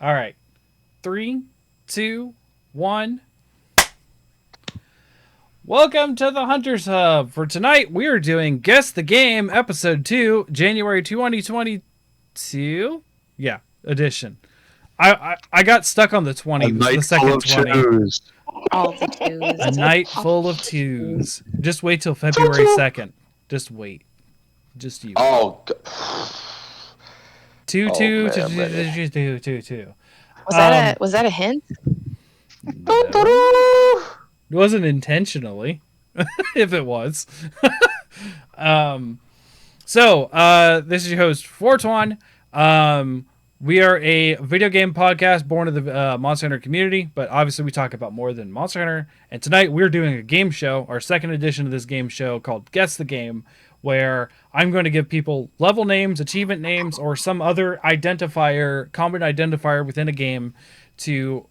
All right. 3, 2, 1. Welcome to the Hunters Hub. For tonight, we are doing Guess the Game, Episode 2, January 2022. Yeah, edition. I got stuck on the 20, A night the full second of 20. twos. All the twos. A night full of twos. Just wait till February 2nd. Just wait. Just you. Oh, Two, Oh, two, man, two, I'm ready. two, two, two, two. Was that a hint? No. It wasn't intentionally. If it was. This is your host, Fortuan. We are a video game podcast born of the Monster Hunter community, but obviously we talk about more than Monster Hunter. And tonight we're doing a game show, our second edition of this game show called Guess the Game, where I'm going to give people level names, achievement names, or some other identifier, common identifier within a game to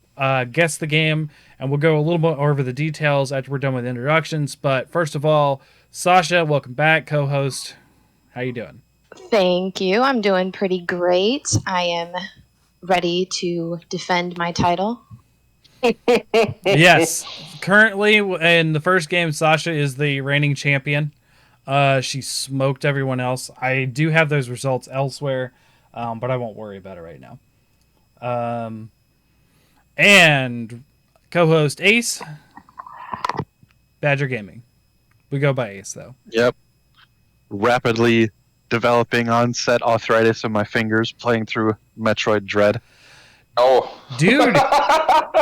guess the game, and we'll go a little bit over the details after we're done with introductions. But first of all, Sasha, welcome back, co-host. How you doing? Thank you. I'm doing pretty great. I am ready to defend my title. Yes. Currently, in the first game, Sasha is the reigning champion. She smoked everyone else. I do have those results elsewhere, but I won't worry about it right now. And co-host Ace, Badger Gaming. We go by Ace, though. Yep. Rapidly developing onset arthritis in my fingers playing through Metroid Dread. Oh, Dude.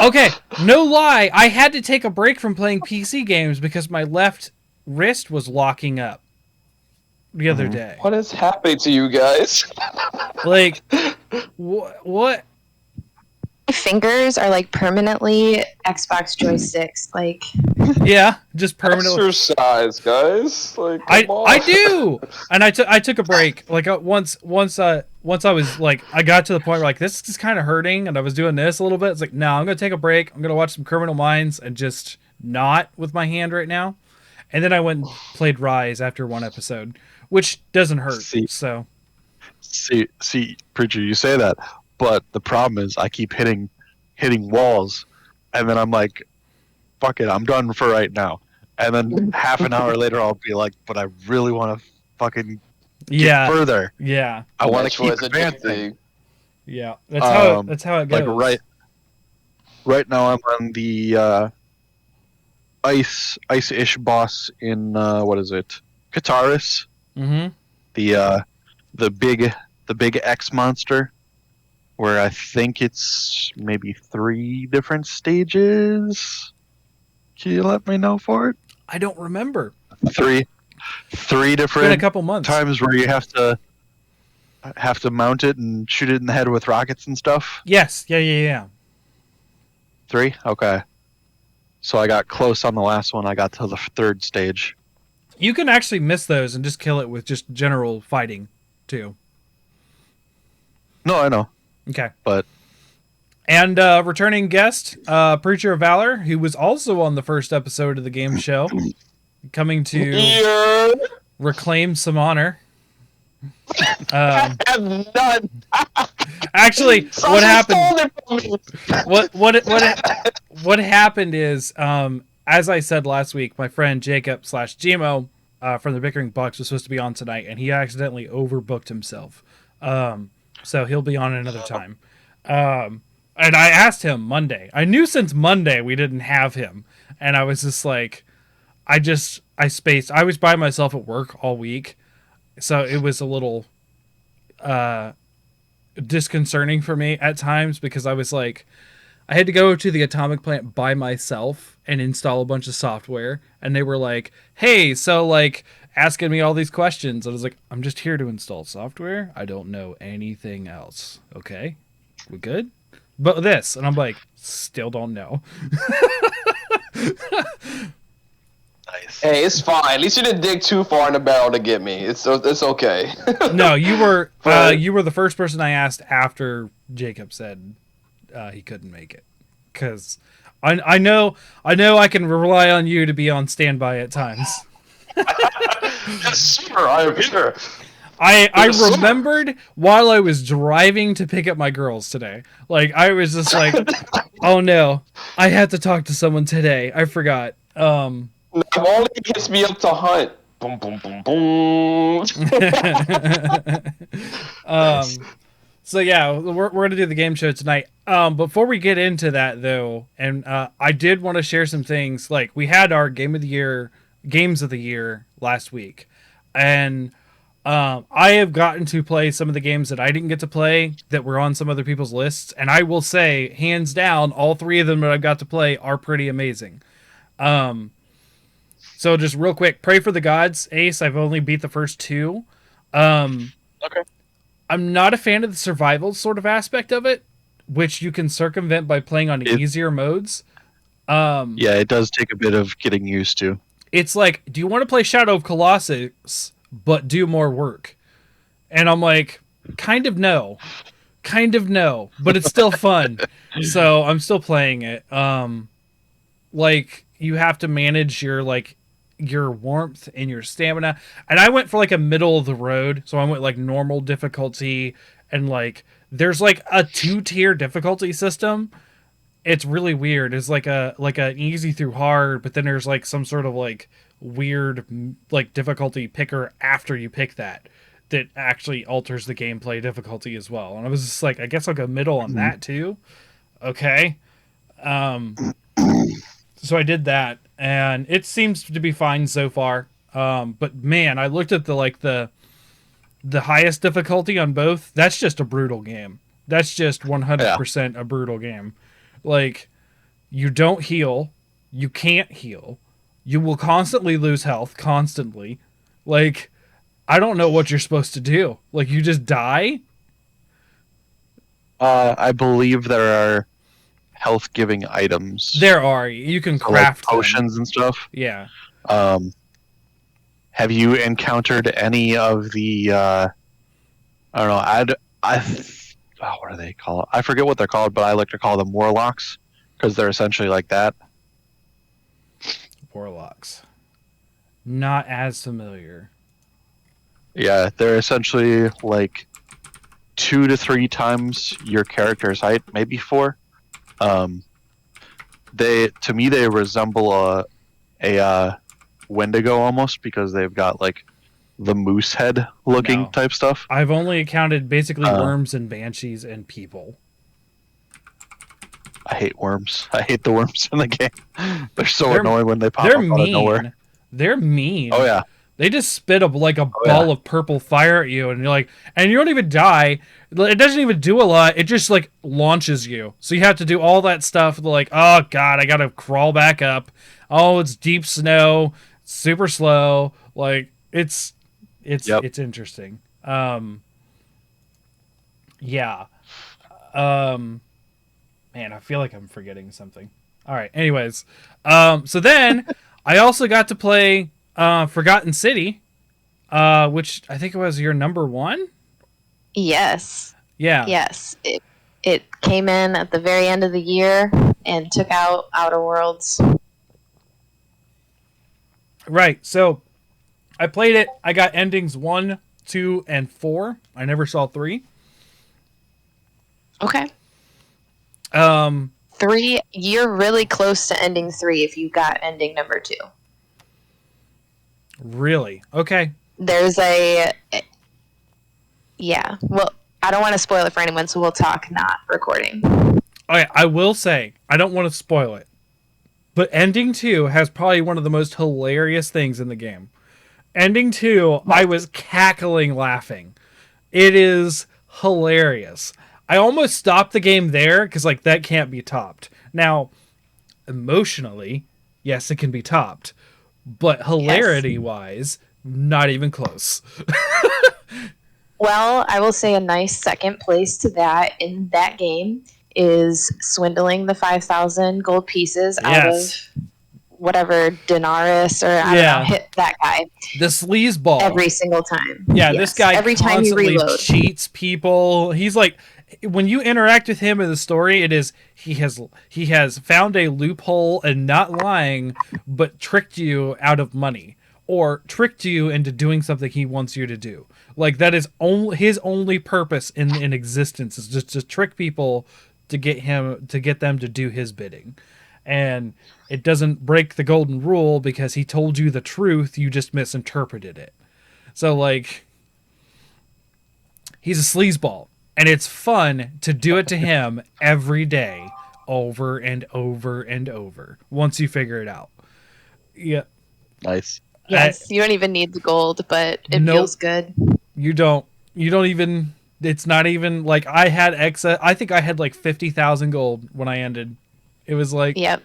Okay, no lie. I had to take a break from playing PC games because my left wrist was locking up the other day. what is happening to you guys? Like, what? My fingers are like permanently Xbox joysticks. Like, Yeah, just permanently. Exercise, guys. Like, I come on. I do, and I took a break. Like once I was like, I got to the point where like this is kind of hurting, and I was doing this a little bit. It's like, no, I'm gonna take a break. I'm gonna watch some Criminal Minds and just not with my hand right now. And then I went and played Rise after one episode, which doesn't hurt. See. So See, Preacher, you say that, but the problem is I keep hitting walls, and then I'm like, fuck it, I'm done for right now. And then half an hour later, I'll be like, but I really want to fucking get yeah, further. yeah, I want to Metroid's keep advancing. yeah. That's how it goes. Like right now, I'm on the ice-ish boss in what is it? Kataris, Mm-hmm. the big X monster, where I think it's maybe 3 different stages. Can you let me know for it? I don't remember. Three It's been a different couple months. times where you have to mount it and shoot it in the head with rockets and stuff. Yes. Yeah. 3? Okay. So I got close on the last one. I got to the 3rd stage. You can actually miss those and just kill it with just general fighting, too. No, I know. Okay. But And returning guest, Preacher of Valor, who was also on the first episode of the game show, coming to Yeah. reclaim some honor. I have none. Actually, what Sasha happened? stole it from me. What happened is, as I said last week, my friend Jacob/Gmo from the Bickering Bucks was supposed to be on tonight, and he accidentally overbooked himself. So he'll be on another time. And I asked him Monday. I knew since Monday we didn't have him, and I was just like, I spaced. I was by myself at work all week, so it was a little disconcerting for me at times because I was like, I had to go to the atomic plant by myself and install a bunch of software, and they were like, hey, so like asking me all these questions. I was like, I'm just here to install software. I don't know anything else. Okay, we good? But this, and I'm like, still don't know. nice. Hey, it's fine. At least you didn't dig too far in the barrel to get me. It's okay. No, you were But- you were the first person I asked after Jacob said he couldn't make it, because I know I can rely on you to be on standby at times. Yes, sir. I am here. I remembered while I was driving to pick up my girls today. Like, I was just like, oh no, I had to talk to someone today. I forgot. Only gets me up to hunt. Boom, boom, boom, boom. So yeah, we're gonna do the game show tonight. Before we get into that though, and I did want to share some things. Like, we had our games of the year last week, and I have gotten to play some of the games that I didn't get to play that were on some other people's lists, and I will say, hands down, all three of them that I've got to play are pretty amazing. So just real quick, Pray for the Gods, Ace. I've only beat the first two. Okay. I'm not a fan of the survival sort of aspect of it, which you can circumvent by playing on easier modes. Yeah, it does take a bit of getting used to. It's like, do you want to play Shadow of Colossus, but do more work? And I'm like, kind of no, but it's still fun. So I'm still playing it. Like, you have to manage your warmth and your stamina. And I went for like a middle of the road. So I went like normal difficulty, and like, there's like a 2-tier difficulty system. It's really weird. It's like an easy through hard, but then there's like some sort of like weird like difficulty picker after you pick that actually alters the gameplay difficulty as well. And I was just like, I guess I'll go middle on that too. Okay. So I did that, and it seems to be fine so far. But man, I looked at the highest difficulty on both. That's just a brutal game. That's just 100% a brutal game. Like, you don't heal. You can't heal. You will constantly lose health. Constantly. Like, I don't know what you're supposed to do. Like, you just die? I believe there are health-giving items. There are. You can craft like potions and stuff. Yeah. Have you encountered any of the? I don't know. What are they called? I forget what they're called, but I like to call them warlocks because they're essentially like that. Warlocks. Not as familiar. Yeah, they're essentially like 2 to 3 times your character's height, maybe 4. They resemble a Wendigo almost, because they've got like the moose head looking type stuff. I've only encountered basically worms and banshees and people. I hate worms. I hate the worms in the game. They're so annoying when they pop up out of nowhere. They're mean. Oh yeah. They just spit up like a ball of purple fire at you, and you're like, and you don't even die. It doesn't even do a lot. It just like launches you. So you have to do all that stuff. Like, oh god, I gotta crawl back up. Oh, it's deep snow, super slow. Like, it's interesting. Yeah. Man, I feel like I'm forgetting something. All right. Anyways, so then I also got to play Forgotten City, which I think it was your number 1. Yes. Yeah. Yes. It came in at the very end of the year and took out Outer Worlds. Right. So I played it. I got endings 1, 2, and 4. I never saw 3. Okay. 3. You're really close to ending 3 if you got ending number 2. Really? Okay. There's yeah. Well, I don't want to spoil it for anyone, so we'll talk not recording. Okay, I will say, I don't want to spoil it, but ending 2 has probably one of the most hilarious things in the game. Ending 2, I was cackling laughing. It is hilarious. I almost stopped the game there, because like, that can't be topped. Now, emotionally, yes, it can be topped. But hilarity-wise, not even close. Well, I will say a nice second place to that in that game is swindling the 5,000 gold pieces out of whatever Daenerys or I don't know, hit that guy. The sleazeball. Every single time. Yeah, this guy every time you reload. Cheats people. He's like, when you interact with him in the story, it is he has found a loophole and not lying, but tricked you out of money. or tricked you into doing something he wants you to do. Like that is only his only purpose in existence is just to trick people to get them to do his bidding. And it doesn't break the golden rule because he told you the truth, you just misinterpreted it. So like he's a sleazeball, and it's fun to do it to him every day over and over and over once you figure it out. Yeah. Nice. Yes, you don't even need the gold, but it feels good. You don't even, it's not even like I had excess. I think I had like 50,000 gold when I ended. It was like, yep.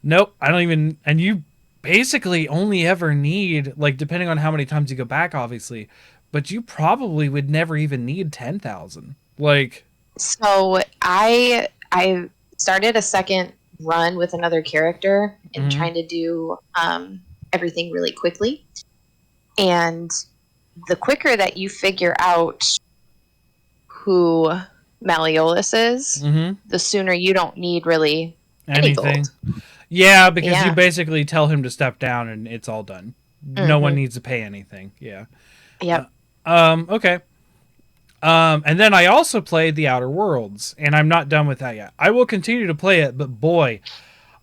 Nope, I don't even, and you basically only ever need, like, depending on how many times you go back, obviously, but you probably would never even need 10,000. Like, so I started a second run with another character and trying to do everything really quickly. And the quicker that you figure out who Malleolus is, the sooner you don't need really anything. Any gold. Yeah, because you basically tell him to step down and it's all done. No one needs to pay anything. Yeah. Yep. Okay. And then I also played The Outer Worlds, and I'm not done with that yet. I will continue to play it, but boy,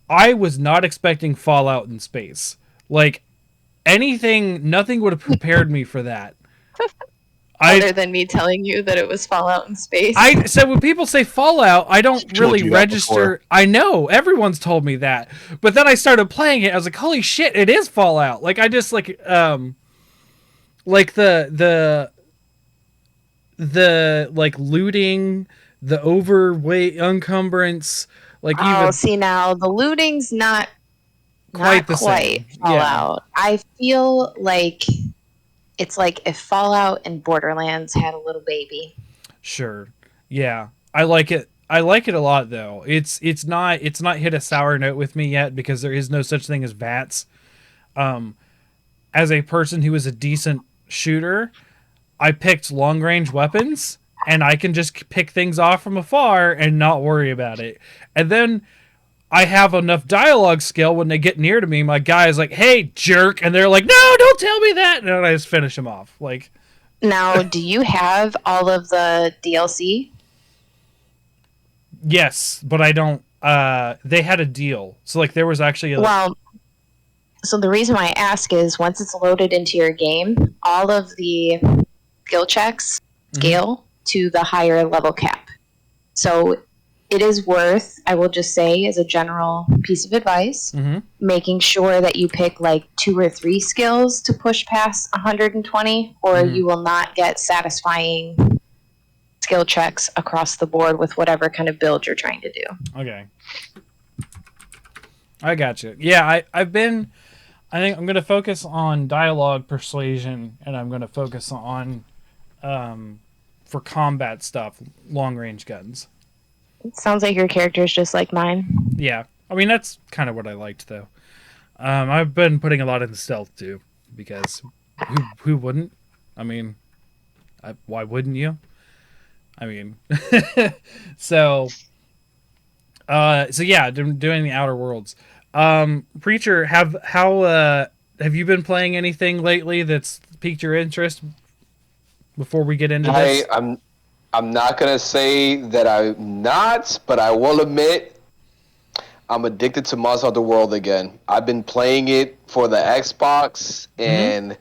I was not expecting Fallout in space. Like, nothing would have prepared me for that. Other than me telling you that it was Fallout in space. So when people say Fallout, I don't really register. I know, everyone's told me that. But then I started playing it, I was like, holy shit, it is Fallout. Like, I just, like the like looting, the overweight encumbrance, like see now the looting's not quite Fallout. Yeah. I feel like it's like if Fallout and Borderlands had a little baby. Sure. Yeah. I like it. I like it a lot though. It's not hit a sour note with me yet because there is no such thing as VATS. As a person who is a decent shooter, I picked long range weapons and I can just pick things off from afar and not worry about it. And then I have enough dialogue skill when they get near to me. My guy is like, "Hey, jerk," and they're like, "No, don't tell me that." And I just finish them off. Like, now, do you have all of the DLC? Yes, but I don't. They had a deal, so like there was actually so the reason why I ask is once it's loaded into your game, all of the skill checks scale to the higher level cap. So it is worth, I will just say, as a general piece of advice, making sure that you pick like 2 or 3 skills to push past 120, or you will not get satisfying skill checks across the board with whatever kind of build you're trying to do. Okay. I got you. Yeah, I think I'm going to focus on dialogue persuasion, and I'm going to focus on, for combat stuff, long-range guns. It sounds like your character is just like mine. Yeah. I mean, that's kind of what I liked, though. I've been putting a lot into stealth, too, because who wouldn't? I mean, why wouldn't you? I mean, so yeah, doing the Outer Worlds. Preacher, have you been playing anything lately that's piqued your interest before we get into this? I'm not gonna say that I'm not, but I will admit I'm addicted to Monster Hunter World again. I've been playing it for the Xbox and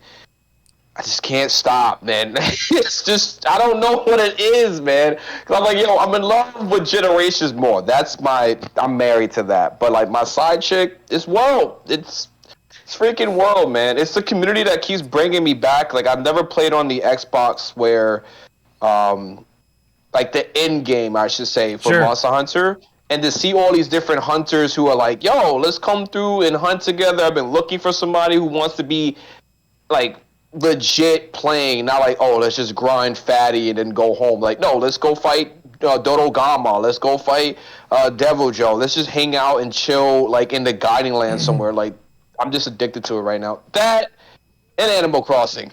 I just can't stop, man. It's just, I don't know what it is, man. Cause I'm like, I'm in love with Generations more. I'm married to that. But like my side chick, it's World. It's freaking World, man. It's the community that keeps bringing me back. Like I've never played on the Xbox where, like the end game, I should say, for Monster Hunter. And to see all these different hunters who are like, yo, let's come through and hunt together. I've been looking for somebody who wants to be like, legit playing, not like, oh, let's just grind fatty and then go home. Like, no, let's go fight Dodo Gama. Let's go fight Devil Joe. Let's just hang out and chill, like, in the Guiding Land somewhere. Like, I'm just addicted to it right now. That and Animal Crossing.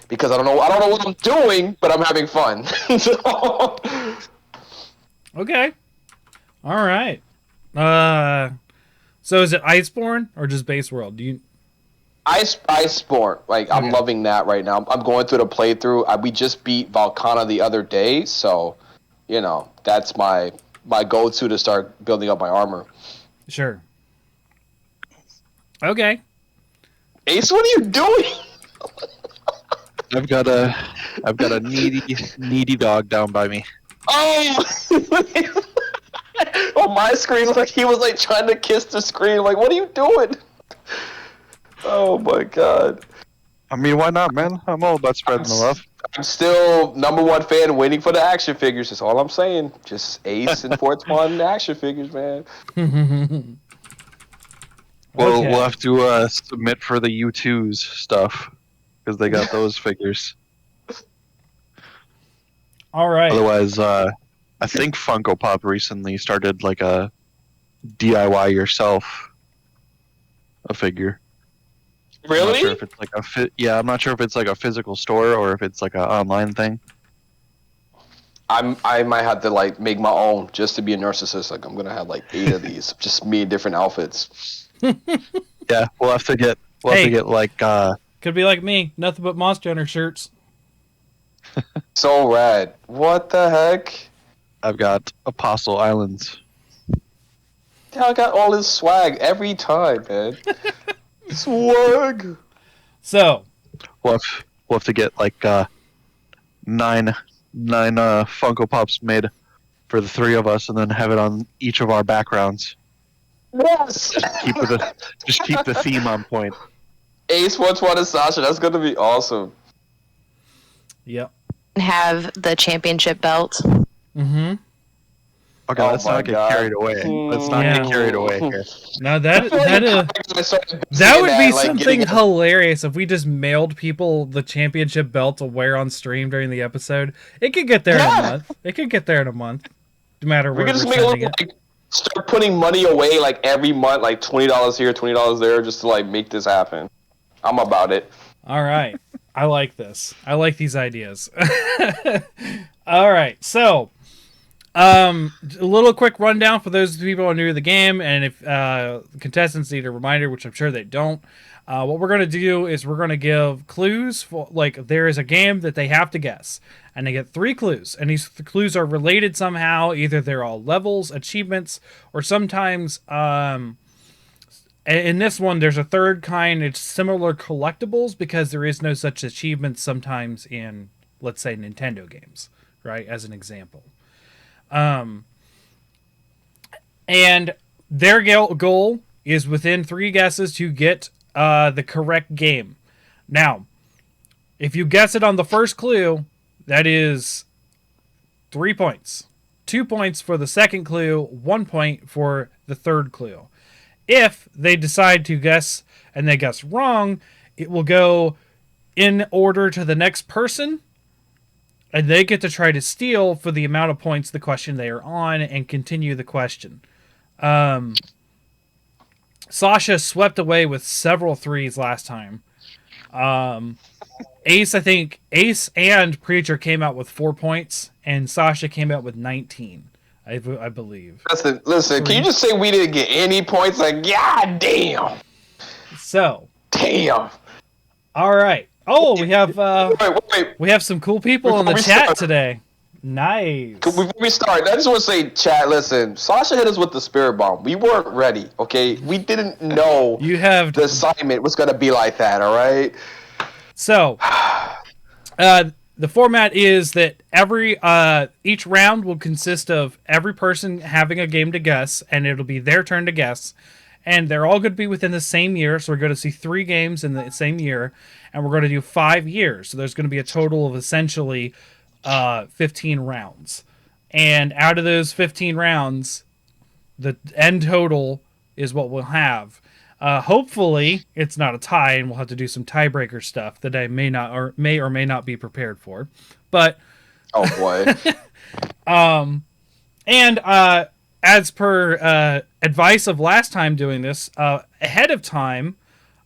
Because I don't know what I'm doing, but I'm having fun. Okay. All right. So is it Iceborne or just Base World? Ice Sport. Like, I'm loving that right now. I'm going through the playthrough. We just beat Volcana the other day, so, you know, that's my go-to to start building up my armor. Sure. Okay. Ace, what are you doing? I've got a needy dog down by me. Oh! On my screen, like he was like trying to kiss the screen. Like, what are you doing? Oh my god! I mean, why not, man? I'm all about spreading the love. I'm still #1 fan, waiting for the action figures. That's all I'm saying. Just Ace and Fortune action figures, man. We'll have to submit for the U2's stuff because they got those figures. All right. Otherwise, I think Funko Pop recently started like a DIY yourself a figure. Really? I'm not sure if it's like I'm not sure if it's like a physical store or if it's like an online thing. I might have to like make my own just to be a narcissist. I'm gonna have like 8 of these, just me in different outfits. Yeah, we'll have to get like could be like me, nothing but Monster Hunter shirts. So rad. What the heck? I've got Apostle Islands. Yeah, I got all this swag every time, man. Swag. So We'll have to get like nine Funko Pops made for the 3 of us, and then have it on each of our backgrounds. Yes. Just keep the theme on point. Ace, Fortune, and Sasha. That's gonna be awesome. Yep. Have the championship belt. Mm-hmm. Okay, let's not get carried away. Let's not get carried away here. Now that would be something hilarious if we just mailed people the championship belt to wear on stream during the episode. It could get there in a month. It could get there in a month, no matter where we could we're just sending it. like, start putting money away like every month, like $20 here, $20 there, just to like make this happen. I'm about it. All right, I like this. I like these ideas. All right, so. A little quick rundown for those people who are new to the game, and if contestants need a reminder, which I'm sure they don't. What we're going to do is we're going to give clues. Like, there is a game that they have to guess, and they get 3 clues, and these clues are related somehow. Either they're all levels, achievements, or sometimes in this one there's a third kind. It's similar collectibles because there is no such achievements sometimes in, let's say, Nintendo games, right? As an example. And their goal is within 3 guesses to get the correct game. Now, if you guess it on the first clue, that is 3 points. 2 points for the second clue, 1 point for the third clue. If they decide to guess and they guess wrong, it will go in order to the next person. And they get to try to steal for the amount of points the question they are on and continue the question. Sasha swept away with several 3s last time. Ace and Preacher came out with 4 points, and Sasha came out with 19, I believe. Listen, can you just say we didn't get any points? Like, god damn. So. Damn. All right. Oh, we have wait. We have some cool people in the chat today. Nice. Before we start, I just want to say, chat, listen, Sasha hit us with the spirit bomb. We weren't ready, okay? We didn't know the assignment was going to be like that, all right? So, the format is that each round will consist of every person having a game to guess, and it'll be their turn to guess. And they're all going to be within the same year, so we're going to see 3 games in the same year, and we're going to do 5 years. So there's going to be a total of essentially 15 rounds. And out of those 15 rounds, the end total is what we'll have. Hopefully, it's not a tie, and we'll have to do some tiebreaker stuff that I may or may not be prepared for. But oh boy. As per advice of last time doing this, ahead of time,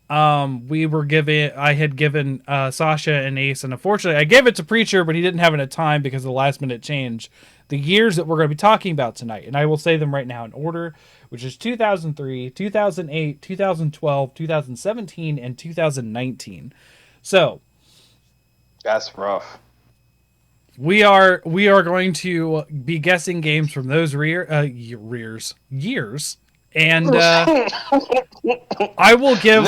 I had given Sasha and Ace, and unfortunately I gave it to Preacher, but he didn't have it at time because of the last minute change, the years that we're going to be talking about tonight. And I will say them right now in order, which is 2003, 2008, 2012, 2017, and 2019. So that's rough. we are going to be guessing games from those years, and I will give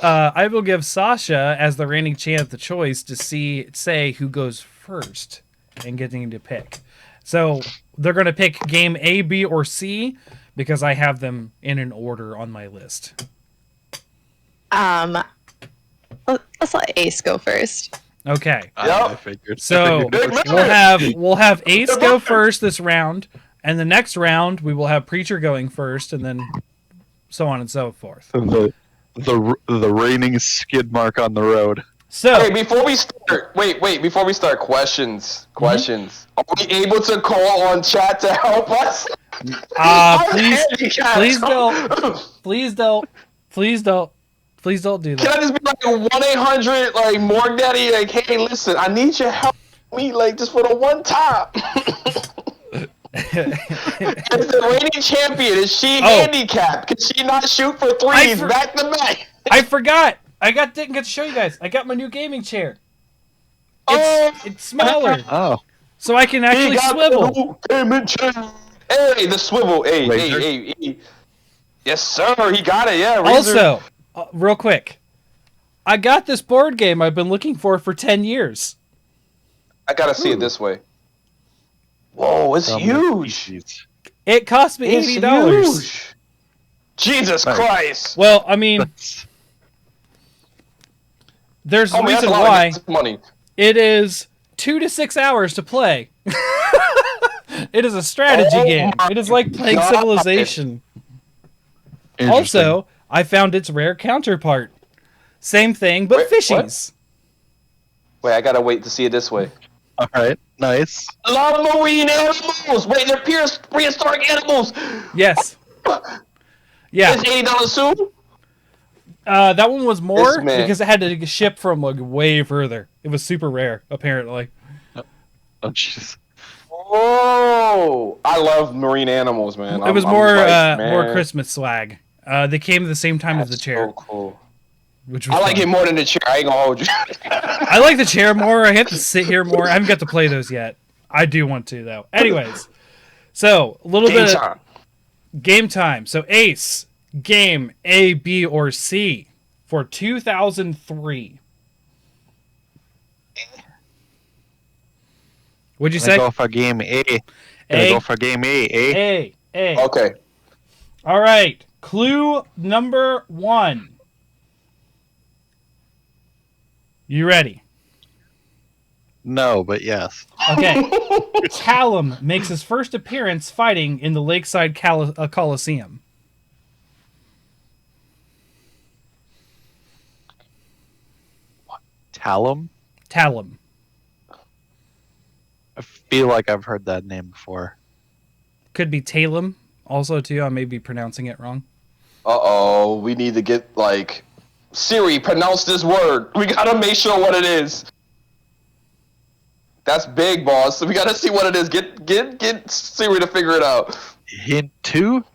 I will give Sasha as the reigning champ the choice to say who goes first and getting to pick. So they're going to pick game A, B, or C because I have them in an order on my list. Let's let Ace go first. Okay. I figured. So we'll have Ace go first this round, and the next round we will have Preacher going first, and then so on and so forth. The reigning skid mark on the road. So hey, before we start, before we start, questions. Are we able to call on chat to help us? Please don't do that. Can I just be like a 1-800 like Morg Daddy? Like, hey, listen, I need your help. Me like just for the one time. As the reigning champion, is she handicapped? Can she not shoot for threes back to back? I forgot. Didn't get to show you guys. I got my new gaming chair. It's smaller. Oh. So I can actually swivel. Hey, the swivel. Hey. Yes, sir. He got it. Yeah. Razor. Also, real quick, I got this board game I've been looking for 10 years. I gotta see it this way. Whoa, it's huge. It cost me $80. Jesus Christ. Well, I mean, there's a reason why. Money. It is 2 to 6 hours to play. It is a strategy game. It is like playing Civilization. Also, I found its rare counterpart. Same thing, but fishies. Wait, I gotta wait to see it this way. All right, nice. I love marine animals. Wait, they're prehistoric animals. Yes. Yeah. It's $80 too. That one was more because it had to ship from like way further. It was super rare, apparently. Oh, jeez. Oh, I love marine animals, man. It was more Christmas swag. They came at the same time as the chair. So cool. Which was I like it more than the chair. I ain't gonna hold you. I like the chair more. I have to sit here more. I haven't got to play those yet. I do want to though. Anyways, so a little bit of game time. So Ace, game A, B, or C for 2003. What'd you say? Go for game A. Go for game A. A. Okay. All right. Clue number 1. You ready? No, but yes. Okay. Callum makes his first appearance fighting in the Lakeside Coliseum. Talum? Talum. I feel like I've heard that name before. Could be Talum also, too. I may be pronouncing it wrong. Uh-oh. We need to get, like... Siri, pronounce this word. We gotta make sure what it is. That's big, boss. So we gotta see what it is. Get Siri to figure it out. Hint 2?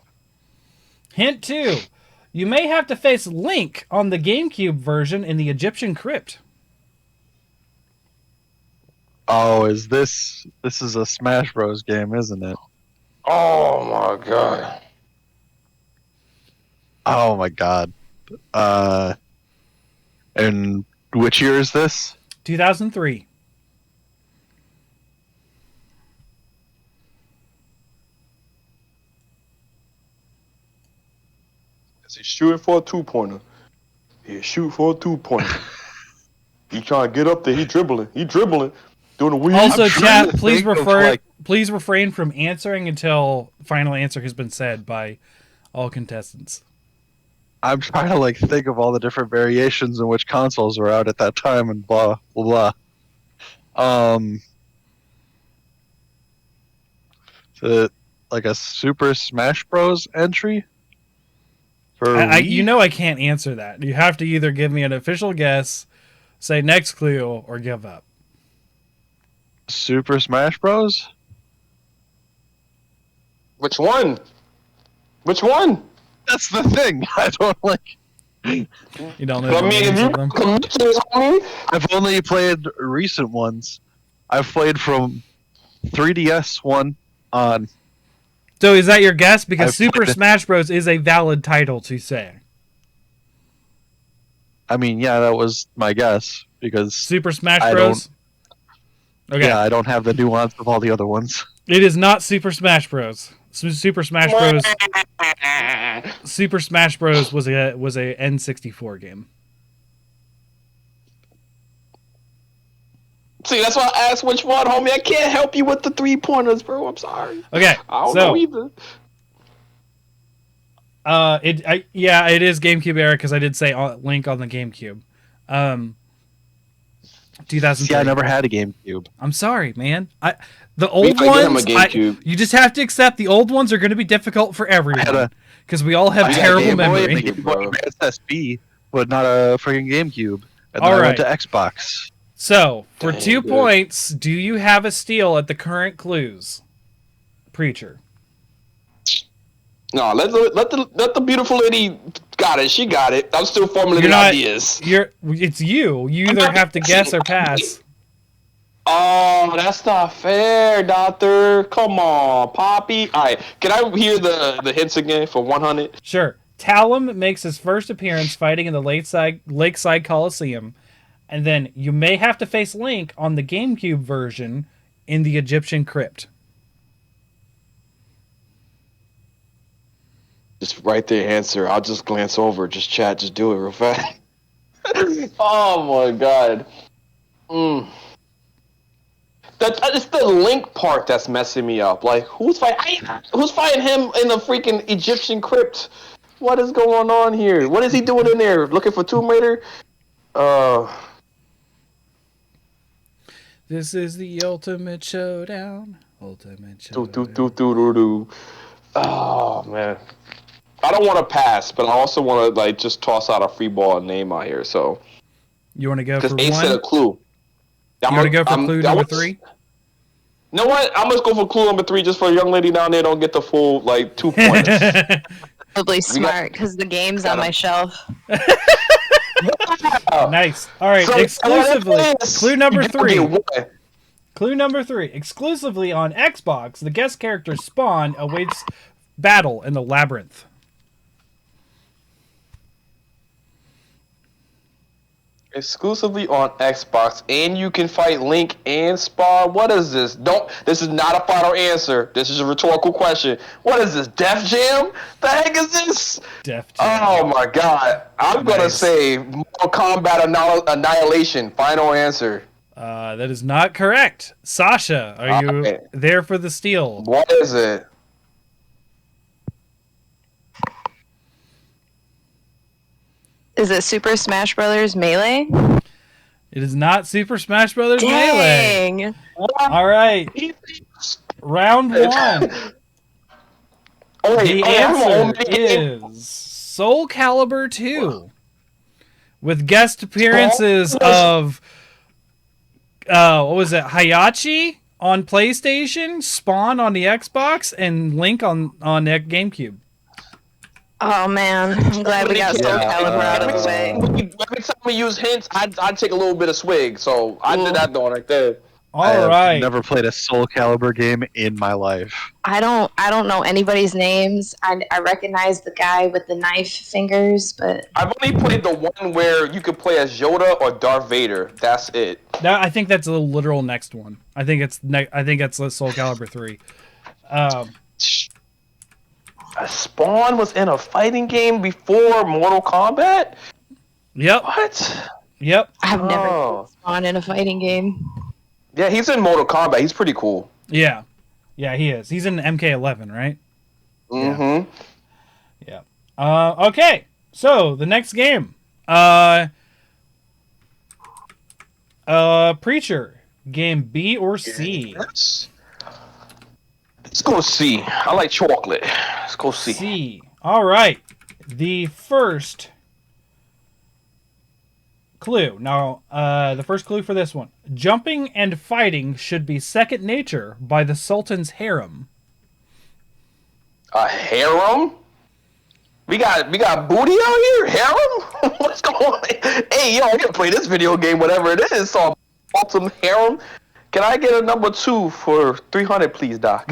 Hint 2. You may have to face Link on the GameCube version in the Egyptian crypt. Oh, this is a Smash Bros. Game, isn't it? Oh my god. Oh my god. And which year is this? 2003. He's shooting for a 2-pointer. He's shooting for a 2-pointer. He trying to get up there. He dribbling. Doing a weird. Also, chat, please refrain from answering until the final answer has been said by all contestants. I'm trying to think of all the different variations in which consoles were out at that time and blah blah blah. So like a Super Smash Bros. Entry? I can't answer that. You have to either give me an official guess, say next clue, or give up. Super Smash Bros. Which one? Which one? That's the thing. I don't like. You don't know the names of them. I've only played recent ones. I've played from 3DS one on. So is that your guess? Because I've Super played- Smash Bros. Is a valid title to say. I mean, yeah, that was my guess because Super Smash I Bros. Okay. yeah, I don't have the nuance of all the other ones. It is not Super Smash Bros. Super Smash Bros. Super Smash Bros. was a N64 game. See, that's why I asked which one, homie. I can't help you with the 3-pointers, bro. I'm sorry. Okay. I don't know either. It is GameCube era because I did say Link on the GameCube. 2003. See, I never had a GameCube. I'm sorry, man. The old gotta get him a ones. GameCube. You just have to accept the old ones are going to be difficult for everyone because we all have I had a terrible Game Boy and memory. a Game Boy Advance SP, but not a freaking GameCube. And All then I right. went to Xbox. So for Dang, 2 dude. points, do you have a steal at the current clues, Preacher? No, let the beautiful lady got it. She got it. I'm still formulating ideas. It's you. You either have to guess or pass. Oh, that's not fair, Doctor. Come on, Poppy. All right, can I hear the hints again for 100? Sure. Talum makes his first appearance fighting in the Lakeside Coliseum, and then you may have to face Link on the GameCube version in the Egyptian crypt. Just write the answer. I'll just glance over. Just chat. Just do it real fast. Oh my god. It's the Link part that's messing me up. Like, who's fighting him in the freaking Egyptian crypt? What is going on here? What is he doing in there? Looking for Tomb Raider? This is the ultimate showdown. Ultimate showdown. Do. Oh man. I don't want to pass, but I also want to just toss out a free ball name out here. So You want to go for because one? Ace said a clue. You want to go for clue number 3? You know what? I'm just go for clue number 3 just for a young lady down there don't get the full 2 points. Probably smart because the game's on my shelf. Nice. All right, So, exclusively. Clue number you 3. get one. Clue number 3. Exclusively on Xbox, the guest character Spawn awaits battle in the labyrinth. Exclusively on Xbox, and you can fight Link and Spawn. What is this? This is not a final answer. This is a rhetorical question. What is this? Def Jam? The heck is this? Def Jam. Oh my god. I'm gonna say Mortal Kombat Annihilation. Final answer. That is not correct. Sasha, are you Okay. there for the steal? What is it? Is it Super Smash Brothers Melee? It is not Super Smash Brothers Melee. Dang. All right. Round 1. Oh, The I have my own answer name. is Soul Calibur 2. With guest appearances of what was it? Hayachi on PlayStation, Spawn on the Xbox, and Link on GameCube. Oh man, I'm glad we got Soul Yeah. Calibur out of the way. Every time we use hints, I'd take a little bit of swig. So I did that though right there. I All have right. never played a Soul Calibur game in my life. I don't know anybody's names. I recognize the guy with the knife fingers, but I've only played the one where you could play as Yoda or Darth Vader. That's it. I think that's the literal next one. I think that's Soul Calibur 3. Spawn was in a fighting game before Mortal Kombat? Yep. What? Yep. I've never Oh. spawned in a fighting game. Yeah, he's in Mortal Kombat. He's pretty cool. Yeah. Yeah, he is. He's in MK11, right? Mm-hmm. Yeah. Okay. So the next game. Preacher. Game B or C? Let's go C. I like chocolate. Let's go C. C. All right. The first clue. Now, the first clue for this one. Jumping and fighting should be second nature by the Sultan's harem. A harem? We got booty out here? Harem? What's going on? Hey, yo, I'm gonna play this video game, whatever it is. So, some harem. Can I get a number 2 for 300, please, Doc?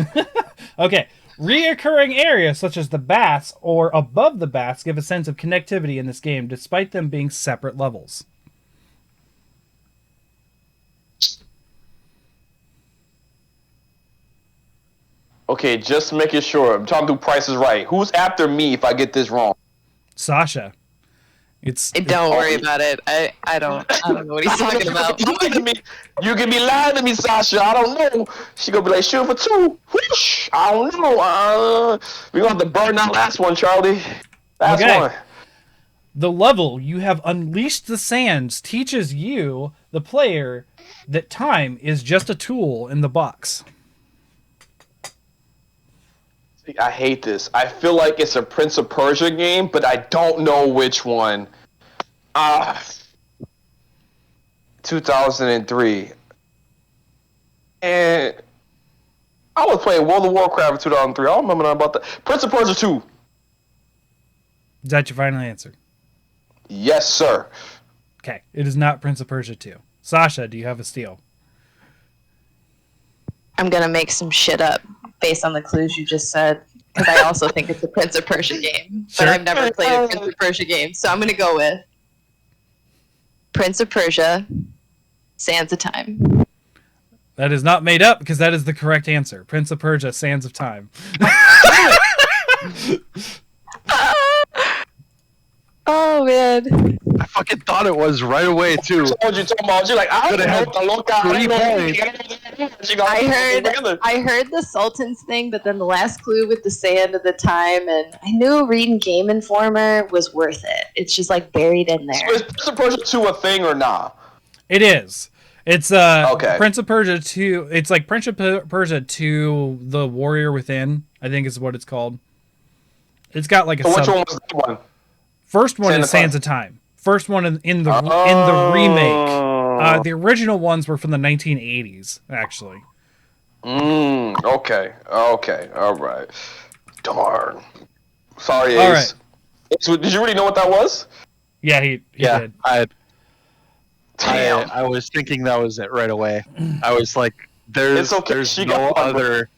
Okay. Reoccurring areas such as the baths or above the baths give a sense of connectivity in this game, despite them being separate levels. Okay, just making sure. I'm trying to do Price is Right. Who's after me if I get this wrong? Sasha. Don't worry about it. I don't know what he's talking about. You can be lying to me, Sasha. I don't know. She gonna be like, shoot for 2. Whoosh. I don't know. We gonna have to burn that last one, Charlie. Last one. The level You Have Unleashed the Sands teaches you, the player, that time is just a tool in the box. I hate this. I feel like it's a Prince of Persia game, but I don't know which one. 2003. And I was playing World of Warcraft in 2003. I don't remember nothing about that. Prince of Persia 2. Is that your final answer? Yes, sir. Okay. It is not Prince of Persia 2. Sasha, do you have a steal? I'm going to make some shit up based on the clues you just said, because I also think it's a Prince of Persia game. Sure. But I've never played a Prince of Persia game, so I'm going to go with Prince of Persia, Sands of Time. That is not made up, because that is the correct answer. Prince of Persia, Sands of Time. Oh, man. I fucking thought it was right away too. What you talking about? You're like, I don't know. I heard the Sultan's thing, but then the last clue with the sand of the time, and I knew reading Game Informer was worth it. It's just like buried in there. So is Prince of Persia 2 a thing or not? It is. It's okay. Prince of Persia 2. It's like Prince of Persia 2, The Warrior Within, I think is what it's called. It's got like a which one was that one? First one is Sands of Time. First one in the remake. The original ones were from the 1980s, actually. Okay. All right. Darn. Sorry, Ace. All right. So, did you already know what that was? Yeah, he did. I was thinking that was it right away. I was like, there's no other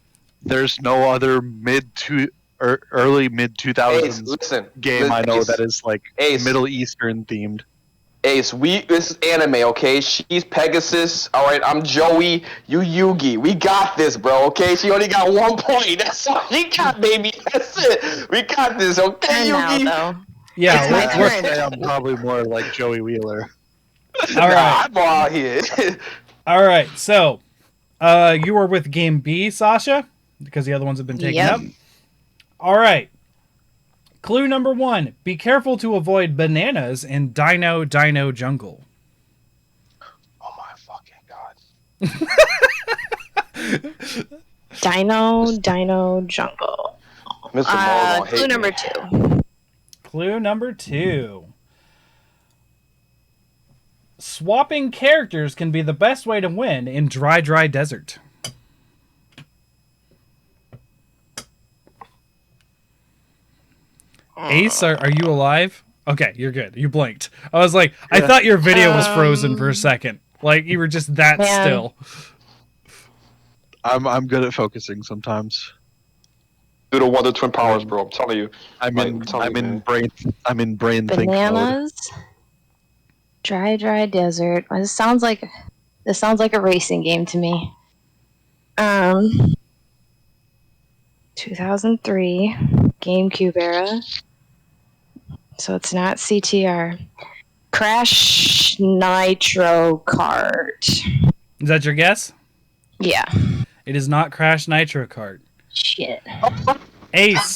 early mid 2000s game I know that is like Middle Eastern themed. Ace, this is anime, okay? She's Pegasus. All right, I'm Joey. You Yugi. We got this, bro. Okay, she only got 1 point. That's all she got, baby. That's it. We got this, okay, Yugi? Now, yeah, my turn. I'm probably more like Joey Wheeler. All right. I'm out here. All right. So, you were with Game B, Sasha, because the other ones have been taken up. All right. Clue number 1. Be careful to avoid bananas in Dino Jungle. Oh my fucking god. Dino Jungle. Clue number 2. Clue number 2. Swapping characters can be the best way to win in Dry Desert. Ace, are you alive? Okay, you're good. You blinked. I was like, I thought your video was frozen for a second. Like you were just that still. I'm good at focusing sometimes. Do the Wonder Twin powers, bro. I'm telling you. I'm in brain think mode. Bananas. Dry Desert. This sounds like a racing game to me. 2003 GameCube era. So it's not CTR. Crash Nitro Kart. Is that your guess? Yeah. It is not Crash Nitro Kart. Shit. Ace,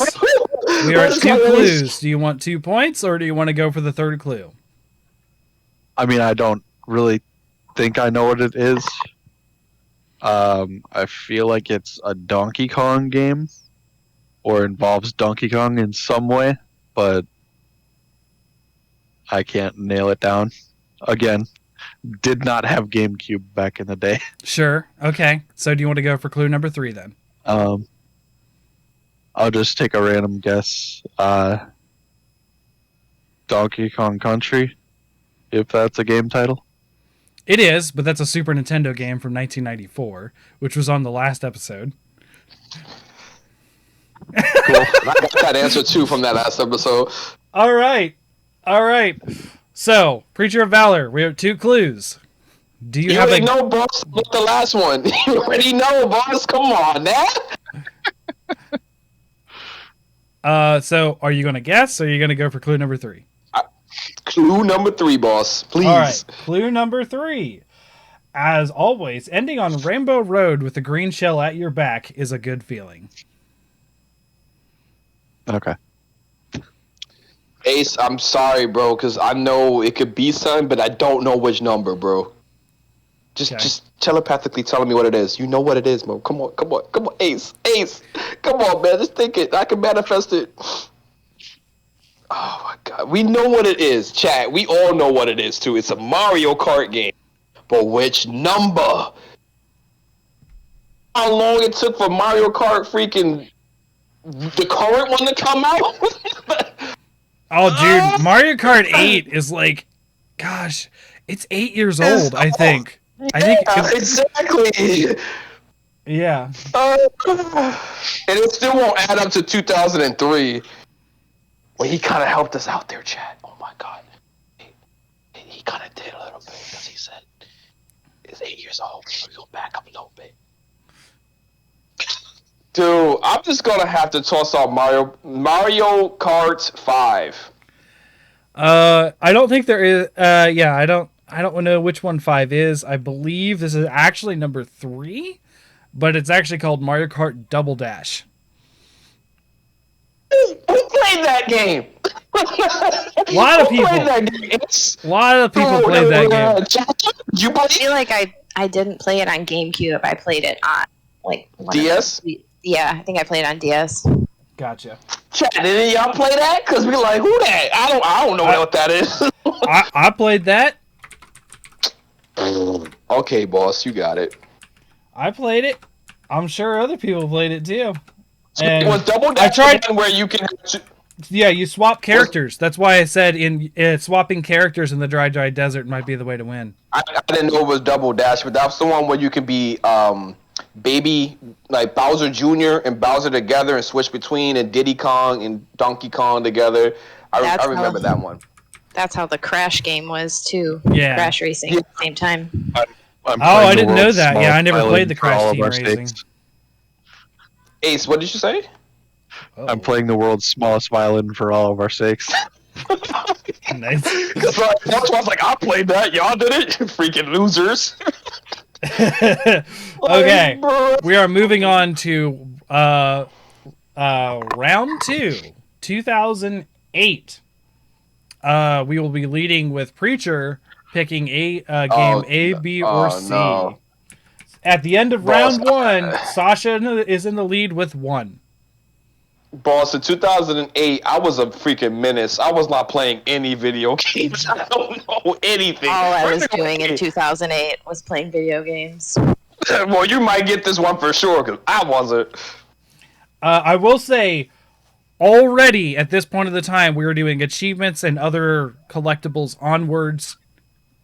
we are at 2 clues. Do you want 2 points or do you want to go for the third clue? I mean, I don't really think I know what it is. I feel like it's a Donkey Kong game or involves Donkey Kong in some way, but I can't nail it down. again, did not have GameCube back in the day. Sure. Okay. So do you want to go for clue number 3 then? I'll just take a random guess. Donkey Kong Country, if that's a game title. It is, but that's a Super Nintendo game from 1994, which was on the last episode. Cool. I got that answer too from that last episode. All right. So, Preacher of Valor, we have 2 clues. Do you, You have already a... know, boss. With the last one, you already know, boss. Come on, man. So, are you going to guess, or are you going to go for clue number 3? Clue number 3, boss. Please. All right. Clue number 3. As always, ending on Rainbow Road with a green shell at your back is a good feeling. Okay. Ace, I'm sorry, bro, because I know it could be something, but I don't know which number, bro. Just telepathically telling me what it is. You know what it is, bro. Come on, Ace. Come on, man. Just think it. I can manifest it. Oh my God, we know what it is, chat. We all know what it is too. It's a Mario Kart game, but which number? How long it took for Mario Kart freaking the current one to come out? Oh, dude, Mario Kart 8 is like, gosh, it's 8 years old, I think. Exactly. Yeah. And it still won't add up to 2003. Well, he kind of helped us out there, chat. Oh my God. He kind of did a little bit because he said it's 8 years old. We're going to back up a little bit. Dude, I'm just going to have to toss out Mario Kart 5. I don't think there is. I don't know which one 5 is. I believe this is actually number 3, but it's actually called Mario Kart Double Dash. Who played that game? A lot of people played that game. A lot of people played that game. You I feel like I didn't play it on GameCube. I played it on DS. Yeah, I think I played it on DS. Gotcha. Chat, didn't y'all play that? Cause we like, who that? I don't know what that is. I played that. Okay, boss, you got it. I played it. I'm sure other people played it too. And it was Double Dash. I tried where you can. Yeah, you swap characters. That's why I said swapping characters in the dry desert might be the way to win. I didn't know it was Double Dash, but that's the one where you can be baby like Bowser Jr. and Bowser together and switch between, and Diddy Kong and Donkey Kong together. I remember that one. That's how the Crash game was too. Yeah, Crash Racing at the same time. I didn't know that. Yeah, I never played the Crash Team Racing. Ace, what did you say? I'm playing the world's smallest violin for all of our sakes. Nice. That's why I was like, I played that. Y'all did it, freaking losers. Okay, we are moving on to round 2, 2008. We will be leading with Preacher picking a game A, B, or C. No. At the end of round 1, Sasha is in the lead with 1. Boss, in 2008, I was a freaking menace. I was not playing any video games. I don't know anything. All I was doing in 2008 was playing video games. Well, you might get this one for sure, because I wasn't. I will say, already at this point of the time, we were doing achievements and other collectibles onwards.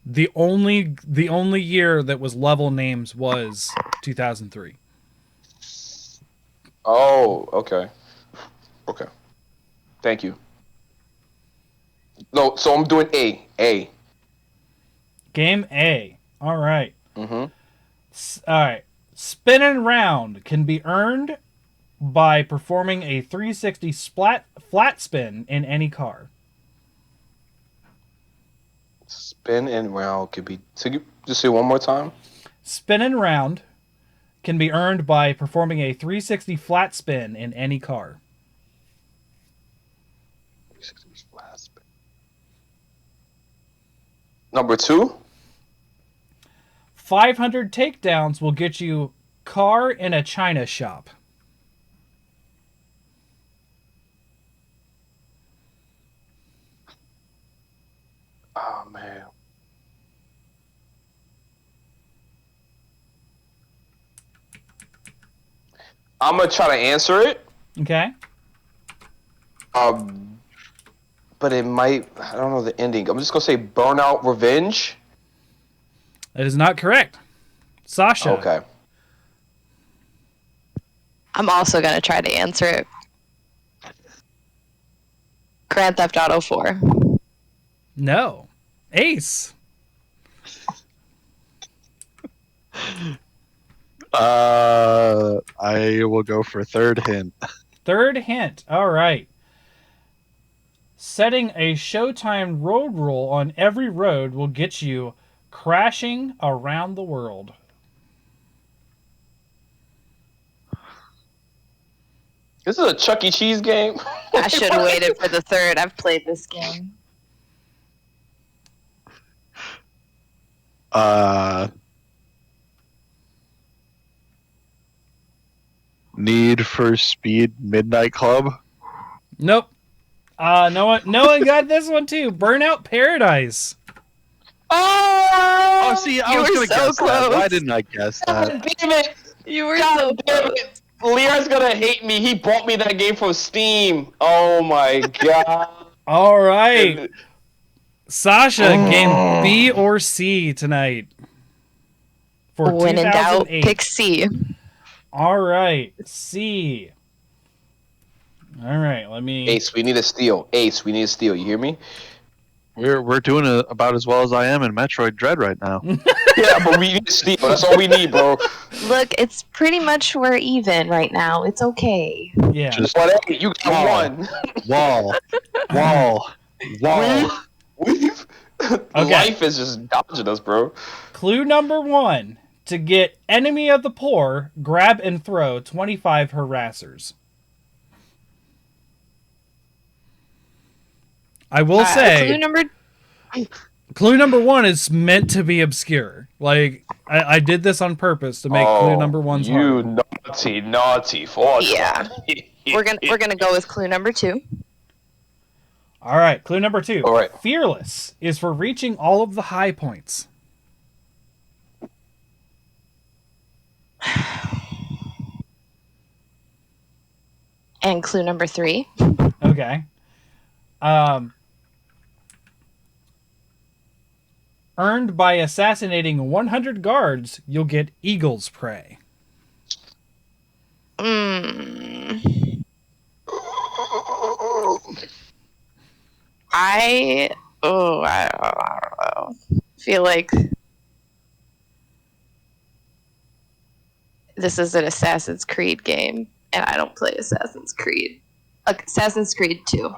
The only year that was level names was 2003. Oh, okay. Okay. Thank you. No, so I'm doing A. Game A. All right. Mm-hmm. All right. Spinning round can be earned by performing a 360 flat spin in any car. Spin and round could be. So just say one more time. Spinning round can be earned by performing a 360 flat spin in any car. Number 2. 500 takedowns will get you car in a china shop. Oh man. I'm gonna try to answer it. Okay. But it might. I don't know the ending. I'm just gonna say Burnout Revenge. That is not correct. Sasha. Okay. I'm also gonna try to answer it. Grand Theft Auto 4. No. Ace. I will go for third hint. Third hint. All right. Setting a Showtime road rule on every road will get you crashing around the world. This is a Chuck E. Cheese game. I should have waited for the third. I've played this game. Need for Speed Midnight Club. Nope. No one got this one too. Burnout Paradise. Oh, see, I you was were gonna so guess that. close. Why didn't I guess that? God damn it! You were God so damn close. it! Lear's gonna hate me. He bought me that game from Steam. Oh my god! All right. Sasha, game B or C tonight. For When in doubt, 2008. pick C. All right, C. All right, let me. Ace, we need a steal. Ace, we need a steal. You hear me? We're doing about as well as I am in Metroid Dread right now. Yeah, but we need a steal. That's all we need, bro. Look, it's pretty much we're even right now. It's okay. Yeah. Just Whatever. You got one. wall. We've Life is just dodging us, bro. Clue number 1. To get enemy of the poor, grab and throw 25 harassers. I will say, clue number 1 is meant to be obscure. Like, I did this on purpose to make clue number 1's hard. Naughty Fortune. Yeah. We're gonna go with clue number 2. All right, clue number 2. All right. Fearless is for reaching all of the high points. And clue number 3. Okay. Earned by assassinating 100 guards, you'll get Eagle's Prey. I don't know. Feel like this is an Assassin's Creed game, and I don't play Assassin's Creed. Assassin's Creed 2.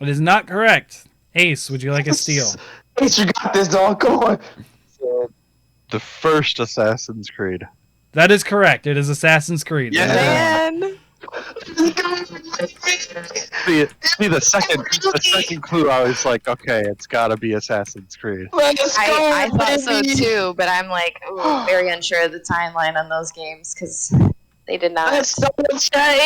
It is not correct. Ace, would you like a steal? Ace, you got this, dog. Come on. The first Assassin's Creed. That is correct. It is Assassin's Creed. Yeah. Man. See the second clue. I was like, okay, it's got to be Assassin's Creed. Let's go, I thought so baby. too, but I'm like very unsure of the timeline on those games because they did not. Let's go,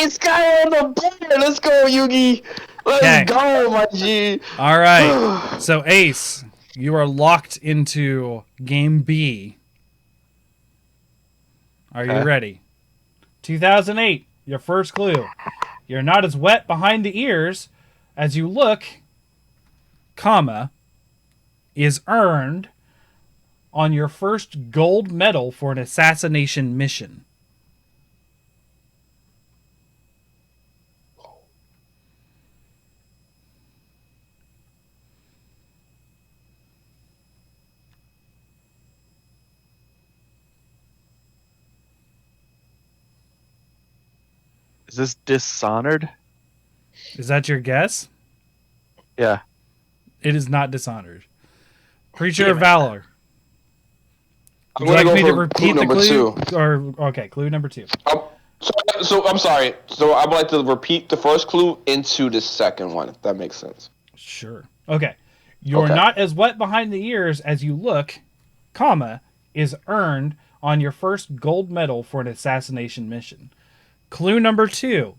Ace guy on the board. Let's go, Yugi. Let's Okay. go, my G. All right. So, Ace, you are locked into game B. Are you Okay. ready? 2008, your first clue. You're not as wet behind the ears as you look, comma, is earned on your first gold medal for an assassination mission. Is this Dishonored? Is that your guess? Yeah. It is not Dishonored. Preacher Damn of it. Valor. I'm Would you gonna like me go to for repeat clue the number clue? 2. Or okay, clue number 2. So I'm sorry. So I would like to repeat the first clue into the second one, if that makes sense. Sure. Okay. You're Okay. not as wet behind the ears as you look, comma, is earned on your first gold medal for an assassination mission. Clue number 2.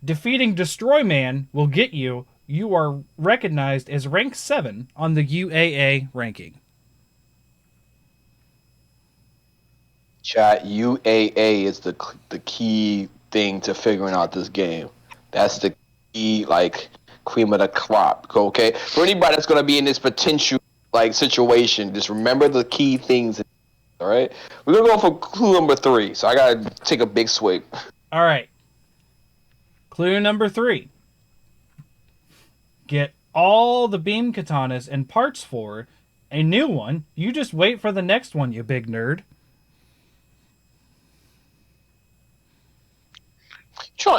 Defeating Destroy Man will get you. You are recognized as rank 7 on the UAA ranking. Chat, UAA is the key thing to figuring out this game. That's the key, like, cream of the crop. Okay, for anybody that's gonna be in this potential like situation, just remember the key things. All right, we're gonna go for clue number 3. So I gotta take a big swig. All right. Clue number 3. Get all the beam katanas and parts for a new one. You just wait for the next one, you big nerd.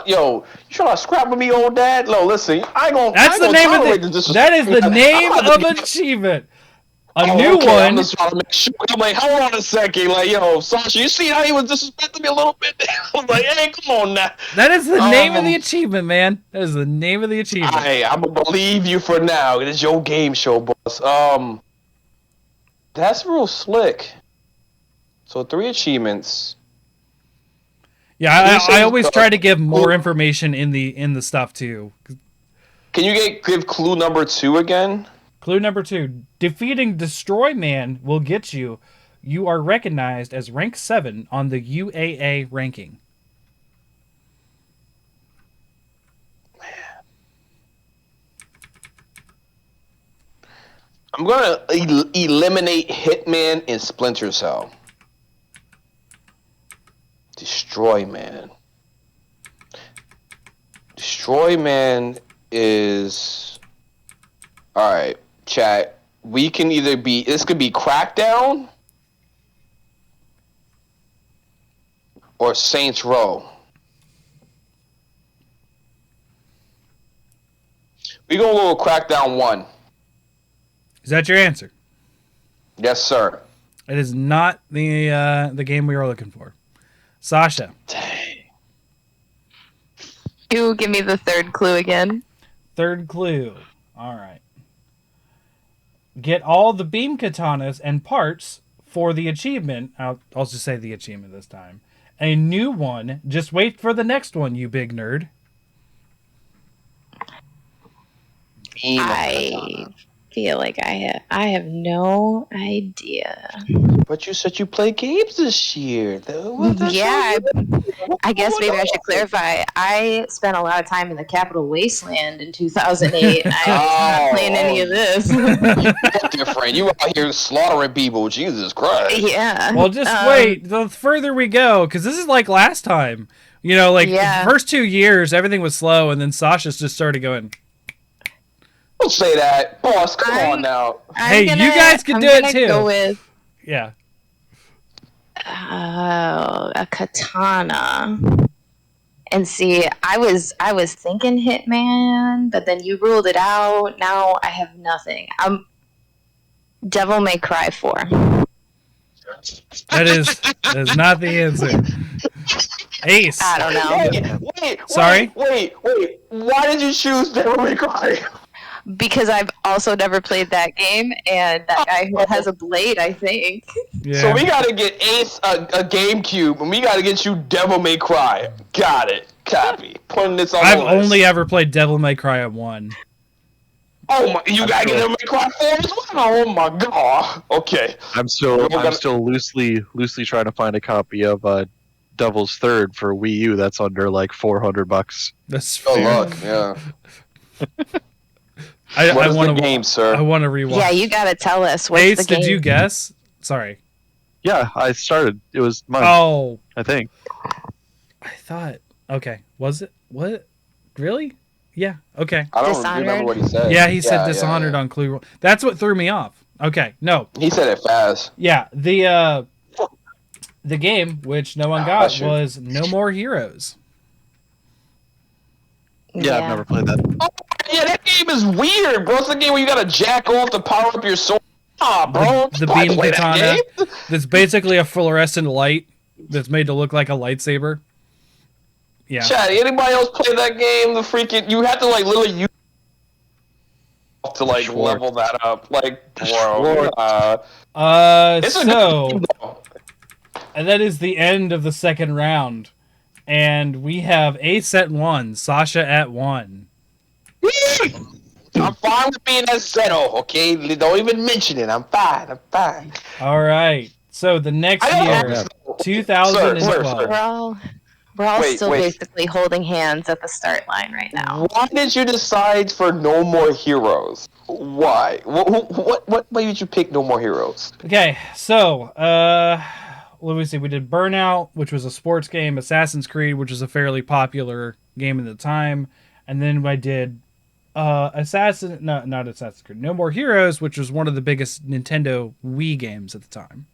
You trying to scrap with me, old dad? No, listen, I ain't gonna. That's the name of the. That is the name of achievement. New one. I'm just trying to make sure. I'm like, hold on a second. Like, yo, Sasha, you see how he was disrespecting me a little bit? I was like, hey, come on now. That is the name of the achievement, man. That is the name of the achievement. I'm gonna believe you for now. It is your game show, boss. That's real slick. So 3 achievements. Yeah, I always try to give more information in the stuff too. Can you give clue number 2 again? Clue number 2: defeating Destroy Man will get you. You are recognized as rank 7 on the UAA ranking. I'm gonna eliminate Hitman and Splinter Cell. Destroy Man. Destroy Man is... Alright, chat. We can either be... This could be Crackdown or Saints Row. We're gonna go with Crackdown 1. Is that your answer? Yes, sir. It is not the game we were looking for. Sasha. Dang. You give me the 3rd clue again. 3rd clue. All right. Get all the beam katanas and parts for the achievement. I'll just say the achievement this time. A new one. Just wait for the next one, you big nerd. I feel like I have no idea. But you said you play games this year. Yeah, I guess maybe I should clarify. I spent a lot of time in the Capital Wasteland in 2008. I was not playing any of this. You're different. You out here slaughtering people. Jesus Christ. Yeah. Well, just wait. The further we go, because this is like last time. You know, like the first 2 years, everything was slow, and then Sasha's just started going... Don't say that. Boss, come on now. You guys can do it too. Go with, yeah. A katana. And see, I was thinking Hitman, but then you ruled it out. Now I have nothing. Devil May Cry 4. That is not the answer. Ace. I don't know. Sorry? Wait. Why did you choose Devil May Cry? Because I've also never played that game, and that guy has a blade, I think. Yeah. So we gotta get Ace a GameCube, and we gotta get you Devil May Cry. Got it. Copy. Putting this on I've the list. only ever played Devil May Cry 1. Oh my! You gotta get Devil May Cry 4 as well. Oh my god. Okay. I'm still loosely trying to find a copy of Devil's Third for Wii U. That's under like $400. That's Oh fair. look, yeah. I want the game, sir? I want to rewatch. Yeah, you gotta tell us what's Ace, the game. did you guess? Sorry. Yeah, I started. It was mine. Oh, I think. I thought. Okay, was it? What? Really? Yeah. Okay. I don't Dishonored? remember what he said. Yeah, he said Dishonored on Clue. That's what threw me off. Okay, no. He said it fast. Yeah, the game which no one got sure. was No More Heroes. Yeah, I've never played that. Oh, yeah, that game is weird, bro. It's the game where you gotta jack off to power up your sword. Ah, bro. The I beam play that katana. game. That's basically a fluorescent light that's made to look like a lightsaber. Yeah. Chad, anybody else play that game? The freaking you have to like literally use to like level that up. Like, bro. And that is the end of the second round. And we have Ace at 1, Sasha at 1. I'm fine with being at 0, okay? Don't even mention it. I'm fine. All right. So the next year. 2012. We're all Wait, still wait. basically holding hands at the start line right now. Why did you decide for No More Heroes? Why? What made you pick No More Heroes? Okay, so let me see. We did Burnout, which was a sports game, Assassin's Creed, which was a fairly popular game at the time, and then I did not Assassin's Creed, No More Heroes, which was one of the biggest Nintendo Wii games at the time.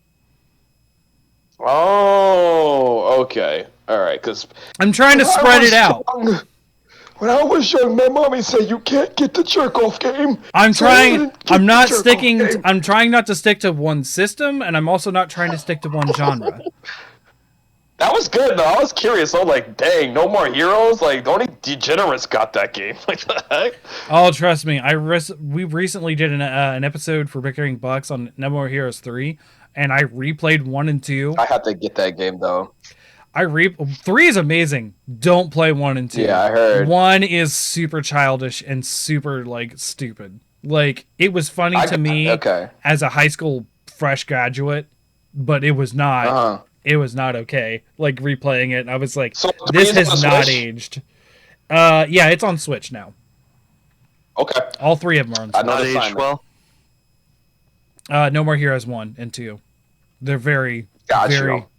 Oh, okay. All right, because I'm trying to spread it out. When I was young, my mommy said you can't get the jerk-off game. I'm trying not to stick to one system, and I'm also not trying to stick to one genre. That was good, though. I was curious. I'm like, dang, No More Heroes? Like, the only degenerates got that game. Like, the heck? Oh, trust me. We recently did an episode for Bickering Bucks on No More Heroes 3, and I replayed 1 and 2. I have to get that game, though. 3 is amazing. Don't play 1 and 2. Yeah, I heard. 1 is super childish and super, like, stupid. Like, it was funny to me as a high school fresh graduate, but it was not. Uh-huh. It was not okay. Like, replaying it, I was like, So, this has not Switch? aged. Yeah, it's on Switch now. Okay. All 3 of them are on Switch. Not aged well. No More Heroes 1 and 2. They're very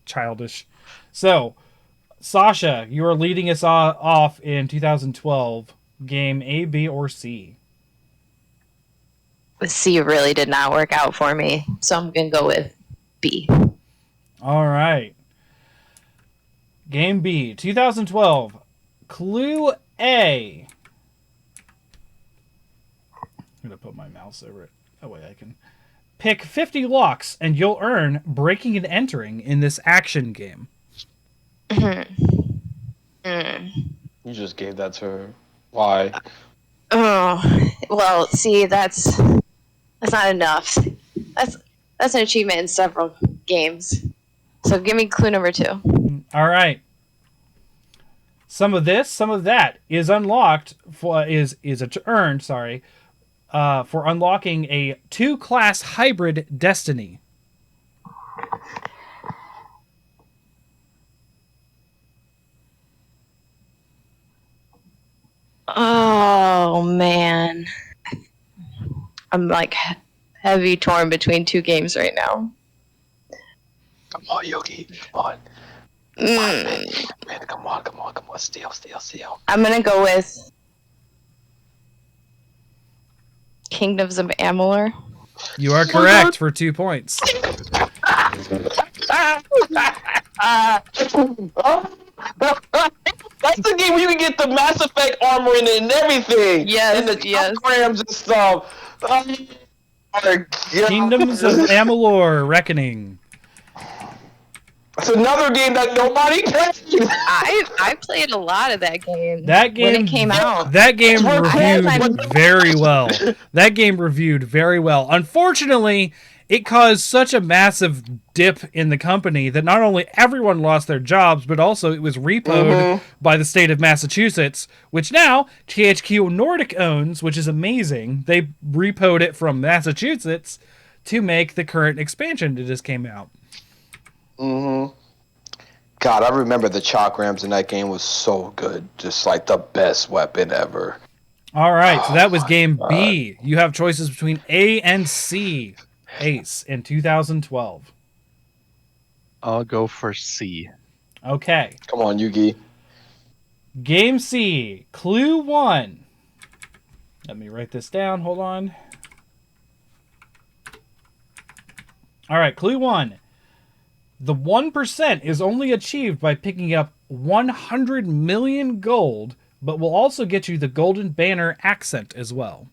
childish. So, Sasha, you are leading us off in 2012. Game A, B, or C? C really did not work out for me, so I'm going to go with B. All right. Game B, 2012. Clue A. I'm going to put my mouse over it. That way I can pick 50 locks, and you'll earn breaking and entering in this action game. You just gave that to her. Why? Oh, well, see, that's not enough. That's an achievement in several games. So give me clue number 2. All right. Some of this, some of that is unlocked for earned for unlocking a 2-class hybrid destiny. Oh man, I'm like heavy torn between 2 games right now. Come on, Yogi. Come on. Man, come on. Steal. I'm gonna go with Kingdoms of Amalur. You are correct for 2 points. That's the game where you can get the Mass Effect armor in it and everything. Yes, and the yes. grams and stuff. Kingdoms of Amalur Reckoning. It's another game that nobody played. I played a lot of that game. That game when it came out. That game reviewed very well. That game reviewed very well. Unfortunately, it caused such a massive dip in the company that not only everyone lost their jobs, but also it was repoed by the state of Massachusetts, which now THQ Nordic owns, which is amazing. They repoed it from Massachusetts to make the current expansion that just came out. God, I remember the chalkrams in that game was so good. Just like the best weapon ever. All right, so that was game B. You have choices between A and C. Ace in 2012. I'll go for C. Okay. Come on, Yugi. Game C, clue 1. Let me write this down. Hold on. All right, clue 1. The 1% is only achieved by picking up 100 million gold, but will also get you the Golden Banner accent as well.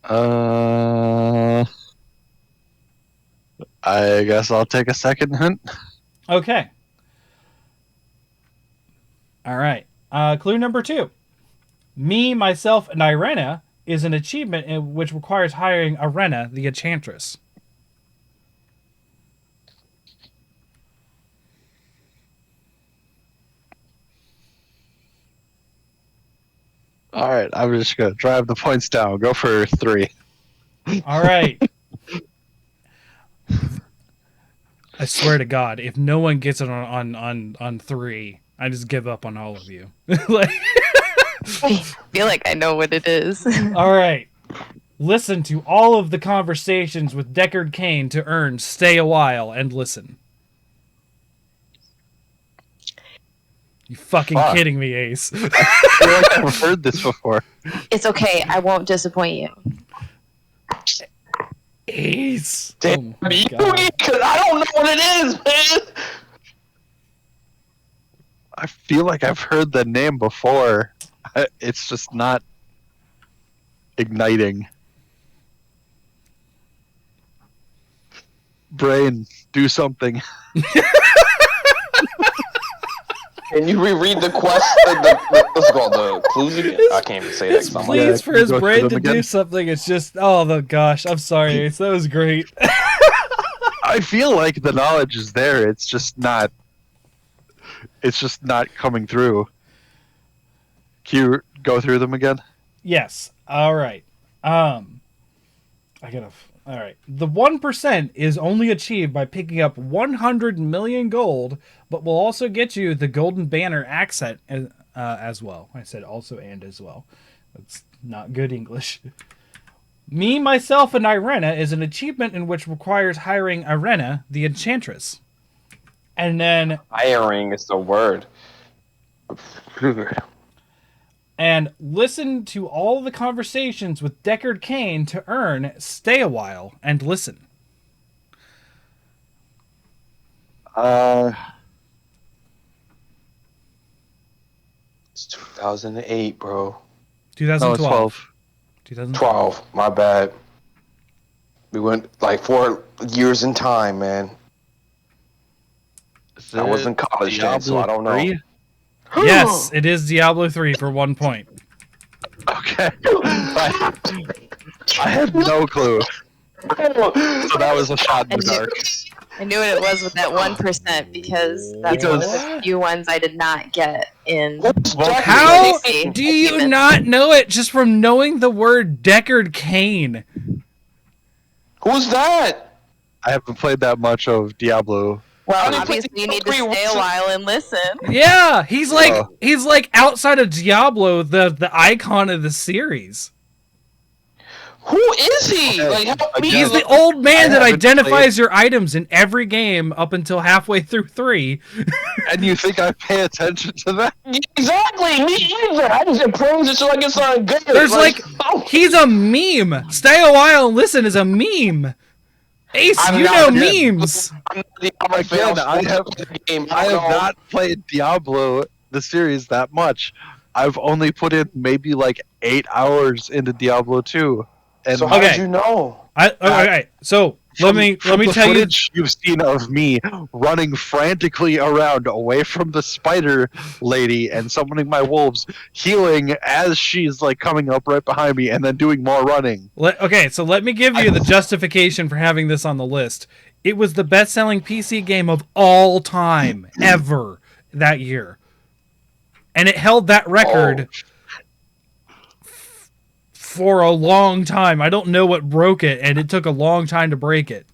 I guess I'll take a second hint. Okay. All right. Clue number 2. Me, Myself, and Irena is an achievement which requires hiring Irena, the Enchantress. All right, I'm just gonna drive the points down. Go for 3. All right. I swear to God, if no one gets it on 3, I just give up on all of you. Like, I feel like I know what it is. all right. Listen to all of the conversations with Deckard Cain to earn stay a while and listen. You fucking kidding me, Ace? I feel like I've heard this before. It's okay. I won't disappoint you. Ace. Damn, Oh my God. because I don't know what it is, man. I feel like I've heard the name before. It's just not igniting. Brain, do something. Can you reread the quest? What's it called? The clues again? I can't even say that. His 'cause I'm pleas like, for his go through brain them to again? do something. It's just, oh the gosh. I'm sorry, Ace. That was great. I feel like the knowledge is there. It's just not. It's just not coming through. Can you go through them again? Yes. All right. I gotta. All right. The 1% is only achieved by picking up 100 million gold, but will also get you the golden banner accent as well. I said also and as well. That's not good English. Me, Myself, and Irena is an achievement in which requires hiring Irena, the Enchantress. And then... hiring is the word. And listen to all the conversations with Deckard Cain to earn stay a while and listen. It's 2008, bro. 2012. 12. My bad. We went like 4 years in time, man. I was in college then, so I don't know. 3? Yes, it is Diablo 3 for 1 point. Okay. I had no clue. So that was a shot in the dark. I knew what it was with that 1% because that's one of the few ones I did not get in. How do you not know it just from knowing the word Deckard Cain? Who's that? I haven't played that much of Diablo. Well, obviously you need to stay a while and listen. Yeah, he's like outside of Diablo, the icon of the series. Who is he? Okay. Like, help me. He's the old man that haven't identifies your items in every game up until halfway through 3. And you think I pay attention to that? Exactly, me either. I just approve it so I get something good. There's he's a meme. Stay a while and listen is a meme. Ace, I'm you not know again. memes. Again, I have not played Diablo, the series, that much. I've only put in maybe like 8 hours into Diablo 2. And So how did you know? Okay, so let me tell you. Footage you've seen of me running frantically around away from the spider lady and summoning my wolves, healing as she's like coming up right behind me, and then doing more running. Okay, so let me give you the justification for having this on the list. It was the best-selling PC game of all time, ever, that year. And it held that record for a long time. I don't know what broke it, and it took a long time to break it.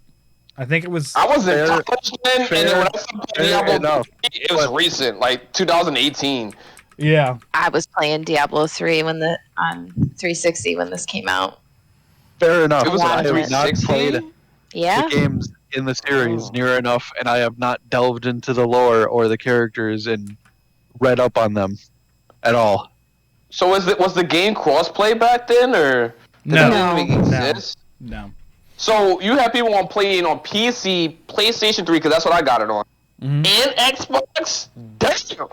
I think it was... I was in college then, and then when I started Diablo 3, it was recent, like 2018. Yeah. I was playing Diablo 3 on 360 when this came out. Fair enough. It was I on have not 360? played Yeah. the games in the series near enough, and I have not delved into the lore or the characters and read up on them at all. So was the game crossplay back then, or did that even exist? No. So you have people playing on PC, PlayStation 3, because that's what I got it on, and Xbox. Damn.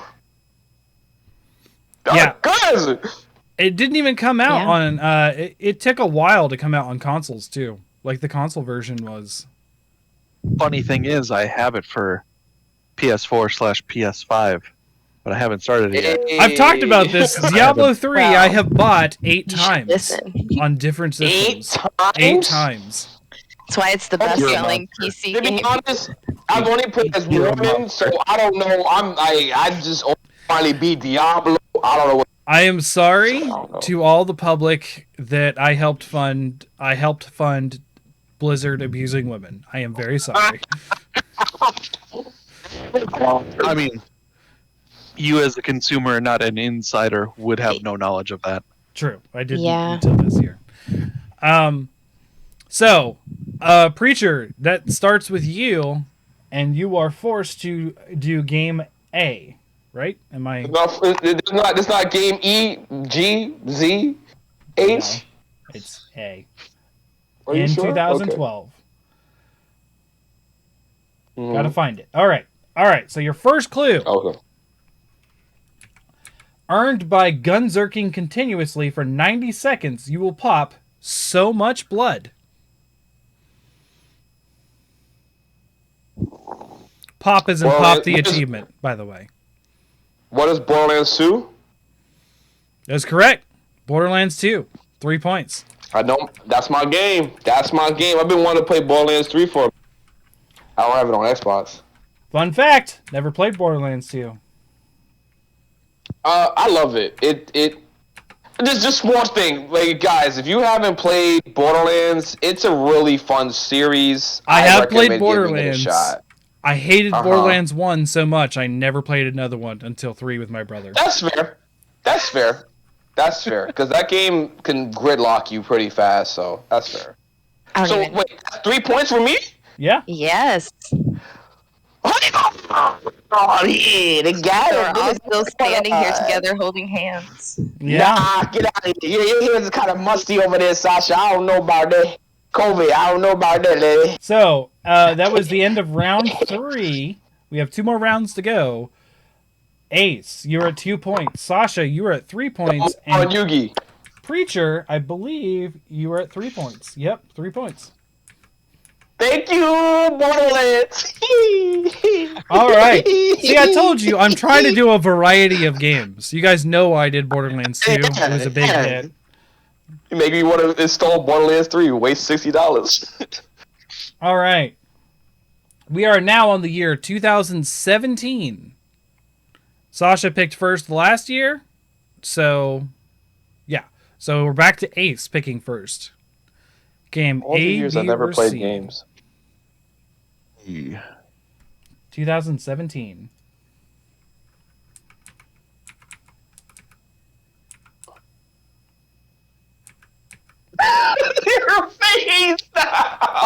Yeah. Good. It didn't even come out on... It took a while to come out on consoles, too. Like, the console version was... Funny thing is, I have it for PS4/PS5, but I haven't started it yet. I've talked about this. Diablo 3 Well, I have bought 8 times listen. on different systems. 8 8 times. That's why it's the best-selling PC To be game. honest, I've only played as woman, so I don't know. I just finally beat Diablo. I don't know what I am sorry to all the public that I helped fund. I helped fund Blizzard abusing women. I am very sorry. I mean, you as a consumer, not an insider, would have no knowledge of that. True, I didn't Yeah. until this year. So, Preacher, that starts with you, and you are forced to do game A, right? Am I? No, it's not game E, G, Z, H. No, it's A. Are you In sure? 2012. Okay. Gotta find it. All right. So your first clue. Okay. Earned by gun-zerking continuously for 90 seconds, you will pop so much blood. Pop is in pop the achievement, by the way. What is Borderlands 2? That's correct. Borderlands 2. 3 points. I don't. That's my game. That's my game. I've been wanting to play Borderlands 3 for. I don't have it on Xbox. Fun fact, never played Borderlands 2. I love it. It just one thing, like guys, if you haven't played Borderlands, it's a really fun series. I have played recommend giving it a Borderlands. shot. I hated Borderlands 1 so much, I never played another one until 3 with my brother. That's fair. That's fair. That's fair. Because that game can gridlock you pretty fast, so that's fair. So, wait, 3 points for me? Yeah? Yes. Oh, yeah, the guy. So we're all still standing here together holding hands. Yeah. Nah, get out of here. Your hands are kind of musty over there, Sasha. I don't know about that. COVID, I don't know about that, lady. So, that was the end of round 3. We have 2 more rounds to go. Ace, you're at 2 points. Sasha, you are at 3 points. And Yugi. Preacher, I believe you are at 3 points. Yep, 3 points. Thank you, Borderlands. All right. See, I told you, I'm trying to do a variety of games. You guys know I did Borderlands 2. It was a big hit. Maybe you want to install Borderlands 3, waste $60. All right. We are now on the year 2017. Sasha picked first last year. So, yeah. So we're back to Ace picking first. Game All the A, years B, I never or played C? games. 2017. Your face now!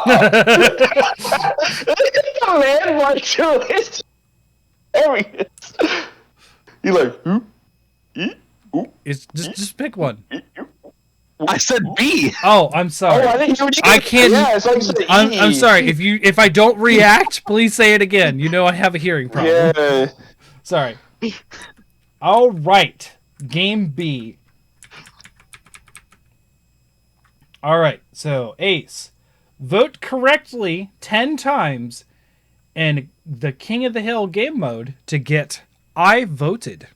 Man, what to it? There he is. You like, who? It's just pick one. I said B. Oh, I'm sorry. Oh, I think you I can't. Yeah, so you said I'm E. sorry. If I don't react, please say it again. You know I have a hearing problem. Yeah. Sorry. All right. Game B. All right. So, Ace, vote correctly 10 times in the King of the Hill game mode to get I voted.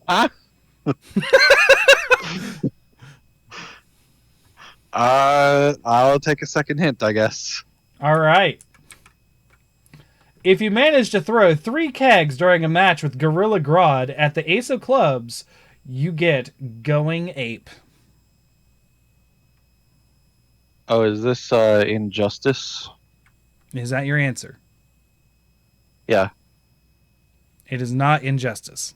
Huh? I'll take a second hint, I guess. All right. If you manage to throw 3 kegs during a match with Gorilla Grodd at the Ace of Clubs, you get Going Ape. Oh, is this Injustice? Is that your answer? Yeah. It is not Injustice.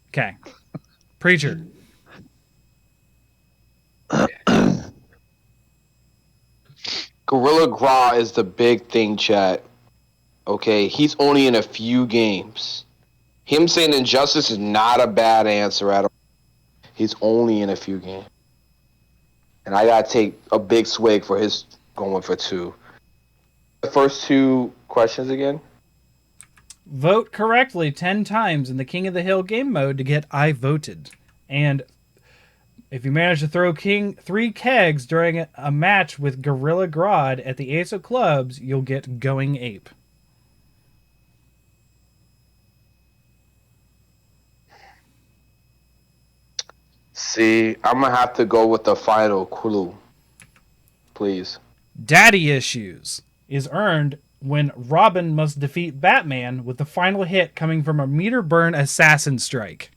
Okay. Preacher. Gorilla Grodd is the big thing, chat. Okay, he's only in a few games. Him saying Injustice is not a bad answer at all. He's only in a few games. And I gotta take a big swig for his going for 2. The first 2 questions again? Vote correctly 10 times in the King of the Hill game mode to get I voted. And if you manage to throw 3 kegs during a match with Gorilla Grodd at the Ace of Clubs, you'll get Going Ape. See, I'm gonna have to go with the final clue, please. Daddy issues is earned when Robin must defeat Batman with the final hit coming from a meter burn assassin strike.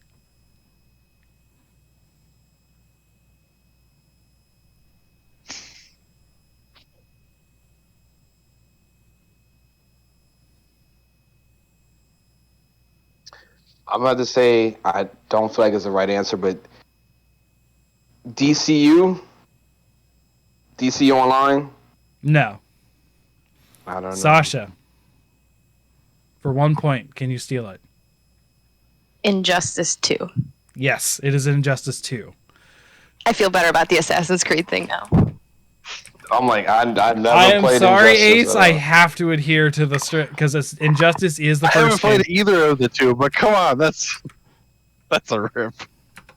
I'm about to say I don't feel like it's the right answer, but DCU Online. No. I don't know. Sasha. For 1 point, can you steal it? Injustice 2. Yes, it is Injustice 2. I feel better about the Assassin's Creed thing now. I'm like, I never I am played sorry, Injustice Ace. I have to adhere to the strict because Injustice is the I haven't first played game. either of the two, but come on, that's a rip.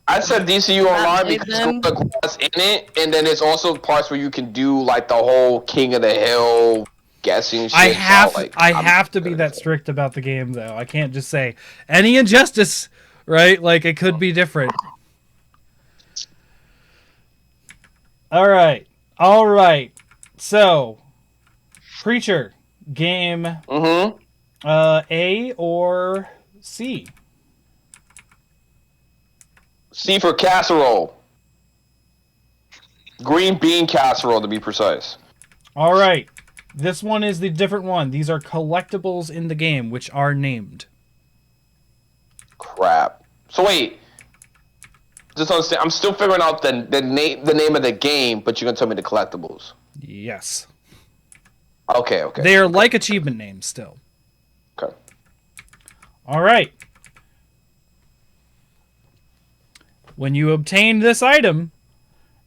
I said DCU Online played because them. the class in it, and then there's also parts where you can do like the whole King of the Hill guessing shit. I have so, I have to be that strict about the game though. I can't just say any Injustice, right? Like it could be different. All right. So, Preacher, game A or C? C for casserole. Green bean casserole, to be precise. All right. This one is the different one. These are collectibles in the game, which are named. Crap. So wait. Just understand. I'm still figuring out the name of the game, but you're gonna tell me the collectibles. Yes. Okay. They are like achievement names still. Okay. All right. When you obtain this item,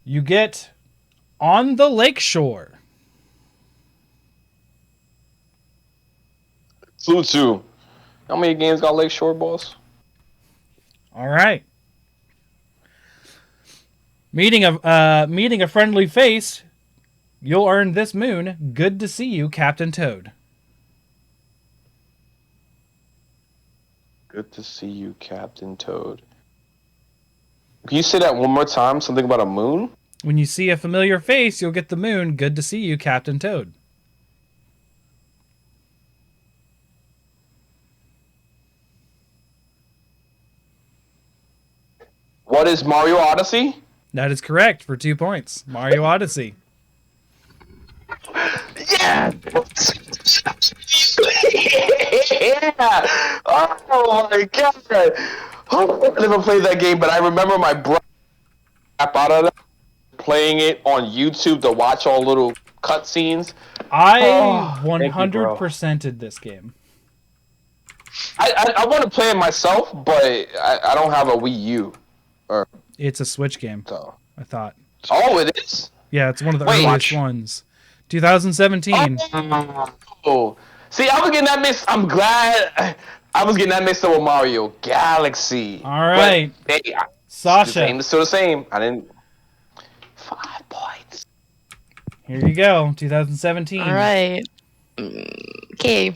you get On the Lakeshore. Clue 2. How many games got Lakeshore, boss? All right. Meeting a friendly face, you'll earn this moon. Good to see you, Captain Toad. Good to see you, Captain Toad. Can you say that one more time? Something about a moon? When you see a familiar face, you'll get the moon. Good to see you, Captain Toad. What is Mario Odyssey? That is correct for 2 points. Mario Odyssey. Yeah! Yeah! Oh my god! I never played that game, but I remember my brother out of that, playing it on YouTube to watch all little cutscenes. I thank you, bro. 100%ed this game. I want to play it myself, but I don't have a Wii U. It's a Switch game, So. I thought. Oh, it is? Yeah, it's one of the Wait. earliest ones. 2017. Oh. See, I was getting that mixed. I'm glad I was getting that mixed up with Mario Galaxy. All right. But, hey, Sasha. The same is still the same. I didn't. 5 points. Here you go. 2017. All right. Okay.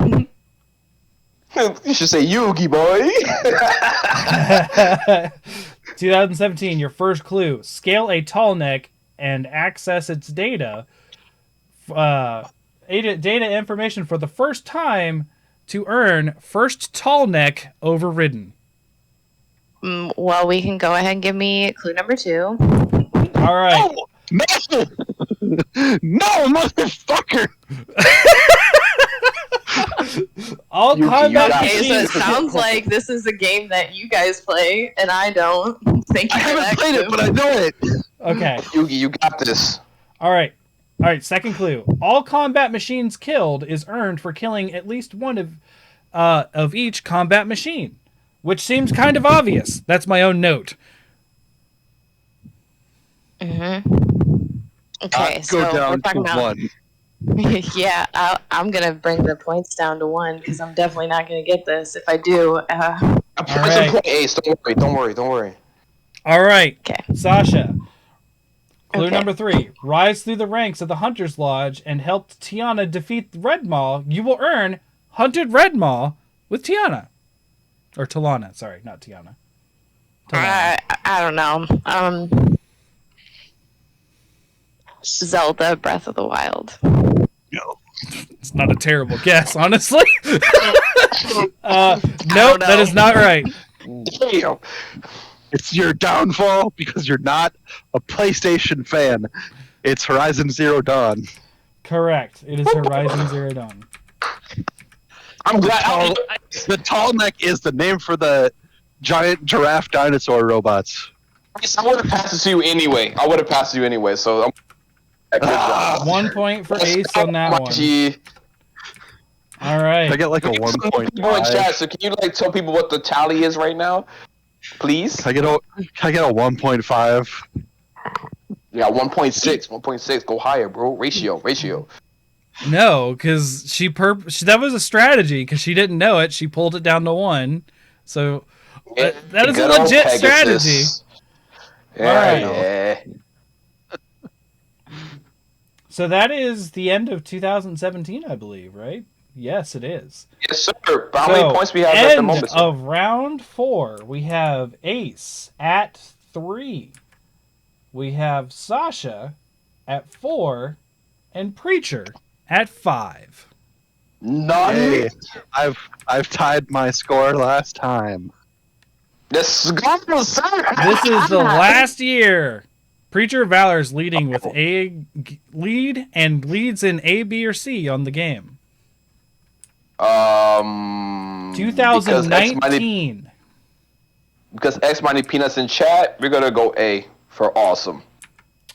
You should say Yugi, boy. 2017, your first clue. Scale a tall neck and access its data. Data information for the first time to earn first tall neck overridden. Well, we can go ahead and give me clue number 2. All right. No, motherfucker! All You combat got Okay, so it machines. sounds like this is a game that you guys play, and I don't. Thank you I for haven't that played it, clue. but I know it. Okay. Yugi, you got this. All right. Second clue. All combat machines killed is earned for killing at least one of each combat machine, which seems kind of obvious. That's my own note. Okay, so Go down we're to talking about 1. yeah. I'm gonna bring the points down to 1 because I'm definitely not gonna get this. If I do, I'm right. point Ace. Don't worry. All right. okay. Sasha. Clue Okay. number 3. Rise through the ranks of the Hunter's Lodge and help Tiana defeat Red Maw. You will earn Hunted Red Maw with Tiana. Or Talana. Sorry, not Tiana. I don't know. Zelda Breath of the Wild. It's not a terrible guess, honestly. Nope, that is not right. Damn. It's your downfall because you're not a PlayStation fan. It's Horizon Zero Dawn. Correct. It is Horizon Zero Dawn. I'm glad. The tall neck is the name for the giant giraffe dinosaur robots. I would have passed it to you anyway. So good job. 1 point for Ace on that one. All right. I get like a 1.5. Chat, so can you like tell people what the tally is right now, please? Can I get a 1.5? Yeah, 1.6. 1.6. Go higher, bro. Ratio. No, because that was a strategy. Because she didn't know it, she pulled it down to 1. So that is a legit strategy. Yeah, all right. Yeah. So that is the end of 2017, I believe, right? Yes, it is. Yes, sir. How many points we have at the moment? End of round 4, we have Ace at 3. We have Sasha at 4, and Preacher at 5. Hey, I've tied my score last time. Let's go, sir. This is the last year. Preacher Valor's leading with leads in A, B, or C on the game. 2019. Because X Mighty Peanuts in chat, we're gonna go A for awesome.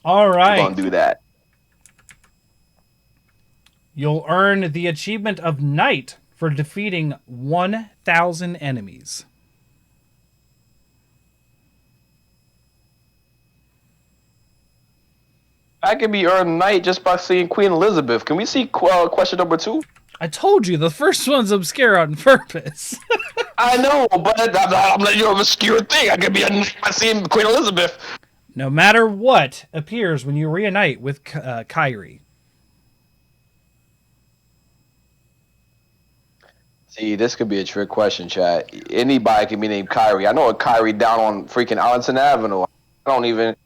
All right. We're gonna do that. You'll earn the achievement of Knight for defeating 1,000 enemies. I can be earned Knight just by seeing Queen Elizabeth. Can we see question number 2? I told you, the first one's obscure on purpose. I know, but I'm letting you know, obscure thing. I can be a knight by seeing Queen Elizabeth. No matter what appears when you reunite with Kyrie. See, this could be a trick question, chat. Anybody can be named Kyrie. I know a Kyrie down on freaking Arlington Avenue. I don't even...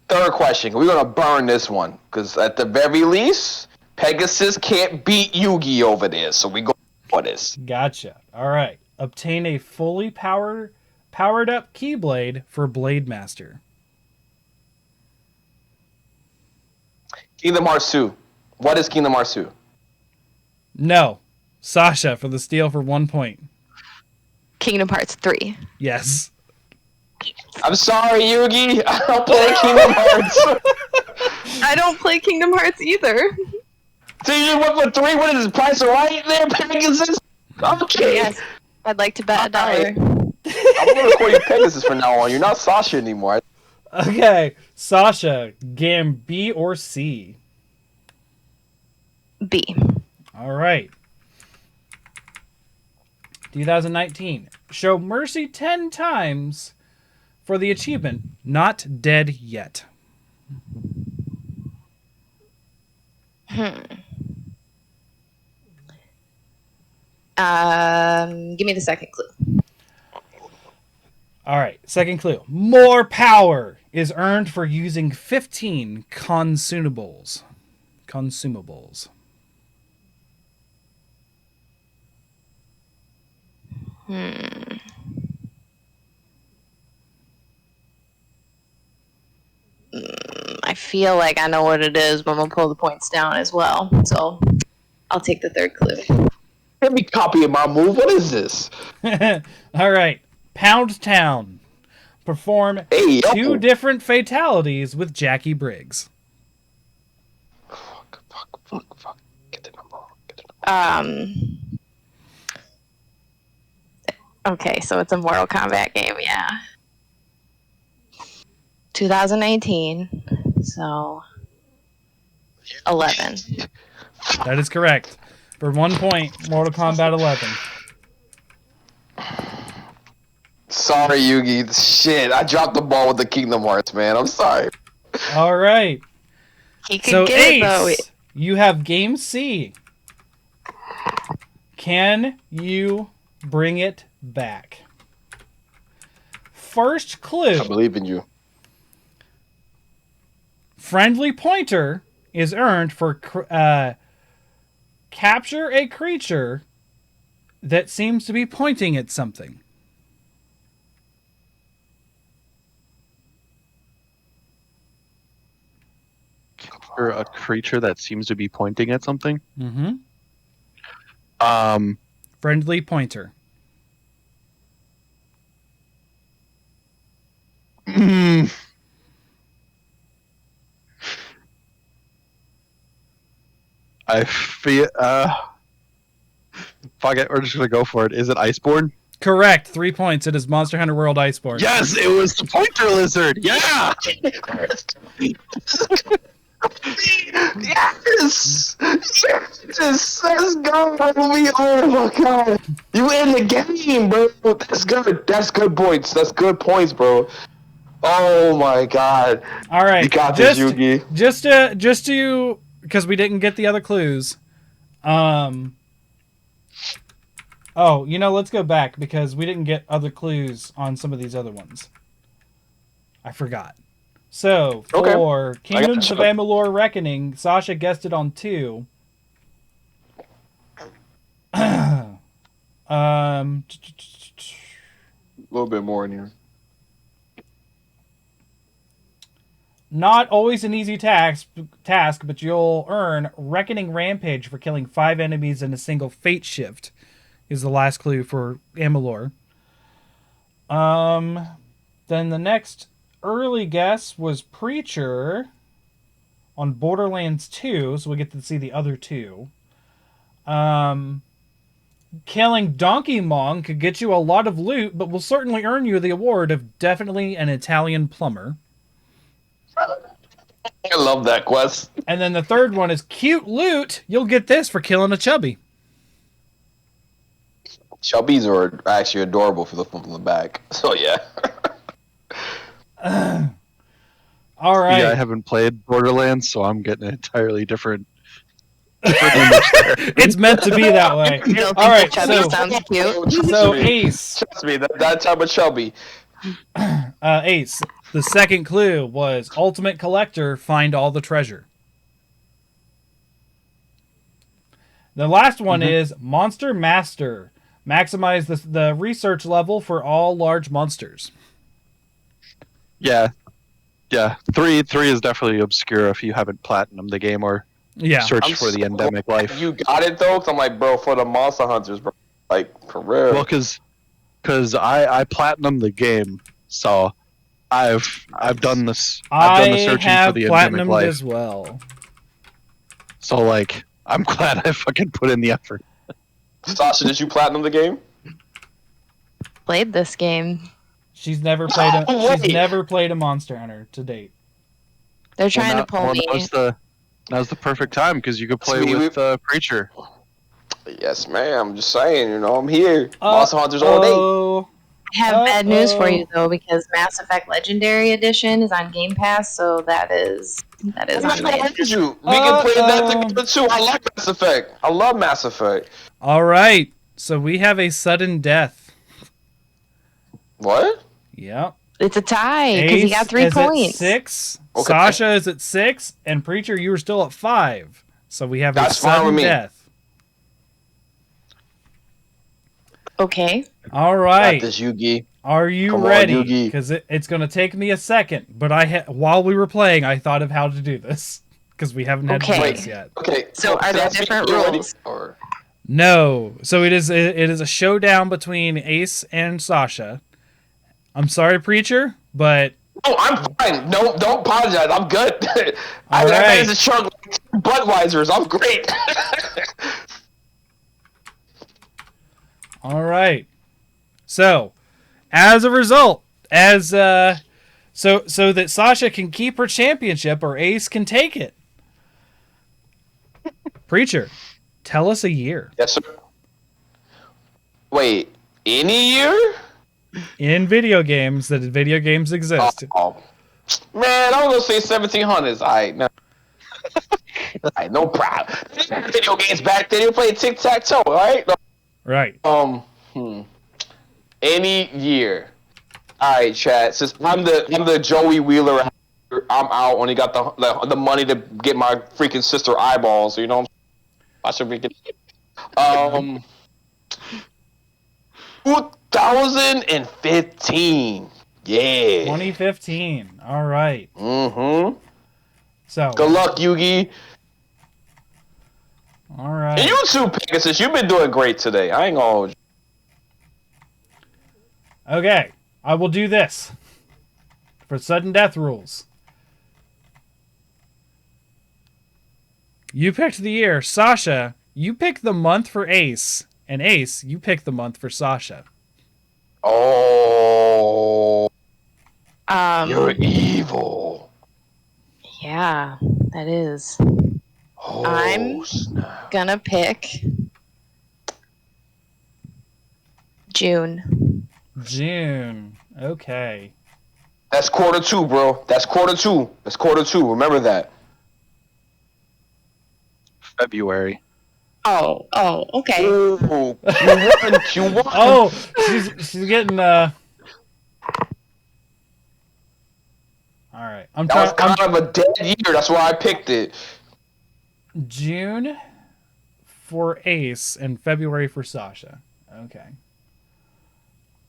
Third question. We're going to burn this one. Because at the very least, Pegasus can't beat Yugi over there. So we go for this. Gotcha. All right. Obtain a fully powered up Keyblade for Blade Master. Kingdom Hearts 2. What is Kingdom Hearts 2? No. Sasha for the steal for 1 point. Kingdom Hearts 3. Yes. I'm sorry, Yugi. I don't play Kingdom Hearts. I don't play Kingdom Hearts either. So you went for 3? What is the price right there, Pegasus? Okay. Yes. I'd like to bet $1. I'm going to call you Pegasus from now on. You're not Sasha anymore. Okay. Sasha, game B or C? B. All right. 2019. Show mercy 10 times for the achievement Not Dead Yet. Give me the second clue. All right. Second clue. More power is earned for using 15 consumables. I feel like I know what it is, but I'm going to pull the points down as well. So I'll take the third clue. Let me copy my move. What is this? All right. Pound Town. Perform 2 different fatalities with Jackie Briggs. Fuck. Get the number. Okay, so it's a Mortal Kombat game, yeah. 2018, so 11. That is correct. For 1 point, Mortal Kombat 11. Sorry, Yugi. Shit, I dropped the ball with the Kingdom Hearts, man. I'm sorry. All right. He could So, get it, though. Ace, you have Game C. Can you bring it back? first clue. I believe in you. Friendly pointer is earned for capture a creature that seems to be pointing at something. Or a creature that seems to be pointing at something. Mm-hmm. Um, Friendly pointer. I feel. Fuck it, we're just gonna go for it. Is it Iceborne? Correct. 3 points. It is Monster Hunter World Iceborne. Yes, it was the pointer lizard. Yeah. Yes! Yes! Let's go, homie! Oh my god! You in the game, bro! That's good. That's good points. That's good points, bro. Oh my god! All right. You got this, Yugi. Just to, because we didn't get the other clues. Oh, let's go back because we didn't get other clues on some of these other ones. I forgot. So, for Kingdoms of Amalur Reckoning, Sasha guessed it on 2. A little bit more in here. Not always an easy task, but you'll earn Reckoning Rampage for killing 5 enemies in a single fate shift, is the last clue for Amalur. Then the next early guess was Preacher on Borderlands 2, so we get to see the other 2. Killing Donkey Mong could get you a lot of loot, but will certainly earn you the award of definitely an Italian plumber. I love that quest. And then the third one is Cute Loot. You'll get this for killing a chubby. Chubbies are actually adorable for the from the back. So yeah. All right. Yeah, I haven't played Borderlands, so I'm getting an entirely different image there. It's meant to be that way. All right. Chubby sounds cute. So Ace. Trust me, that type of chubby. Ace. The second clue was Ultimate Collector, find all the treasure. The last one is Monster Master. Maximize the research level for all large monsters. Yeah. 3 is definitely obscure if you haven't platinumed the game or searched for the endemic life. You got it though, 'cause I'm like, bro, for the monster hunters, bro. Like for real. Well, because I platinumed the game, so I've done this. I've done the searching for the endemic life as well. So like, I'm glad I fucking put in the effort. Sasha, did you platinum the game? Played this game. She's never played a Monster Hunter to date. They're trying to pull me. That was the perfect time because you could play with Preacher. Yes, ma'am. I'm just saying, I'm here. Monster Hunters all day. I have bad news for you though, because Mass Effect Legendary Edition is on Game Pass, so that is on my agenda. We can play that together too. I like Mass Effect. I love Mass Effect. All right, so we have a sudden death. What? Yep. It's a tie because he got 3 points. 6. Okay. Sasha is at 6, and Preacher, you were still at 5. So we have a sudden death. Okay. All right. Got this, Yugi. Are you ready? Because it's going to take me a second. But while we were playing, I thought of how to do this because we haven't had this yet. Okay. So are there different rules? No. So it is a showdown between Ace and Sasha. I'm sorry, Preacher, but Oh, I'm fine. No, don't apologize. I'm good. I managed to chug Budweisers. I'm great. All right. So, as a result, so that Sasha can keep her championship or Ace can take it. Preacher, tell us a year. Yes, sir. Wait, any year? In video games, that video games exist. Oh. Man, I'm gonna say 1700s. No problem. Video games back then, you played tic-tac-toe, right? Right. Any year. All right, chat. Since I'm the Joey Wheeler, I'm out. Only got the money to get my freaking sister eyeballs. You know, I should be getting. 2015. Yeah. 2015. All right. Mm-hmm. So Good luck, Yugi. All right. And you too, Pegasus. You've been doing great today. I ain't gonna hold you. Okay, I will do this for sudden death rules. You picked the year. Sasha, you pick the month for Ace. And Ace, you pick the month for Sasha. Oh. You're evil. Yeah, that is. Oh, I'm snap. gonna pick June. June. Okay. That's Q2, bro. That's Q2. That's Q2. Remember that. February. Oh, okay. Ooh, Q1. Oh, she's getting All right. That was kind of a dead year. That's why I picked it. June for Ace and February for Sasha. Okay.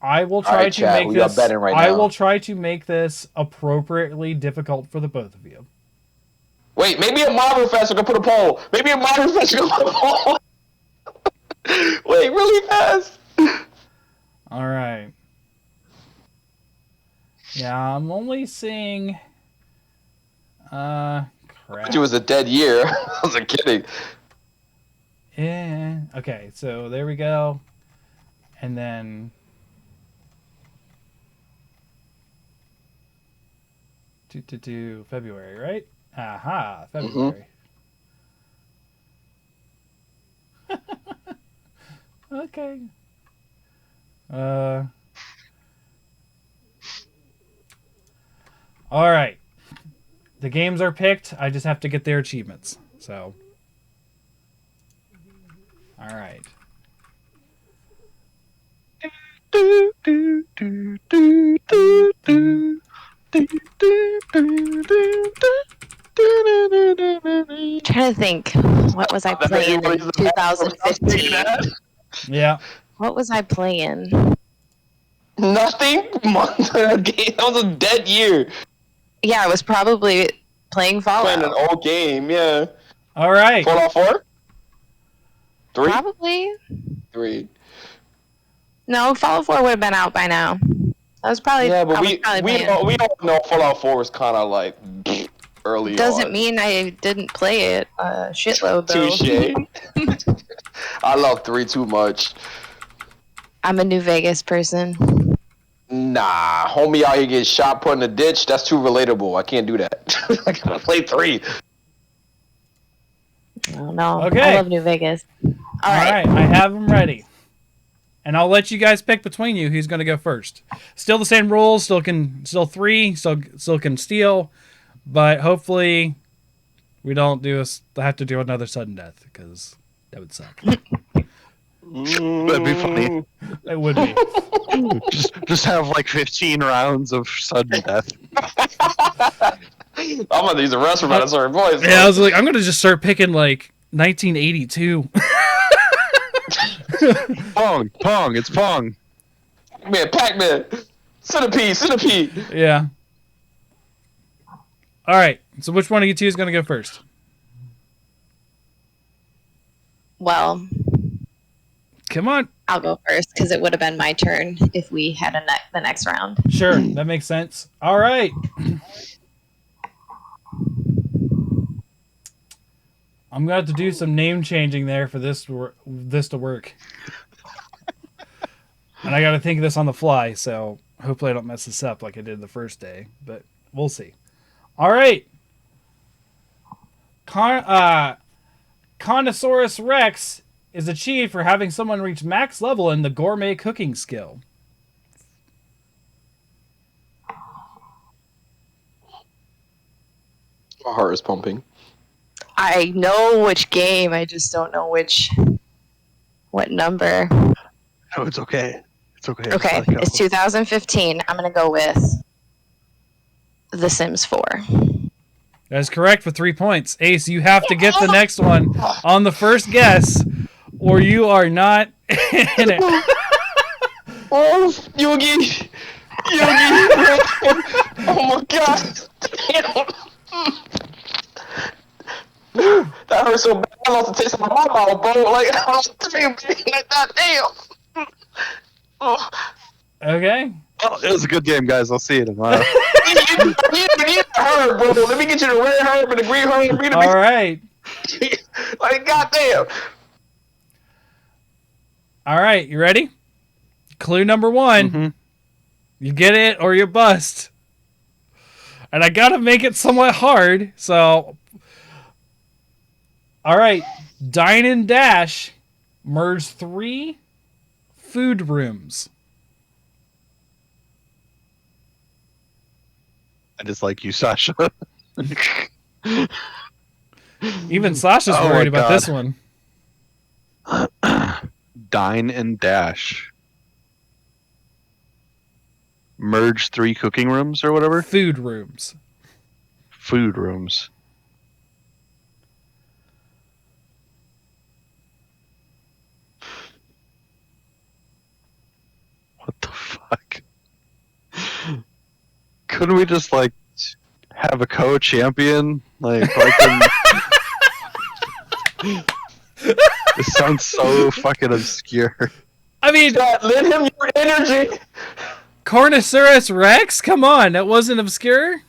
I will try to make this. I will try to make this appropriately difficult for the both of you. Wait, maybe a Marvel Fest can put a poll. Maybe a Marvel Fest can put a poll. Wait, really fast. All right. Yeah, I'm only seeing. Crap. It was a dead year. I wasn't kidding. Yeah. Okay, so there we go. And then. February, right? Aha, February. Mm-hmm. Okay. All right. The games are picked. I just have to get their achievements. So. All right. Trying to think, what was I playing in 2015? Yeah. What was I playing? Nothing. That was a dead year. Yeah, I was probably playing Fallout. Playing an old game, yeah. All right. Fallout 4? 3? Probably. 3. No, Fallout 4 would have been out by now. That was probably. Yeah, but we don't know Fallout 4 was kind of like early. Doesn't mean I didn't play it a shitload though. Touche. I love 3 too much. I'm a New Vegas person. Nah, homie out here getting shot, put in a ditch. That's too relatable. I can't do that. I gotta play 3. Oh, no. Okay. I love New Vegas. All right. I have them ready. And I'll let you guys pick between you who's going to go first. Still the same rules. Still 3. Still can steal. But hopefully we don't have to do another sudden death because that would suck. That'd be funny. It would be. Just have like 15 rounds of sudden death. I'm gonna use a restroom at a certain point. Yeah, I was like, I'm gonna just start picking like 1982. Pong, it's Pong. Man, Pac-Man. Centipede. Yeah. All right. So which one of you two is gonna go first? Well, come on. I'll go first because it would have been my turn if we had the next round. Sure, that makes sense. All right. I'm going to have to do some name changing there for this to work. And I got to think of this on the fly, so hopefully I don't mess this up like I did the first day, but we'll see. All right. Connosaurus Rex is achieved for having someone reach max level in the gourmet cooking skill. My heart is pumping. I know which game, I just don't know what number. Oh, it's okay. It's okay. Okay, it's 2015. I'm going to go with The Sims 4. That is correct for 3 points. Ace, you have to get the next one on the first guess, or you are not in it. Oh, Yugi! Oh my god! Damn. That hurt so bad. I lost the taste of my mouth, bro. Like, I was like, that damn. Oh. Okay. Oh, it was a good game, guys. I'll see you tomorrow. You need the herb, bro. Let me get you the red herb and the green herb. All right. Like, goddamn. All right. You ready? Clue number 1. Mm-hmm. You get it or you bust. And I got to make it somewhat hard. So, all right. Dine and Dash merge 3 food rooms. I just like you, Sasha. Even Sasha's Oh worried my about God. this one. Dine and Dash. Merge 3 cooking rooms or whatever? Food rooms. Food rooms. What the fuck? Couldn't we just, like, have a co-champion? Like this sounds so fucking obscure. I mean, Let him your energy. Carnosaurus Rex? Come on, that wasn't obscure?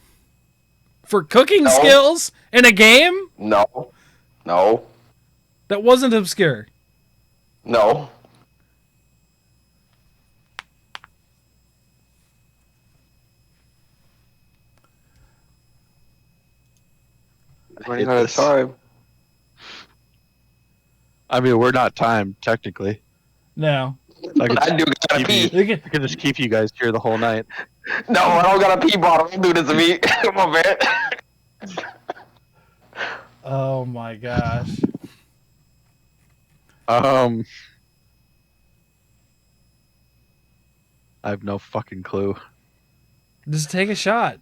For cooking skills in a game? No. That wasn't obscure. No. Running out of time. I mean, we're not timed, technically. No. I could, I do gotta pee. You I could just keep you guys here the whole night. No, I don't got a pee bottle. Don't do this to me. My bad. Oh my gosh. I have no fucking clue. Just take a shot.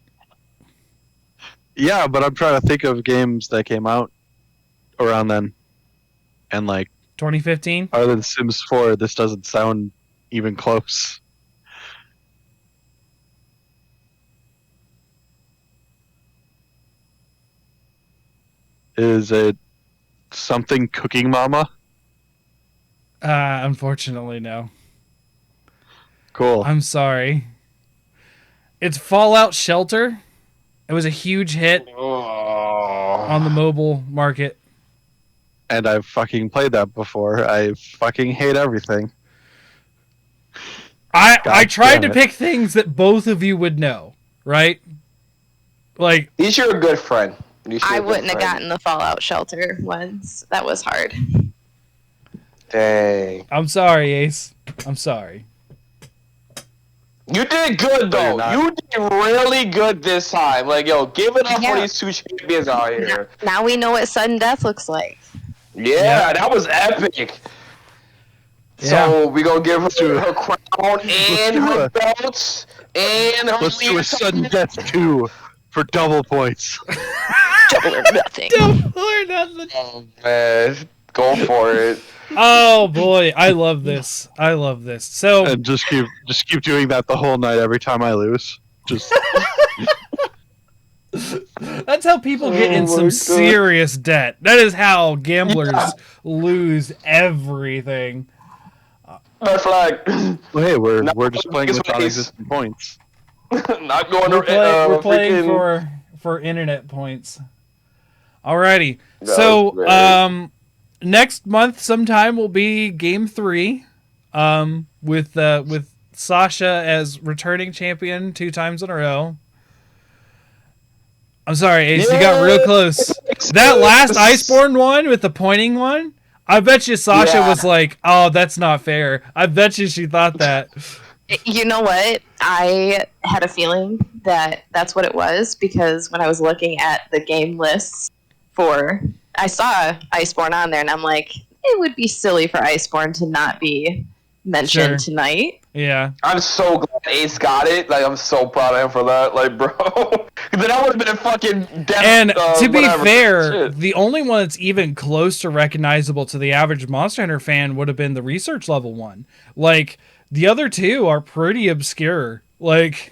Yeah, but I'm trying to think of games that came out around then. And, like, 2015? other than Sims 4, this doesn't sound even close. Is it something Cooking Mama? Unfortunately, no. Cool. I'm sorry. It's Fallout Shelter. It was a huge hit on the mobile market. And I've fucking played that before. I fucking hate everything. I tried to damn it. pick things that both of you would know, right? Like, At least you're a good friend. I wouldn't have gotten the Fallout Shelter ones. That was hard. Dang. I'm sorry, Ace. I'm sorry. You did good, though. not. You did really good this time. Like, yo, give it up for these 2 champions out here. Now we know what sudden death looks like. Yeah, that was epic. Yeah. So we gonna give her her crown and her belts and her. Let's do a sudden death 2 for double points. Double or nothing. Oh man, go for it. Oh boy, I love this. I love this. So And just keep doing that the whole night every time I lose. Just that's how people get in some serious debt. That is how gamblers lose everything. Red flag. well, hey, we're No, just playing it's with nice. non-existent points. Not going We're, we're playing freaking. for internet points. Alrighty. That So was great. next month sometime will be game 3. With Sasha as returning champion 2 times in a row. I'm sorry, Ace, you got real close. That last Iceborne one with the pointing one, I bet you Sasha was like, oh, that's not fair. I bet you she thought that. You know what? I had a feeling that that's what it was because when I was looking at the game lists I saw Iceborne on there and I'm like, it would be silly for Iceborne to not be mentioned tonight. Yeah. I'm so glad Ace got it. Like, I'm so proud of him for that. Like, bro. Then I would have been a fucking death. And to be fair, Shit. the only one that's even close to recognizable to the average Monster Hunter fan would have been the research level one. Like, the other two are pretty obscure. Like,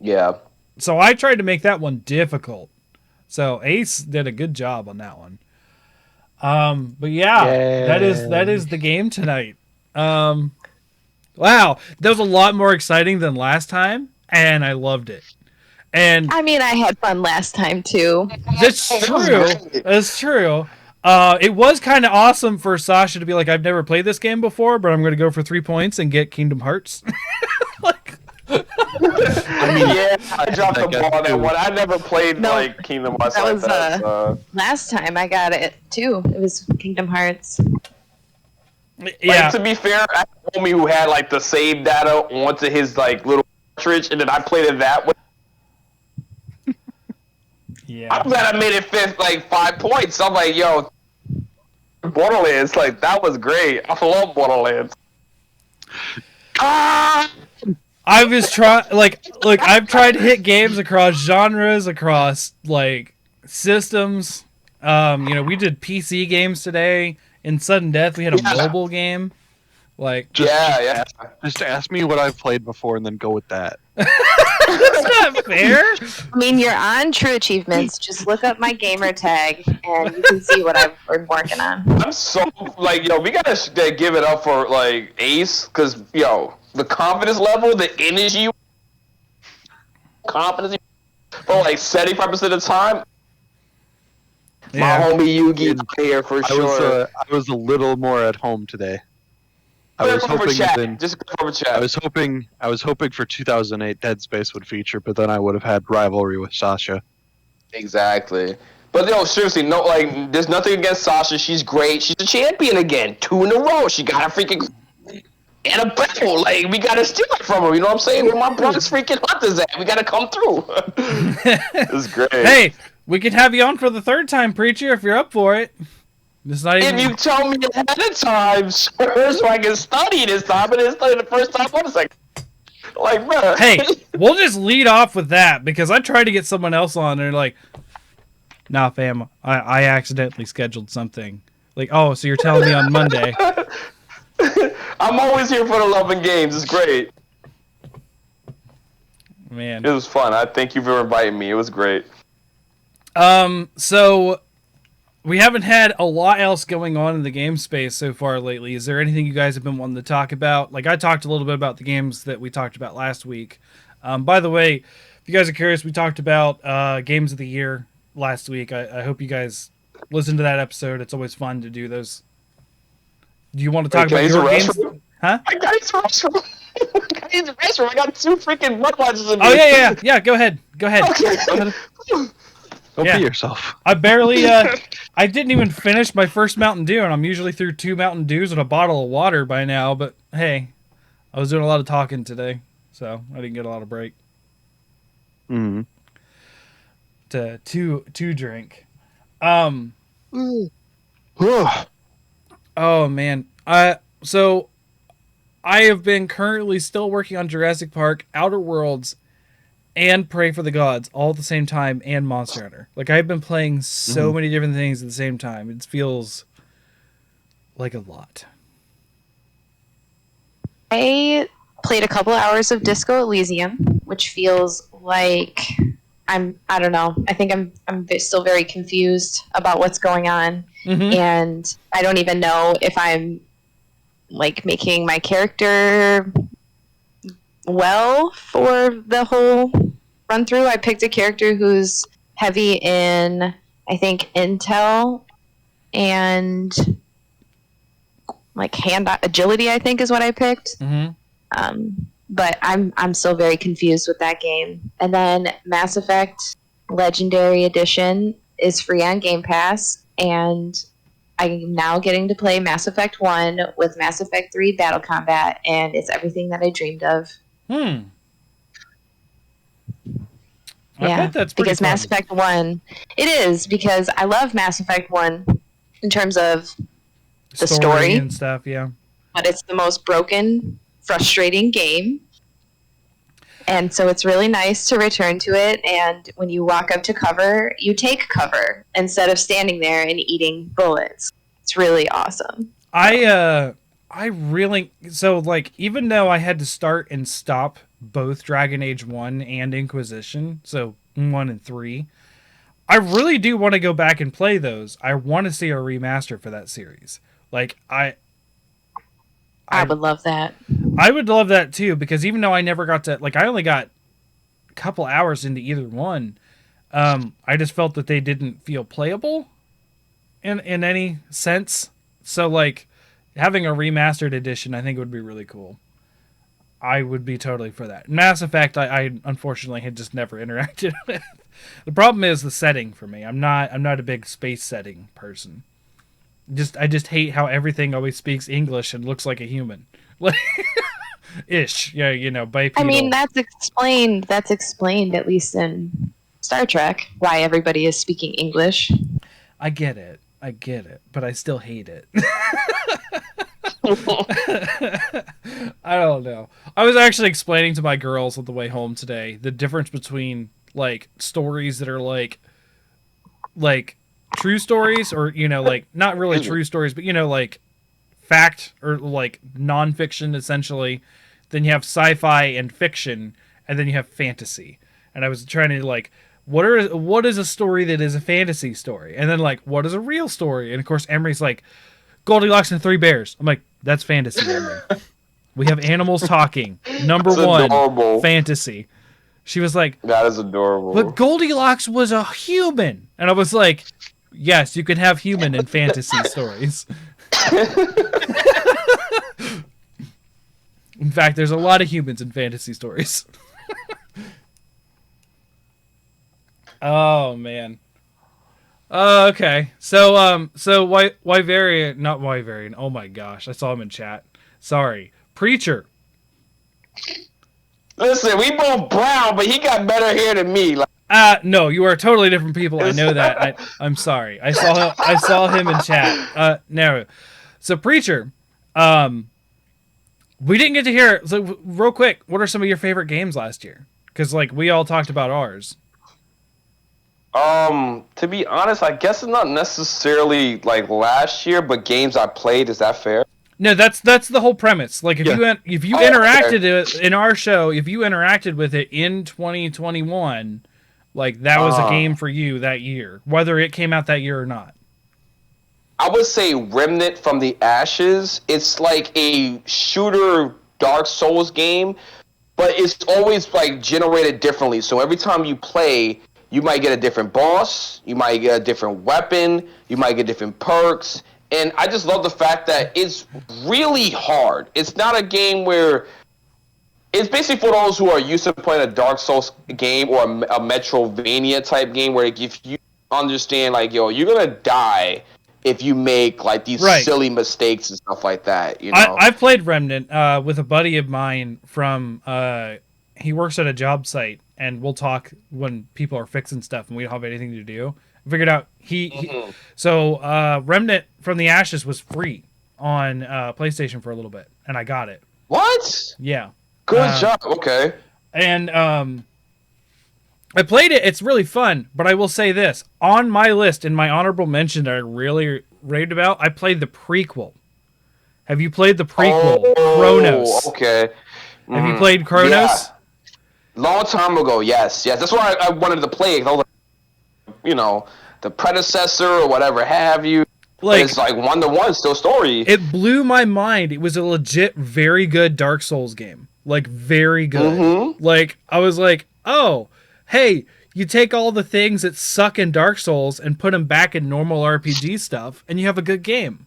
Yeah. so I tried to make that one difficult. So Ace did a good job on that one. But yeah, that is the game tonight. Wow, that was a lot more exciting than last time, and I loved it. And I mean, I had fun last time too. that's true. That's true. It was kind of awesome for Sasha to be like, I've never played this game before, but I'm going to go for 3 points and get Kingdom Hearts. Like, I mean, yeah, I dropped the ball on that one. I never played like Kingdom Hearts that like was, that. So. Last time I got it too. It was Kingdom Hearts. yeah. Like, to be fair, I had a homie who had like the save data onto his like little cartridge, and then I played it that way. Yeah. I'm glad I made it fifth, like 5 points. I'm like, yo, Borderlands, like that was great. I love Borderlands. I was trying, like, I've tried to hit games across genres, across like systems. We did PC games today. In Sudden Death, we had a mobile game. Like, Just ask me what I've played before and then go with that. that's not fair. I mean, you're on True Achievements. Just look up my gamer tag, and you can see what I've been working on. I'm so like, yo, we gotta give it up for like Ace, because yo, the confidence level, the energy, confidence for like 75% of the time. Yeah. My homie Yugi here for sure. I was a little more at home today. I was hoping for 2008 Dead Space would feature, but then I would have had rivalry with Sasha. Exactly. But yo, seriously, no, like, there's nothing against Sasha. She's great. She's a champion again. 2 in a row. She got a freaking and a battle. Like, we gotta steal it from her. You know what I'm saying? Where my brother's freaking hunters at? We gotta come through. It's great. Hey, we could have you on for the 3rd time, Preacher, if you're up for it. It's not even... If you tell me ahead of time, sure, so I can study this time, and then study the first time. What a second. Like, bro. Hey, we'll just lead off with that, because I tried to get someone else on, and they're like, nah, fam, I accidentally scheduled something. Like, oh, so you're telling me on Monday. I'm always here for the love and games. It's great. Man. It was fun. I thank you for inviting me. It was great. So we haven't had a lot else going on in the game space so far lately. Is there anything you guys have been wanting to talk about? Like, I talked a little bit about the games that we talked about last week. By the way, if you guys are curious, we talked about games of the year last week. I hope you guys listen to that episode. It's always fun to do those. Do you want to talk about your games? Huh? I got his restroom. I got 2 freaking Budweisers in me. Oh, yeah. Go ahead. Okay. Don't be yourself. I barely, I didn't even finish my first Mountain Dew, and I'm usually through 2 Mountain Dews and a bottle of water by now, but hey, I was doing a lot of talking today, so I didn't get a lot of break. Mm-hmm. To drink. Oh, man. So I have been currently still working on Jurassic Park, Outer Worlds, and Pray for the Gods all at the same time, and Monster Hunter. Like, I've been playing so many different things at the same time. It feels like a lot. I played a couple hours of Disco Elysium, which feels like I don't know. I think I'm still very confused about what's going on, and I don't even know if I'm like making my character well for the whole run through. I picked a character who's heavy in, I think, intel and like hand agility, I think is what I picked. But I'm still very confused with that game. And then Mass Effect Legendary Edition is free on Game Pass, and I'm now getting to play Mass Effect 1 with Mass Effect 3 Battle Combat, and it's everything that I dreamed of. I Yeah, bet that's pretty because fun. Mass Effect 1, it is, because I love Mass Effect 1 in terms of the story and stuff, yeah. but it's the most broken frustrating game. And so it's really nice to return to it. And when you walk up to cover, you take cover instead of standing there and eating bullets. It's really awesome. I really, so like, even though I had to start and stop both Dragon Age 1 and Inquisition, so 1 and 3, I really do want to go back and play those. I want to see a remaster for that series. Like, I would love that. I would love that too, because even though I never got to, like, I only got a couple hours into either one, I just felt that they didn't feel playable in any sense. So, like, having a remastered edition, I think would be really cool. I would be totally for that. Mass Effect, I unfortunately had just never interacted with. The problem is the setting for me. I'm not a big space setting person. I just hate how everything always speaks English and looks like a human. Like, ish. Yeah, you know, bipedal. I mean, that's explained at least in Star Trek, why everybody is speaking English. I get it, but I still hate it. I don't know. I was actually explaining to my girls on the way home today the difference between, like, stories that are like true stories, or, you know, like, not really true stories, but, you know, like fact or like nonfiction essentially. Then you have sci-fi and fiction, and then you have fantasy. And I was trying to, like, what is a story that is a fantasy story, and then, like, what is a real story? And of course Emery's like, Goldilocks and Three Bears. I'm like, that's fantasy, Emery. We have animals talking. Number That's one, adorable. Fantasy. She was like, that is adorable. but Goldilocks was a human. And I was like, yes, you can have human in fantasy stories. In fact, there's a lot of humans in fantasy stories. Oh, man. Okay. So Wyverian, not Wyverian. Oh my gosh, I saw him in chat. Sorry. Preacher. Listen, we both brown, but he got better hair than me. Like, no, you are totally different people. I know that. I'm sorry. I saw him in chat. No. So Preacher, we didn't get to hear, so real quick, what are some of your favorite games last year? Because, like, we all talked about ours. To be honest, I guess it's not necessarily like last year, but games I played. Is that fair? No, that's the whole premise. Like, if you interacted in our show, if you interacted with it in 2021, like, that was a game for you that year, whether it came out that year or not. I would say Remnant from the Ashes. It's like a shooter Dark Souls game, but it's always, like, generated differently. So every time you play, you might get a different boss, you might get a different weapon, you might get different perks, and I just love the fact that it's really hard. It's not a game where... It's basically for those who are used to playing a Dark Souls game or a Metrovania type game where if you understand, like, yo, you're going to die if you make, like, these silly mistakes and stuff like that, you know? I've played Remnant with a buddy of mine from... he works at a job site, and we'll talk when people are fixing stuff and we don't have anything to do. I figured out so Remnant from the Ashes was free on PlayStation for a little bit, and I got it. What? Yeah. Good job. Okay. And I played it. It's really fun, but I will say this. On my list, in my honorable mention that I really raved about, I played the prequel. Have you played the prequel, Chronos? Okay. Have you played Chronos? Yeah. Long time ago, yes. That's why I wanted to play it. I was like, you know, the predecessor or whatever have you. Like, it's like 1-to-1 still story. It blew my mind. It was a legit, very good Dark Souls game. Like, very good. Mm-hmm. Like, I was like, oh, hey, you take all the things that suck in Dark Souls and put them back in normal RPG stuff, and you have a good game.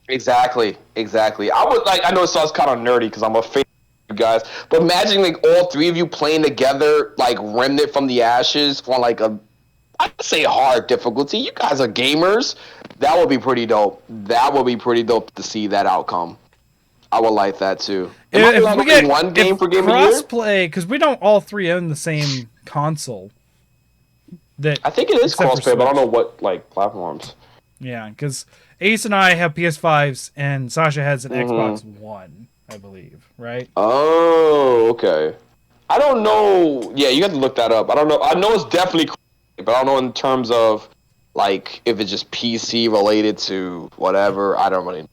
Exactly. I know it sounds kind of nerdy because I'm a fan of you guys, but imagine, like, all three of you playing together, like, Remnant from the Ashes on, like, I'd say hard difficulty. You guys are gamers. That would be pretty dope. That would be pretty dope to see that outcome. I would like that too. If we get one game for game of the year? Crossplay, because we don't all three own the same console. I think it is crossplay, but I don't know what, like, platforms. Yeah, because Ace and I have PS5s, and Sasha has an Xbox One. I believe, right? Oh, okay. I don't know. Yeah, you have to look that up. I don't know. I know it's definitely, but I don't know in terms of like if it's just PC related to whatever. I don't really know.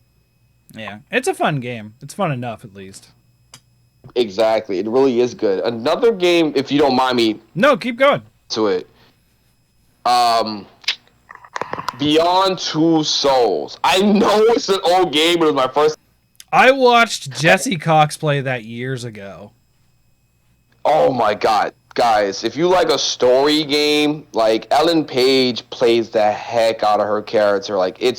Yeah, it's a fun game. It's fun enough, at least. Exactly. It really is good. Another game, if you don't mind me No, keep going. to it. Beyond Two Souls. I know it's an old game, but it was my first. I watched Jesse Cox play that years ago. Oh my god, guys! If you like a story game, like Ellen Page plays the heck out of her character. Like it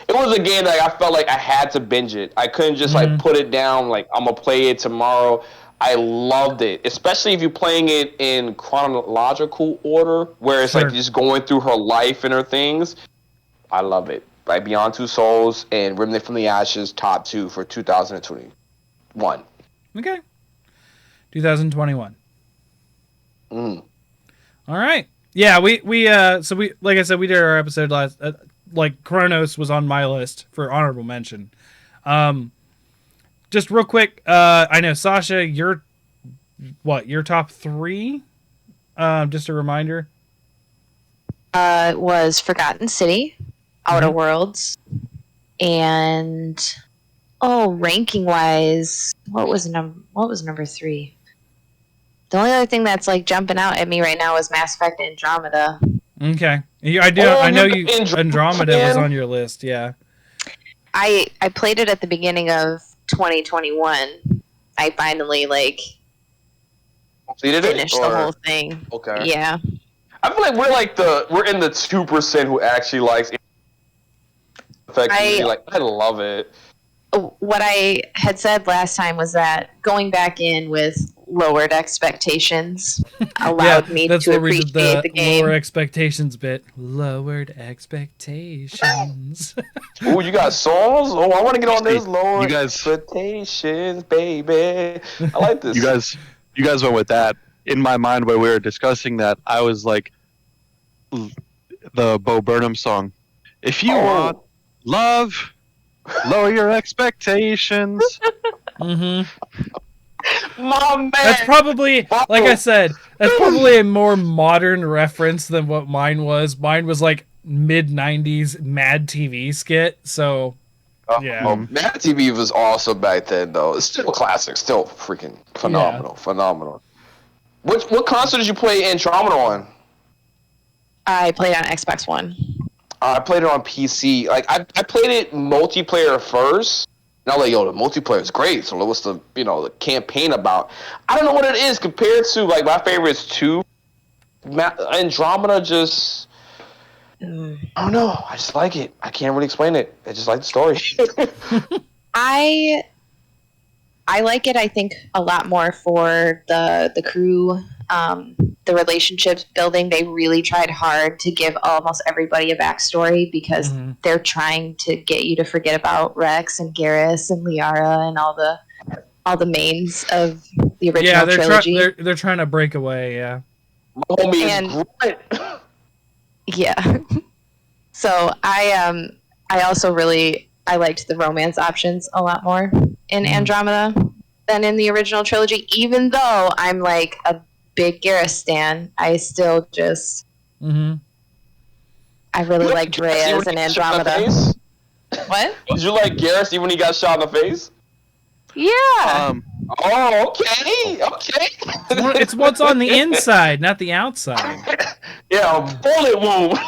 was a game that I felt like I had to binge it. I couldn't just like put it down. Like I'm gonna play it tomorrow. I loved it, especially if you're playing it in chronological order, where it's like just going through her life and her things. I love it. Like Beyond Two Souls and Remnant from the Ashes, top 2 for 2021. Okay. 2021. Mm. All right. Yeah, we like I said, we did our episode last. Like Chronos was on my list for honorable mention. Just real quick, I know Sasha, your top 3? Just a reminder. Was Forgotten City, Outer Worlds, and ranking wise, what was number 3? The only other thing that's like jumping out at me right now is Mass Effect Andromeda. Okay, I know you. Andromeda was on your list. Yeah, I played it at the beginning of 2021. I finally finished the whole thing. Okay. Yeah. I feel like we're in the 2% who actually likes Effect. I love it. What I had said last time was that going back in with lowered expectations allowed me to appreciate the game. Lower expectations bit. Lowered expectations. Oh, you got songs? Oh, I want to get on this. Lowered expectations, baby. I like this. You guys went with that. In my mind, while we were discussing that, I was like, the Bo Burnham song. If you want love, lower your expectations. My man. That's probably, like I said, that's probably a more modern reference than what mine was. Mine was like mid-90s Mad TV skit, so yeah. Mad TV was awesome back then, though. It's still classic, still freaking phenomenal. What console did you play Andromeda on? I played on Xbox One. I played it on PC. Like I played it multiplayer first. And I was like, yo, the multiplayer is great. So what's the the campaign about? I don't know what it is compared to like my favorites 2. Andromeda just I don't know. I just like it. I can't really explain it. I just like the story. I like it, I think, a lot more for the crew, the relationships building. They really tried hard to give almost everybody a backstory because they're trying to get you to forget about Rex and Garrus and Liara and all the mains of the original trilogy. They're trying to break away, yeah. My homie is great. Yeah. So I also I liked the romance options a lot more in Andromeda than in the original trilogy. Even though I'm like a big Garrus stan, I still just I really liked Reyes and Andromeda. What? Did you like Garrus even when he got shot in the face? Yeah. Oh, okay. It's what's on the inside, not the outside. Yeah, a bullet wound.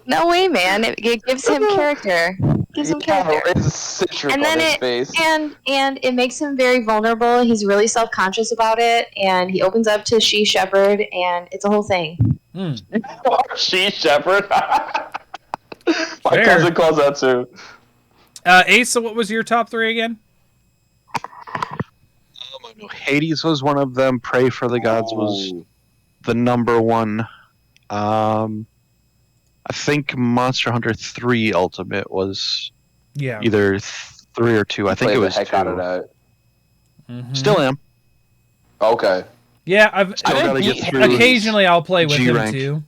No way, man! It gives him character. Gives him character. It's a citric and then on his face. And it makes him very vulnerable. He's really self-conscious about it, and he opens up to She Shepherd, and it's a whole thing. She Shepherd. My cousin calls that too. Ace, so what was your top 3 again? Hades was one of them. Pray for the Gods was the number 1. I think Monster Hunter 3 Ultimate was either 3 or 2. I think it was 2. Out of that. Still am. Okay. Yeah, occasionally I'll play with him too.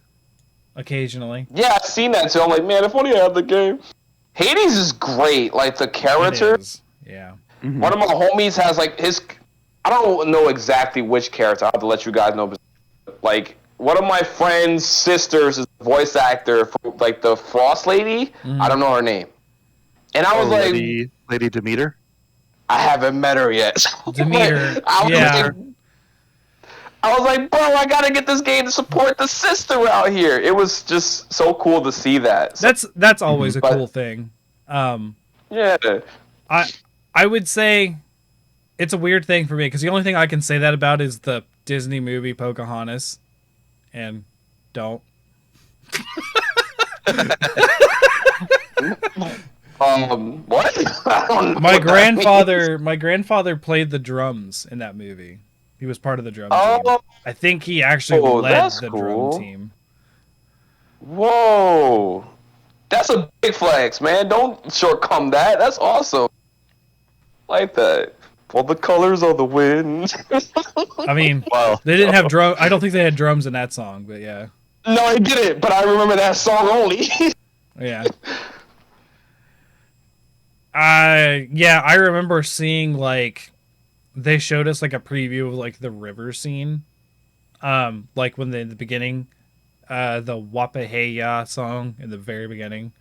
Occasionally. Yeah, I've seen that too. I'm like, man, if only I had the game. Hades is great. Like the character. Yeah. Mhm. One of my homies has like his. I don't know exactly which character. I have to let you guys know. Like one of my friend's sisters is a voice actor for like the Frost Lady. I don't know her name. And I was like, Lady Demeter. I haven't met her yet. Demeter. I was like, bro, I gotta get this game to support the sister out here. It was just so cool to see that. So, That's always a cool thing. Yeah. I would say it's a weird thing for me because the only thing I can say that about is the Disney movie Pocahontas, and don't. What? My grandfather played the drums in that movie. He was part of the drum team. I think he actually led the drum team. Whoa. That's a big flex, man. Don't shortcome that. That's awesome. Like that. For the colors of the wind. I mean, they didn't have drum. I don't think they had drums in that song, but yeah. No, I didn't, but I remember that song only. Yeah. I remember seeing like they showed us like a preview of like the river scene. Like when in the beginning, the Wapaheya song in the very beginning.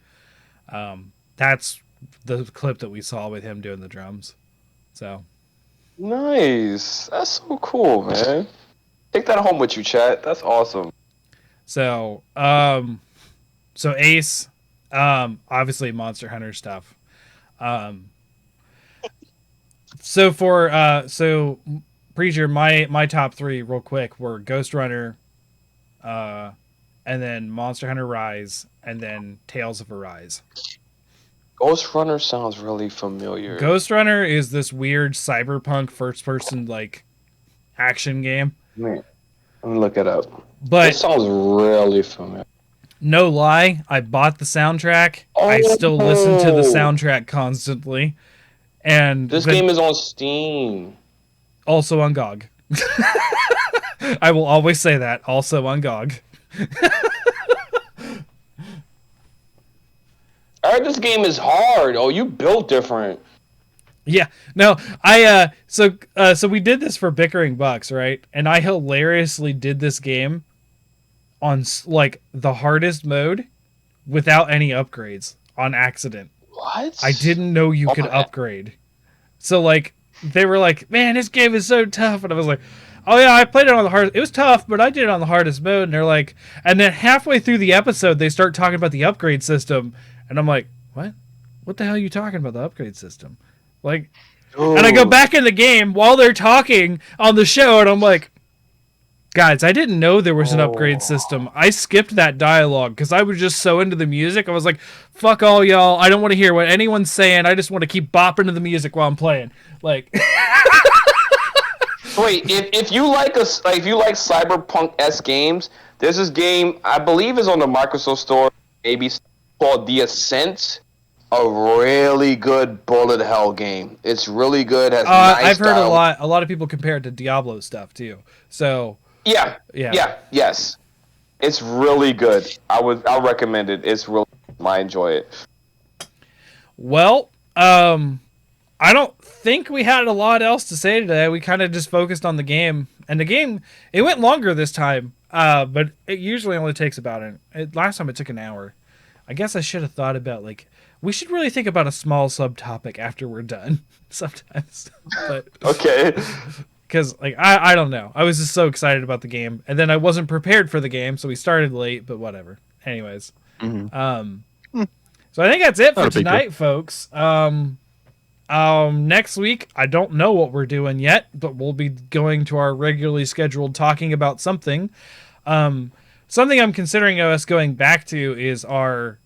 That's the clip that we saw with him doing the drums. So nice. That's so cool, man. Take that home with you, chat. That's awesome. So Ace, obviously Monster Hunter stuff. So Preacher, my top three real quick were Ghost Runner, and then Monster Hunter Rise, and then Tales of Arise. Ghost Runner sounds really familiar. Ghost Runner is this weird cyberpunk first person like action game. Man, let me look it up. But it sounds really familiar. No lie, I bought the soundtrack. I still listen to the soundtrack constantly. And this game is on Steam. Also on GOG. I will always say that. Also on GOG. I heard this game is hard. Oh, you built different. Yeah. No, so we did this for Bickering Bucks, right? And I hilariously did this game on like the hardest mode without any upgrades on accident. What? I didn't know you could upgrade. So like they were like, "Man, this game is so tough." And I was like, "Oh yeah, I played it on the hardest. It was tough, but I did it on the hardest mode." And they're like, and then halfway through the episode they start talking about the upgrade system, and I'm like, "What? What the hell are you talking about the upgrade system?" Like, and I go back in the game while they're talking on the show, and I'm like, guys, I didn't know there was an upgrade system. I skipped that dialogue because I was just so into the music. I was like, fuck all y'all. I don't want to hear what anyone's saying. I just want to keep bopping to the music while I'm playing. Like, wait, if you like cyberpunk-esque games, there's this game I believe is on the Microsoft Store, maybe called The Ascent. A really good bullet hell game. It's really good. Has nice I've heard style. a lot of people compare it to Diablo stuff too. So yes, it's really good. I'll recommend it. It's really, I enjoy it. Well, I don't think we had a lot else to say today. We kind of just focused on the game, and the game it went longer this time, but it usually only takes about last time it took an hour. I guess I should have thought about like. We should really think about a small subtopic after we're done sometimes. But okay. Because like I don't know. I was just so excited about the game. And then I wasn't prepared for the game, so we started late, but whatever. Anyways. So I think that's it for tonight, folks. Next week, I don't know what we're doing yet, but we'll be going to our regularly scheduled talking about something. Something I'm considering us going back to is our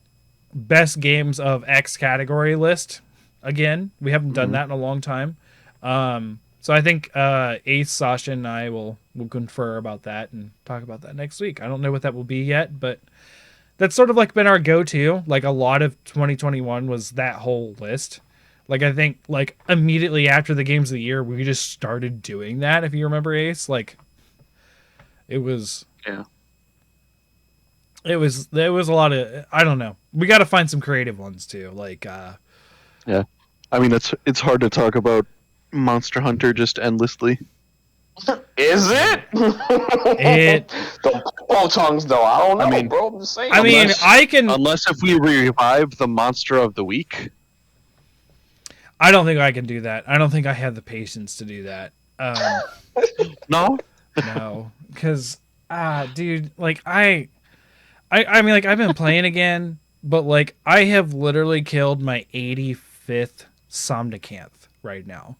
best games of X category list. Again, we haven't done that in a long time. So I think Ace, Sasha, and I will confer about that and talk about that next week. I don't know what that will be yet, but that's sort of like been our go-to. Like a lot of 2021 was that whole list. Like I think like immediately after the games of the year, we just started doing that. If you remember, Ace, like it was. Yeah. There was a lot of, I don't know. We got to find some creative ones too. Like, yeah. I mean, it's hard to talk about Monster Hunter just endlessly. Is it? Don't pull tongues though. I don't know, bro. I'm just saying. I mean, unless if we revive the Monster of the Week. I don't think I can do that. I don't think I have the patience to do that. No, because dude, like I mean, like I've been playing again, but like I have literally killed my 85th Somnicanth right now.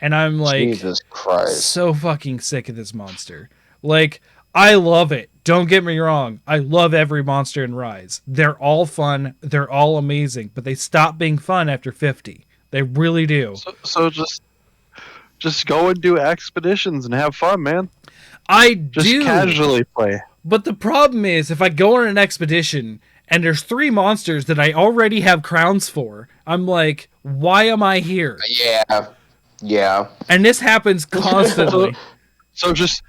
And I'm like, Jesus Christ, so fucking sick of this monster. Like, I love it. Don't get me wrong. I love every monster in Rise. They're all fun. They're all amazing. But they stop being fun after 50. They really do. So just go and do expeditions and have fun, man. Just casually play. But the problem is, if I go on an expedition and there's 3 monsters that I already have crowns for, I'm like, why am I here? Yeah. And this happens constantly. So just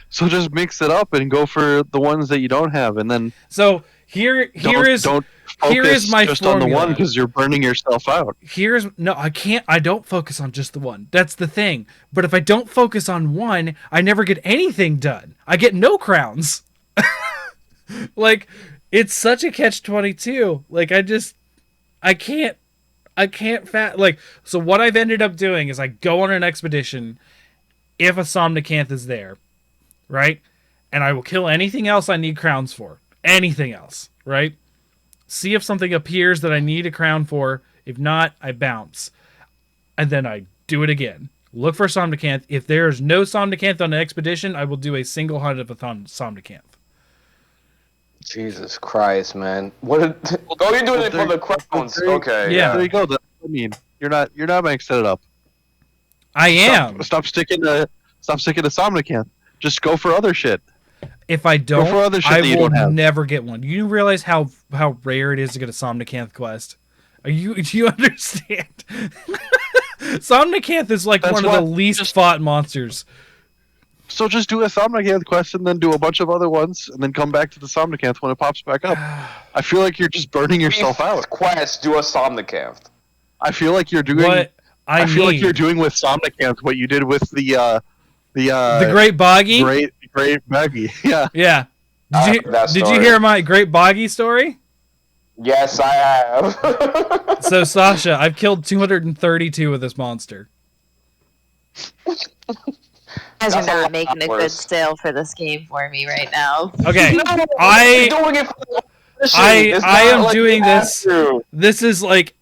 mix it up and go for the ones that you don't have, and then so here is my just formula. on the one because you're burning yourself out. I don't focus on just the one. That's the thing. But if I don't focus on one, I never get anything done. I get no crowns. Like, it's such a catch-22. Like, I can't like, so what I've ended up doing is I go on an expedition if a Somnicanth is there, right? And I will kill anything else I need crowns for. Anything else, right? See if something appears that I need a crown for. If not, I bounce. And then I do it again. Look for Somnicanth. If there is no Somnicanth on an expedition, I will do a single hunt of a Somnicanth. Jesus Christ, man! You're doing it for the crowns. Okay, yeah. There you go. I mean, you're not mixing it up. I am. Stop sticking to Somnicanth. Just go for other shit. If I don't, go for other shit I that you will don't have. never get one. You realize how rare it is to get a Somnicanth quest? Do you understand? Somnicanth is like one of the least fought monsters. So just do a Somnicanth quest and then do a bunch of other ones and then come back to the Somnicanth when it pops back up. I feel like you're just burning yourself out. Quest, do a Somnicanth. I feel like you're doing like you're doing with Somnicanth what you did with the Great Boggy. Great Boggy. Yeah. Yeah. Did you hear my Great Boggy story? Yes, I have. So Sasha, I've killed 232 of this monster. You guys are not making a good sale for this game for me right now. Okay, I am doing this. This is like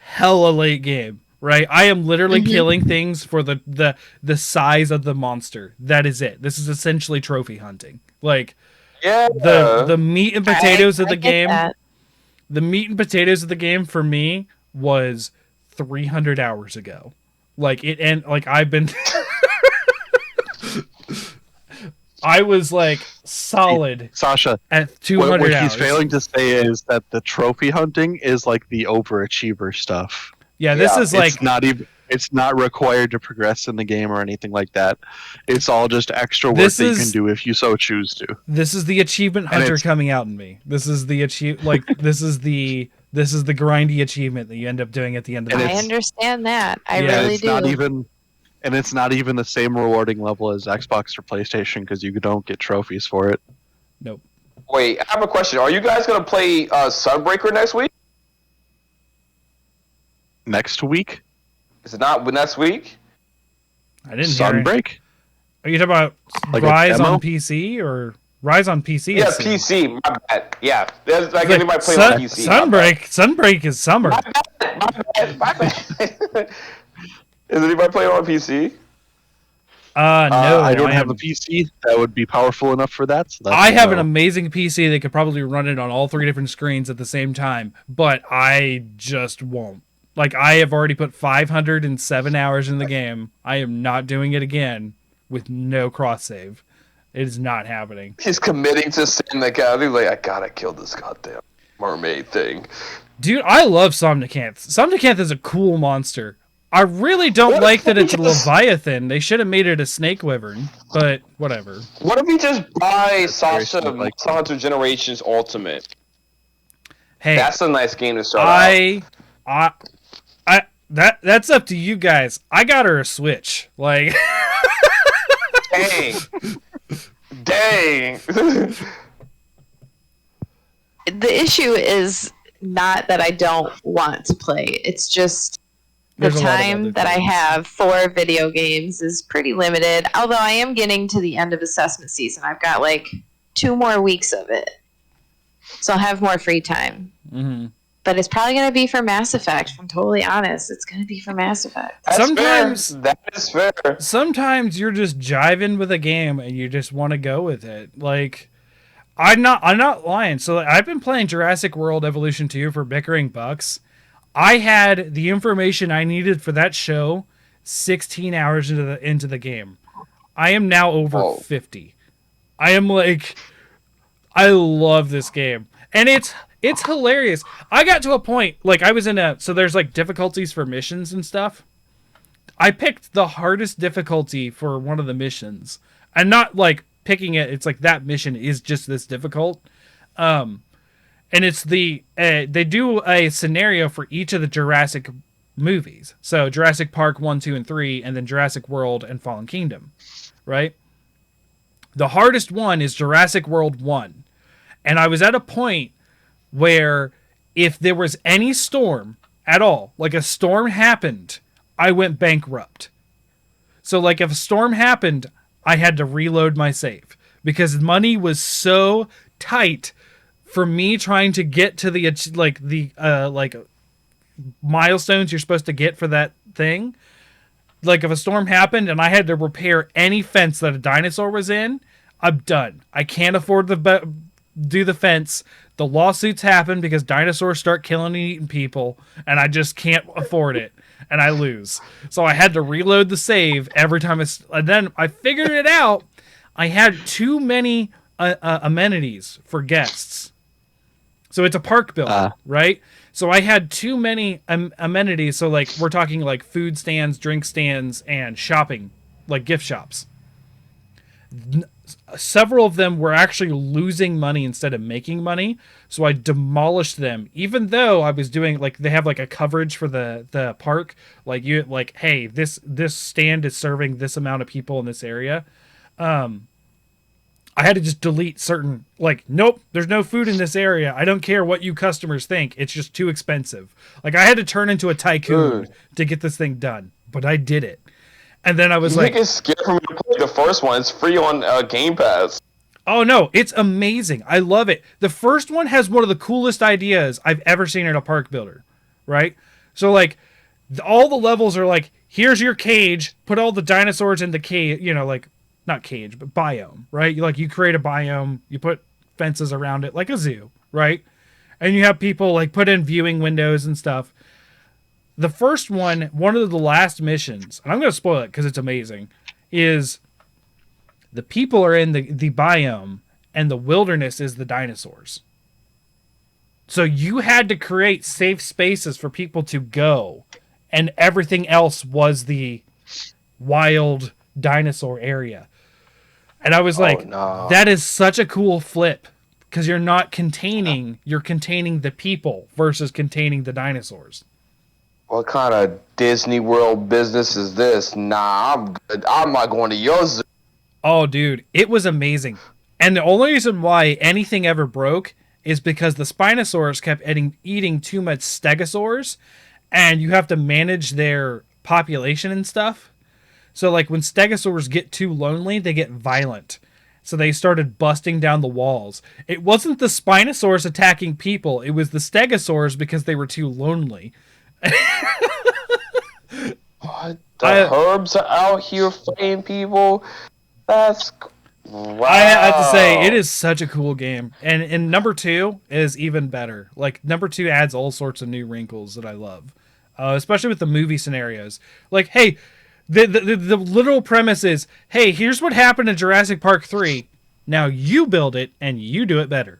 hella late game, right? I am literally killing things for the size of the monster. That is it. This is essentially trophy hunting. Like, the meat and potatoes of the game. The meat and potatoes of the game for me was 300 hours ago. Like I've been. I was like solid, Sasha, at 200 what hours. He's failing to say is that the trophy hunting is like the overachiever stuff. Yeah, this is like it's not required to progress in the game or anything like that. It's all just extra work that you can do if you so choose to. This is the achievement hunter coming out in me. This is the this is the grindy achievement that you end up doing at the end of the game. I understand that. I really do. It's not even the same rewarding level as Xbox or PlayStation because you don't get trophies for it. Nope. Wait, I have a question. Are you guys going to play Sunbreaker next week? Next week? Is it not next week? I didn't Sunbreak? hear it. Are you talking about like Rise on PC or Rise on PC? Yeah, PC. My bad. Yeah, there's like everybody playing on PC. Sunbreak is summer. My bad. Is anybody playing on PC? No, I don't have a PC that would be powerful enough for that. So I have an amazing PC that could probably run it on all 3 different screens at the same time, but I just won't. Like, I have already put 507 hours in the game. I am not doing it again with no cross save. It is not happening. He's committing to saying that guy. He's like, I gotta kill this goddamn mermaid thing. Dude, I love Somnicanth. Somnicanth is a cool monster. I really don't like that it's a Leviathan. They should have made it a snake wyvern, but whatever. What if we just buy Sasha Monster Hunter Generations Ultimate? Hey, that's a nice game to start out. That's up to you guys. I got her a Switch. Like, dang. The issue is not that I don't want to play. It's just the time that I have for video games is pretty limited. Although I am getting to the end of assessment season. I've got like 2 more weeks of it. So I'll have more free time. Mm-hmm. But it's probably going to be for Mass Effect. If I'm totally honest, it's going to be for Mass Effect. That is fair. Sometimes you're just jiving with a game and you just want to go with it. Like, I'm not lying. So I've been playing Jurassic World Evolution 2 for bickering bucks. I had the information I needed for that show 16 hours into the game. I am now over 50. I am like, I love this game. And it's hilarious. I got to a point, like I was so there's like difficulties for missions and stuff. I picked the hardest difficulty for one of the missions. I'm not like picking it. It's like that mission is just this difficult. And it's they do a scenario for each of the Jurassic movies. So Jurassic Park 1, 2, and 3, and then Jurassic World and Fallen Kingdom, right? The hardest one is Jurassic World 1. And I was at a point where if there was any storm at all, like a storm happened, I went bankrupt. So like if a storm happened, I had to reload my save because money was so tight for me trying to get to the milestones you're supposed to get for that thing. Like if a storm happened and I had to repair any fence that a dinosaur was in, I'm done. I can't afford to do the fence. The lawsuits happen because dinosaurs start killing and eating people, and I just can't afford it, and I lose. So I had to reload the save every time. And then I figured it out. I had too many amenities for guests. So it's a park building, right? So I had too many amenities. So like we're talking like food stands, drink stands, and shopping, like gift shops. Several of them were actually losing money instead of making money, so I demolished them. Even though I was doing like they have like a coverage for the park, like you like, hey, this stand is serving this amount of people in this area. I had to just delete certain, like, nope, there's no food in this area. I don't care what you customers think. It's just too expensive. Like I had to turn into a tycoon to get this thing done, but I did it. And then I was like, it's scared for me to play the first one. It's free on Game Pass. Oh no, it's amazing. I love it. The first one has one of the coolest ideas I've ever seen in a park builder, right? So like all the levels are like, here's your cage, put all the dinosaurs in the cage, you know, like not cage, but biome, right? You create a biome, you put fences around it like a zoo, right? And you have people like put in viewing windows and stuff. The first one of the last missions, and I'm going to spoil it because it's amazing, is the people are in the biome and the wilderness is the dinosaurs. So you had to create safe spaces for people to go, and everything else was the wild dinosaur area. And I was like, that is such a cool flip because you're not containing, you're containing the people versus containing the dinosaurs. What kind of Disney World business is this? Nah, I'm good. I'm not going to your zoo. Oh, dude, it was amazing. And the only reason why anything ever broke is because the Spinosaurus kept eating too much Stegosaurs, and you have to manage their population and stuff. So, like, when Stegosaurs get too lonely, they get violent. So they started busting down the walls. It wasn't the Spinosaurus attacking people. It was the Stegosaurs because they were too lonely. What? The herbs are out here fighting people? That's... Wow. I have to say, it is such a cool game. And number 2 is even better. Like, number 2 adds all sorts of new wrinkles that I love. Especially with the movie scenarios. Like, hey, the literal premise is, hey, here's what happened in Jurassic Park 3. Now you build it, and you do it better.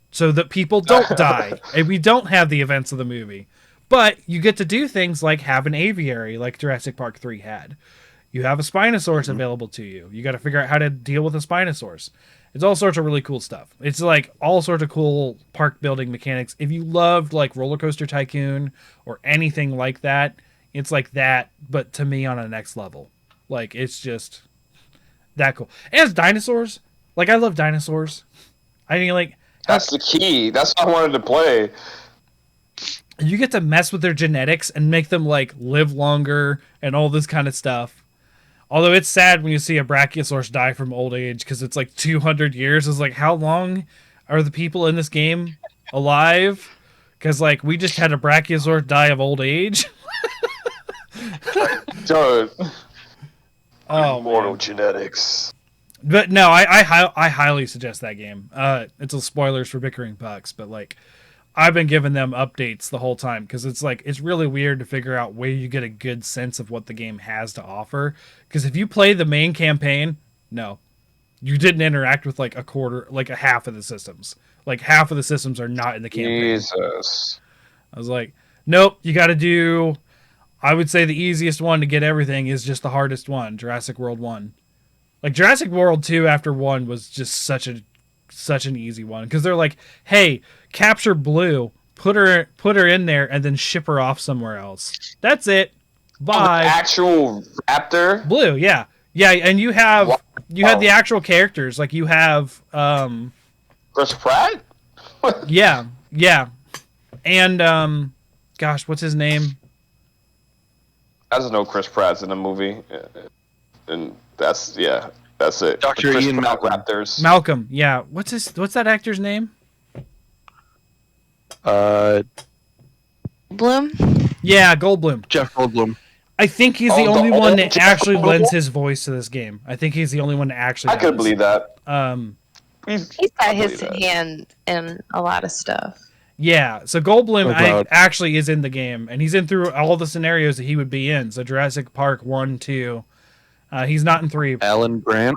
So that people don't die, and we don't have the events of the movie. But you get to do things like have an aviary, like Jurassic Park 3 had. You have a Spinosaurus available to you. You got to figure out how to deal with a Spinosaurus. It's all sorts of really cool stuff. It's like all sorts of cool park building mechanics. If you loved like Roller Coaster Tycoon or anything like that, it's like that, but to me on a next level. Like, it's just that cool. And it's dinosaurs. Like, I love dinosaurs. I mean, like... That's the key. That's what I wanted to play. You get to mess with their genetics and make them, like, live longer and all this kind of stuff. Although it's sad when you see a Brachiosaurus die from old age, because it's like 200 years. It's like, how long are the people in this game alive? Because, like, we just had a Brachiosaurus die of old age. Dude. Oh, Immortal man. genetics. But no, I highly suggest that game. It's a spoilers for Bickering Pucks, but like I've been giving them updates the whole time because it's like it's really weird to figure out where you get a good sense of what the game has to offer. Because if you play the main campaign, no, you didn't interact with like a half of the systems. Like half of the systems are not in the campaign. Jesus. I was like, nope, you got to do. I would say the easiest one to get everything is just the hardest one, Jurassic World 1. Like Jurassic World 2 after 1 was just such an easy one because they're like, "Hey, capture Blue, put her in there and then ship her off somewhere else." That's it. Bye. The actual raptor? Blue, yeah. Yeah, and you have the actual characters, like you have Chris Pratt? yeah. And gosh, what's his name? I just know Chris Pratt's in the movie. And that's it. Dr. Chris Ian Pratt Malcolm. Raptors. Malcolm, yeah. What's that actor's name? Bloom? Yeah, Goldblum. Jeff Goldblum. I think he's Oh, the the only one old that Jeff actually Goldblum? lends his voice to this game. I think he's the only one that actually I could does. believe that. He's I got his believe that. hand in a lot of stuff. Yeah, so Goldblum Oh, God. actually is in the game, and he's in through all the scenarios that he would be in. So Jurassic Park 1, 2. He's not in 3. Alan Grant.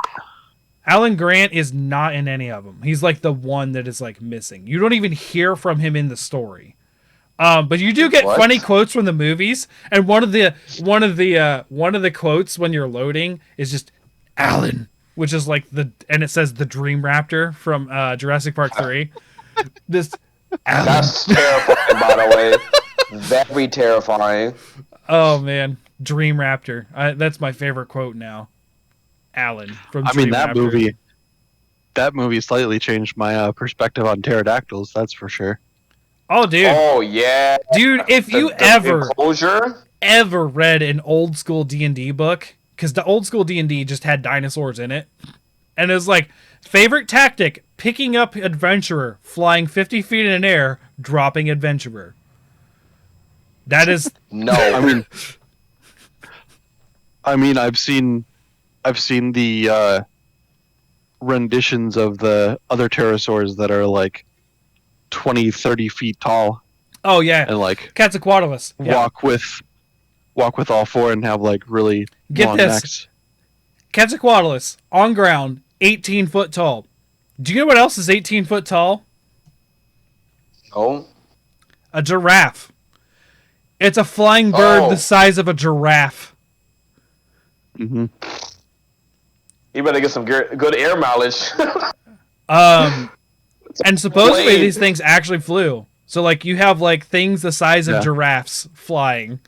Alan Grant is not in any of them. He's like the one that is like missing. You don't even hear from him in the story. But you do get What? funny quotes from the movies, and one of the quotes when you're loading is just Alan, which is like and it says the Dream Raptor from Jurassic Park 3. This Alan. That's terrifying, by the way. Very terrifying. Oh man, Dream Raptor. That's my favorite quote now. Alan from I Dream mean, that Raptor. movie slightly changed my perspective on pterodactyls. That's for sure. Oh dude. Oh yeah. Dude, if you The ever enclosure? read an old school D&D book, because the old school D&D just had dinosaurs in it, and it was like, favorite tactic, picking up adventurer, flying 50 feet in air, dropping adventurer. That is... No. I mean, I've seen the renditions of the other pterosaurs that are like 20, 30 feet tall Oh yeah, and like Quetzalcoatlus. Yeah. walk with all four and have like really Get long this. necks. Quetzalcoatlus, on ground, 18 foot tall. Do you know what else is 18 foot tall? Oh. A giraffe. It's a flying bird Oh. the size of a giraffe. Hmm. You better get some good air mileage. And supposedly Plane. these things actually flew. So like you have like things the size of Yeah. giraffes flying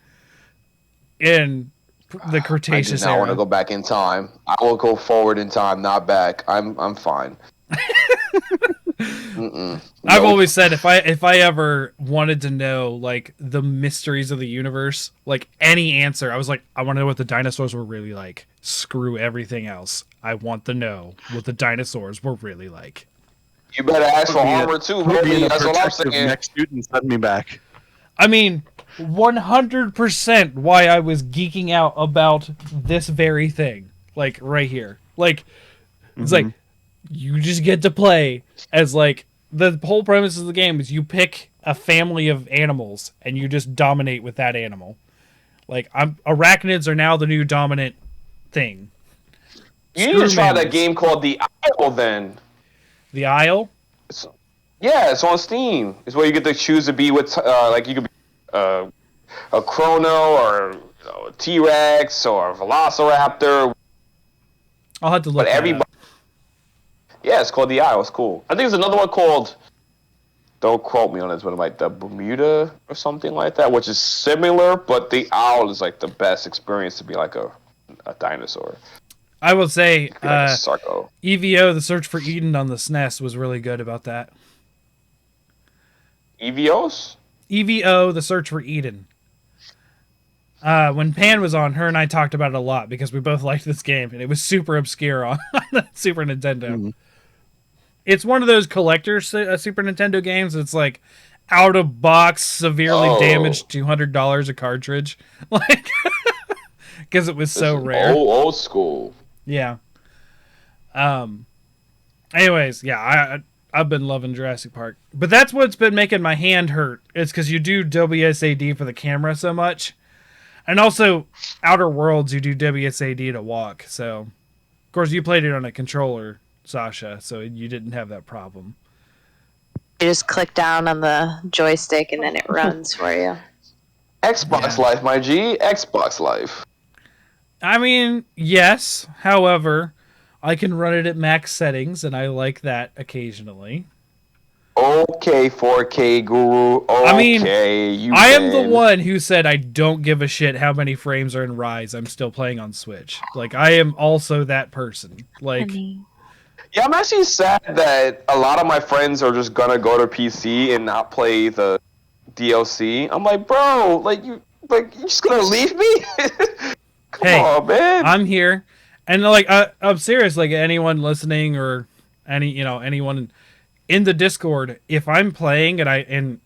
in the I Cretaceous do not want to era. go back in time. I will go forward in time, not back. I'm fine. Mm-mm. I've Nope. always said if I ever wanted to know like the mysteries of the universe, like any answer, I was like, I want to know what the dinosaurs were really like. Screw everything else. I want to know what the dinosaurs were really like. You better ask for armor too, Put me in baby. a That's what I'm protective saying. neck suit and send me back. I mean, 100% why I was geeking out about this very thing. Like, right here. Like, it's like, you just get to play as, like, the whole premise of the game is you pick a family of animals and you just dominate with that animal. Like, arachnids are now the new dominant thing. You need to Screw try that mammals. game called The Isle then. The Isle? Yeah, it's on Steam. It's where you get to choose to be with, like you could be a chrono or a T-Rex or a Velociraptor. I'll have to look But that everybody, up. Yeah, it's called the Isle. It's cool. I think there's another one called. Don't quote me on this, but like the Bermuda or something like that, which is similar, but the Owl is like the best experience to be like a dinosaur. I will say, Like a Sarco. EVO, The Search for Eden on the SNES was really good about that. EVOs? EVO, The Search for Eden. When Pan was on, her and I talked about it a lot because we both liked this game, and it was super obscure on Super Nintendo. Mm-hmm. It's one of those collector's Super Nintendo games. It's like out of box, severely damaged, $200 a cartridge, like because it was so rare. Old school. Yeah. Anyways, yeah, I've been loving Jurassic Park, but that's what's been making my hand hurt. It's because you do WSAD for the camera so much, and also Outer Worlds you do WSAD to walk. So, of course, you played it on a controller, Sasha, so you didn't have that problem. You just click down on the joystick and then it runs for you. Xbox Life, my G. Xbox Life. I mean, yes. However, I can run it at max settings, and I like that occasionally. Okay, 4K guru. Okay, I mean, I am the one who said I don't give a shit how many frames are in Rise. I'm still playing on Switch. Like, I am also that person. Like, yeah, I'm actually sad that a lot of my friends are just gonna go to PC and not play the DLC. I'm like, bro, you're just gonna leave me? Come on, man. I'm here, and like, I'm serious. Like, anyone listening or anyone in the Discord, if I'm playing and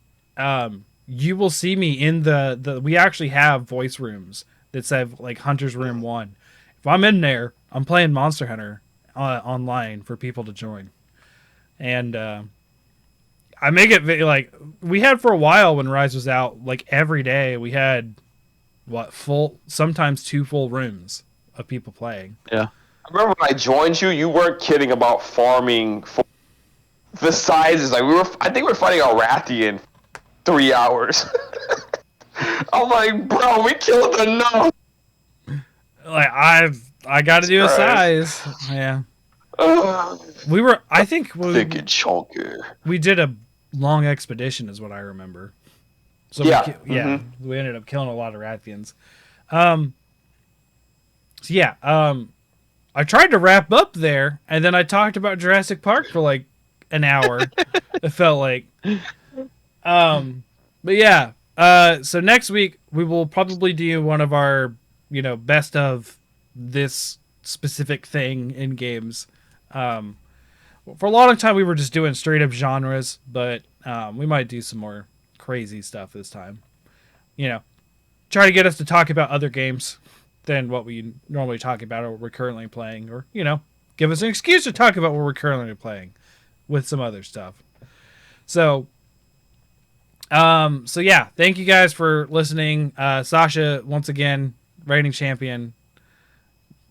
you will see me in the we actually have voice rooms that say like Hunter's Room 1. If I'm in there, I'm playing Monster Hunter online for people to join, and I make it like we had for a while when Rise was out. Like every day we had sometimes 2 full rooms of people playing. Yeah, I remember when I joined you, you weren't kidding about farming. The sizes, like I think we were fighting a Rathian 3 hours. I'm like, bro, we killed enough. Like I got to do a size. Yeah. We were. I think thick and chunky. We did a long expedition, is what I remember. So we ended up killing a lot of Rathians. I tried to wrap up there, and then I talked about Jurassic Park for like an hour. It felt like. But yeah. So next week we will probably do one of our, best of this specific thing in games. For a long time we were just doing straight up genres, but we might do some more crazy stuff this time. Try to get us to talk about other games than what we normally talk about or what we're currently playing, or give us an excuse to talk about what we're currently playing with some other stuff. So yeah, thank you guys for listening. Sasha, once again, reigning champion.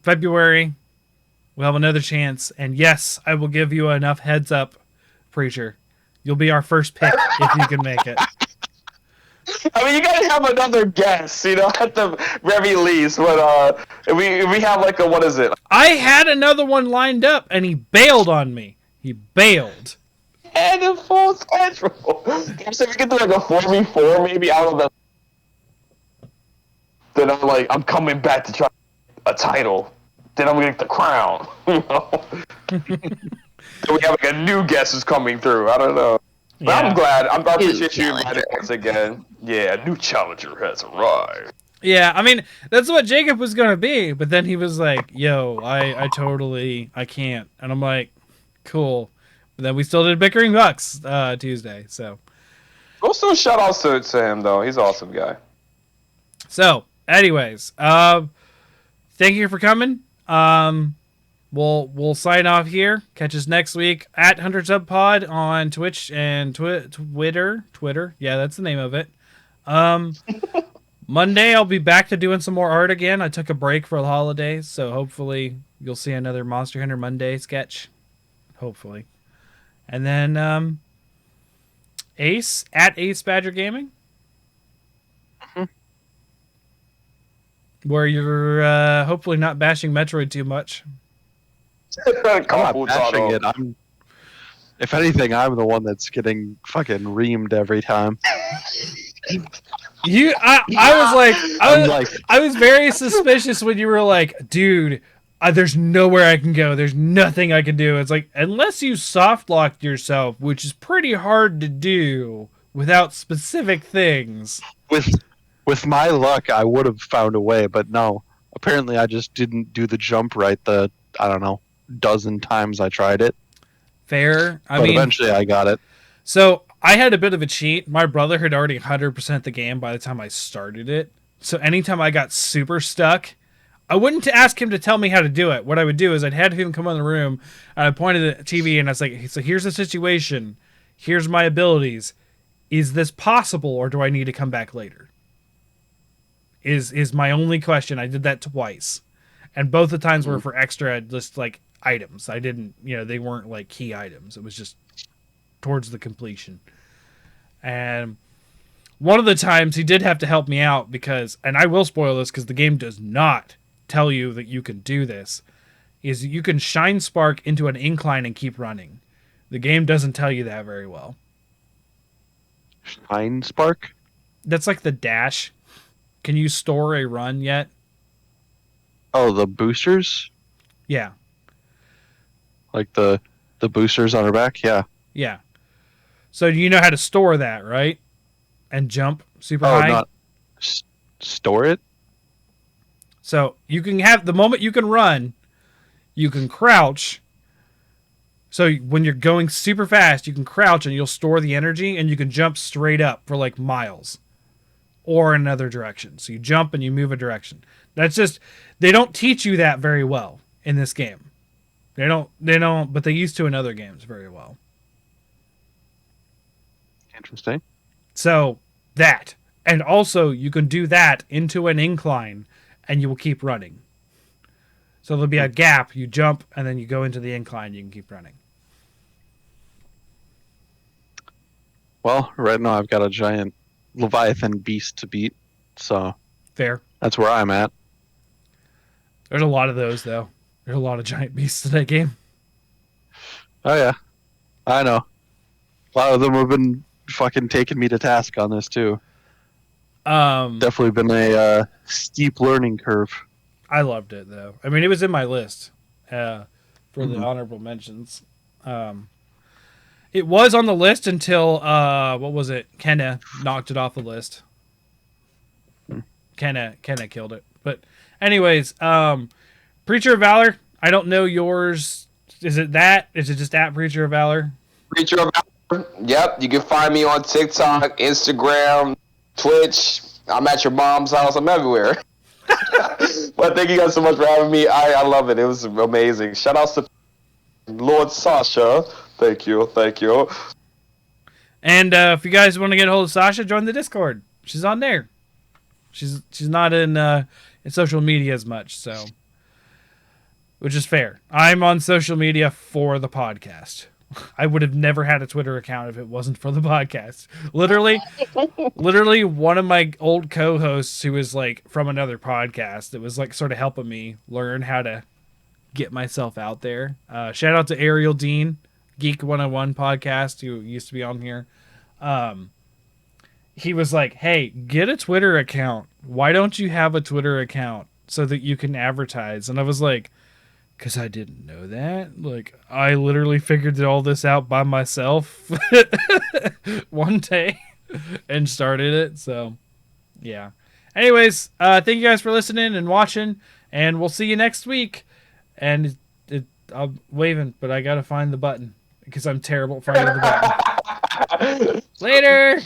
February, we'll have another chance, and yes, I will give you enough heads up, Preacher. You'll be our first pick if you can make it. I mean, you gotta have another guess, at the very least. But if we have like a, what is it? I had another one lined up, and he bailed on me. He bailed. And in full schedule. So if we can do like a 4v4 maybe out of the, then I'm coming back to try a title. Then I'm gonna get the crown. Then we have like a new guest who's coming through. I don't know. But yeah. I'm glad. I appreciate you inviting once again. Yeah, a new challenger has arrived. Yeah, I mean, that's what Jacob was going to be. But then he was like, yo, I can't. And I'm like, cool. But then we still did Bickering Bucks Tuesday. So also shout outs to him, though. He's an awesome guy. So, anyways, thank you for coming. We'll sign off here. Catch us next week at HunterSubPod on Twitch and Twitter. Yeah, that's the name of it. Monday I'll be back to doing some more art again. I took a break for the holidays, so hopefully you'll see another Monster Hunter Monday sketch. Hopefully. And then Ace at Ace Badger Gaming. Where you're hopefully not bashing Metroid too much. I'm not bashing it. If anything, I'm the one that's getting fucking reamed every time. I was very suspicious when you were like, dude, there's nowhere I can go. There's nothing I can do. It's like, unless you soft locked yourself, which is pretty hard to do without specific things. With my luck, I would have found a way, but no. Apparently, I just didn't do the jump right the, I don't know, dozen times I tried it. Fair. But eventually I got it. So I had a bit of a cheat. My brother had already 100% the game by the time I started it. So anytime I got super stuck, I wouldn't ask him to tell me how to do it. What I would do is I'd have him come in the room, and I pointed at the TV, and I was like, so here's the situation. Here's my abilities. Is this possible, or do I need to come back later? Is my only question. I did that twice. And both the times were for extra, just like items. I didn't, they weren't like key items. It was just towards the completion. And one of the times he did have to help me out because, and I will spoil this because the game does not tell you that you can do this, is you can shine spark into an incline and keep running. The game doesn't tell you that very well. Shine spark? That's like the dash. Can you store a run yet? Oh, the boosters? Yeah. Like the boosters on her back? Yeah. Yeah. So you know how to store that, right? And jump super high? Not store it? So you can have, the moment you can run, you can crouch. So when you're going super fast, you can crouch and you'll store the energy and you can jump straight up for like miles or in another direction. So you jump and you move a direction. That's just, they don't teach you that very well in this game. They don't, but they used to in other games very well. Interesting. So that, and also you can do that into an incline and you will keep running. So there'll be a gap, you jump, and then you go into the incline, you can keep running. Well, right now I've got a giant Leviathan beast to beat, so fair. That's where I'm at. There's a lot of those, though. There's a lot of giant beasts in that game. Oh, yeah. I know. A lot of them have been fucking taking me to task on this, too. Definitely been a steep learning curve. I loved it, though. I mean, it was in my list for the honorable mentions. It was on the list until, what was it? Kenna knocked it off the list. Kenna killed it. But anyways, Preacher of Valor, I don't know yours. Is it that? Is it just at Preacher of Valor? Preacher of Valor. Yep. You can find me on TikTok, Instagram, Twitch. I'm at your mom's house. I'm everywhere. But thank you guys so much for having me. I love it. It was amazing. Shout outs to Lord Sasha. Thank you. And if you guys want to get a hold of Sasha, join the Discord. She's on there. She's not in social media as much, so, which is fair. I'm on social media for the podcast. I would have never had a Twitter account if it wasn't for the podcast. Literally one of my old co-hosts who was like from another podcast that was like sort of helping me learn how to get myself out there. Shout out to Ariel Dean, Geek 101 podcast, who used to be on here. He was like, hey, get a Twitter account. Why don't you have a Twitter account so that you can advertise? And I was like, because I didn't know that. Like, I literally figured all this out by myself one day and started it. So, yeah. Anyways, thank you guys for listening and watching, and we'll see you next week. And I'm waving, but I got to find the button because I'm terrible at finding the button. Later!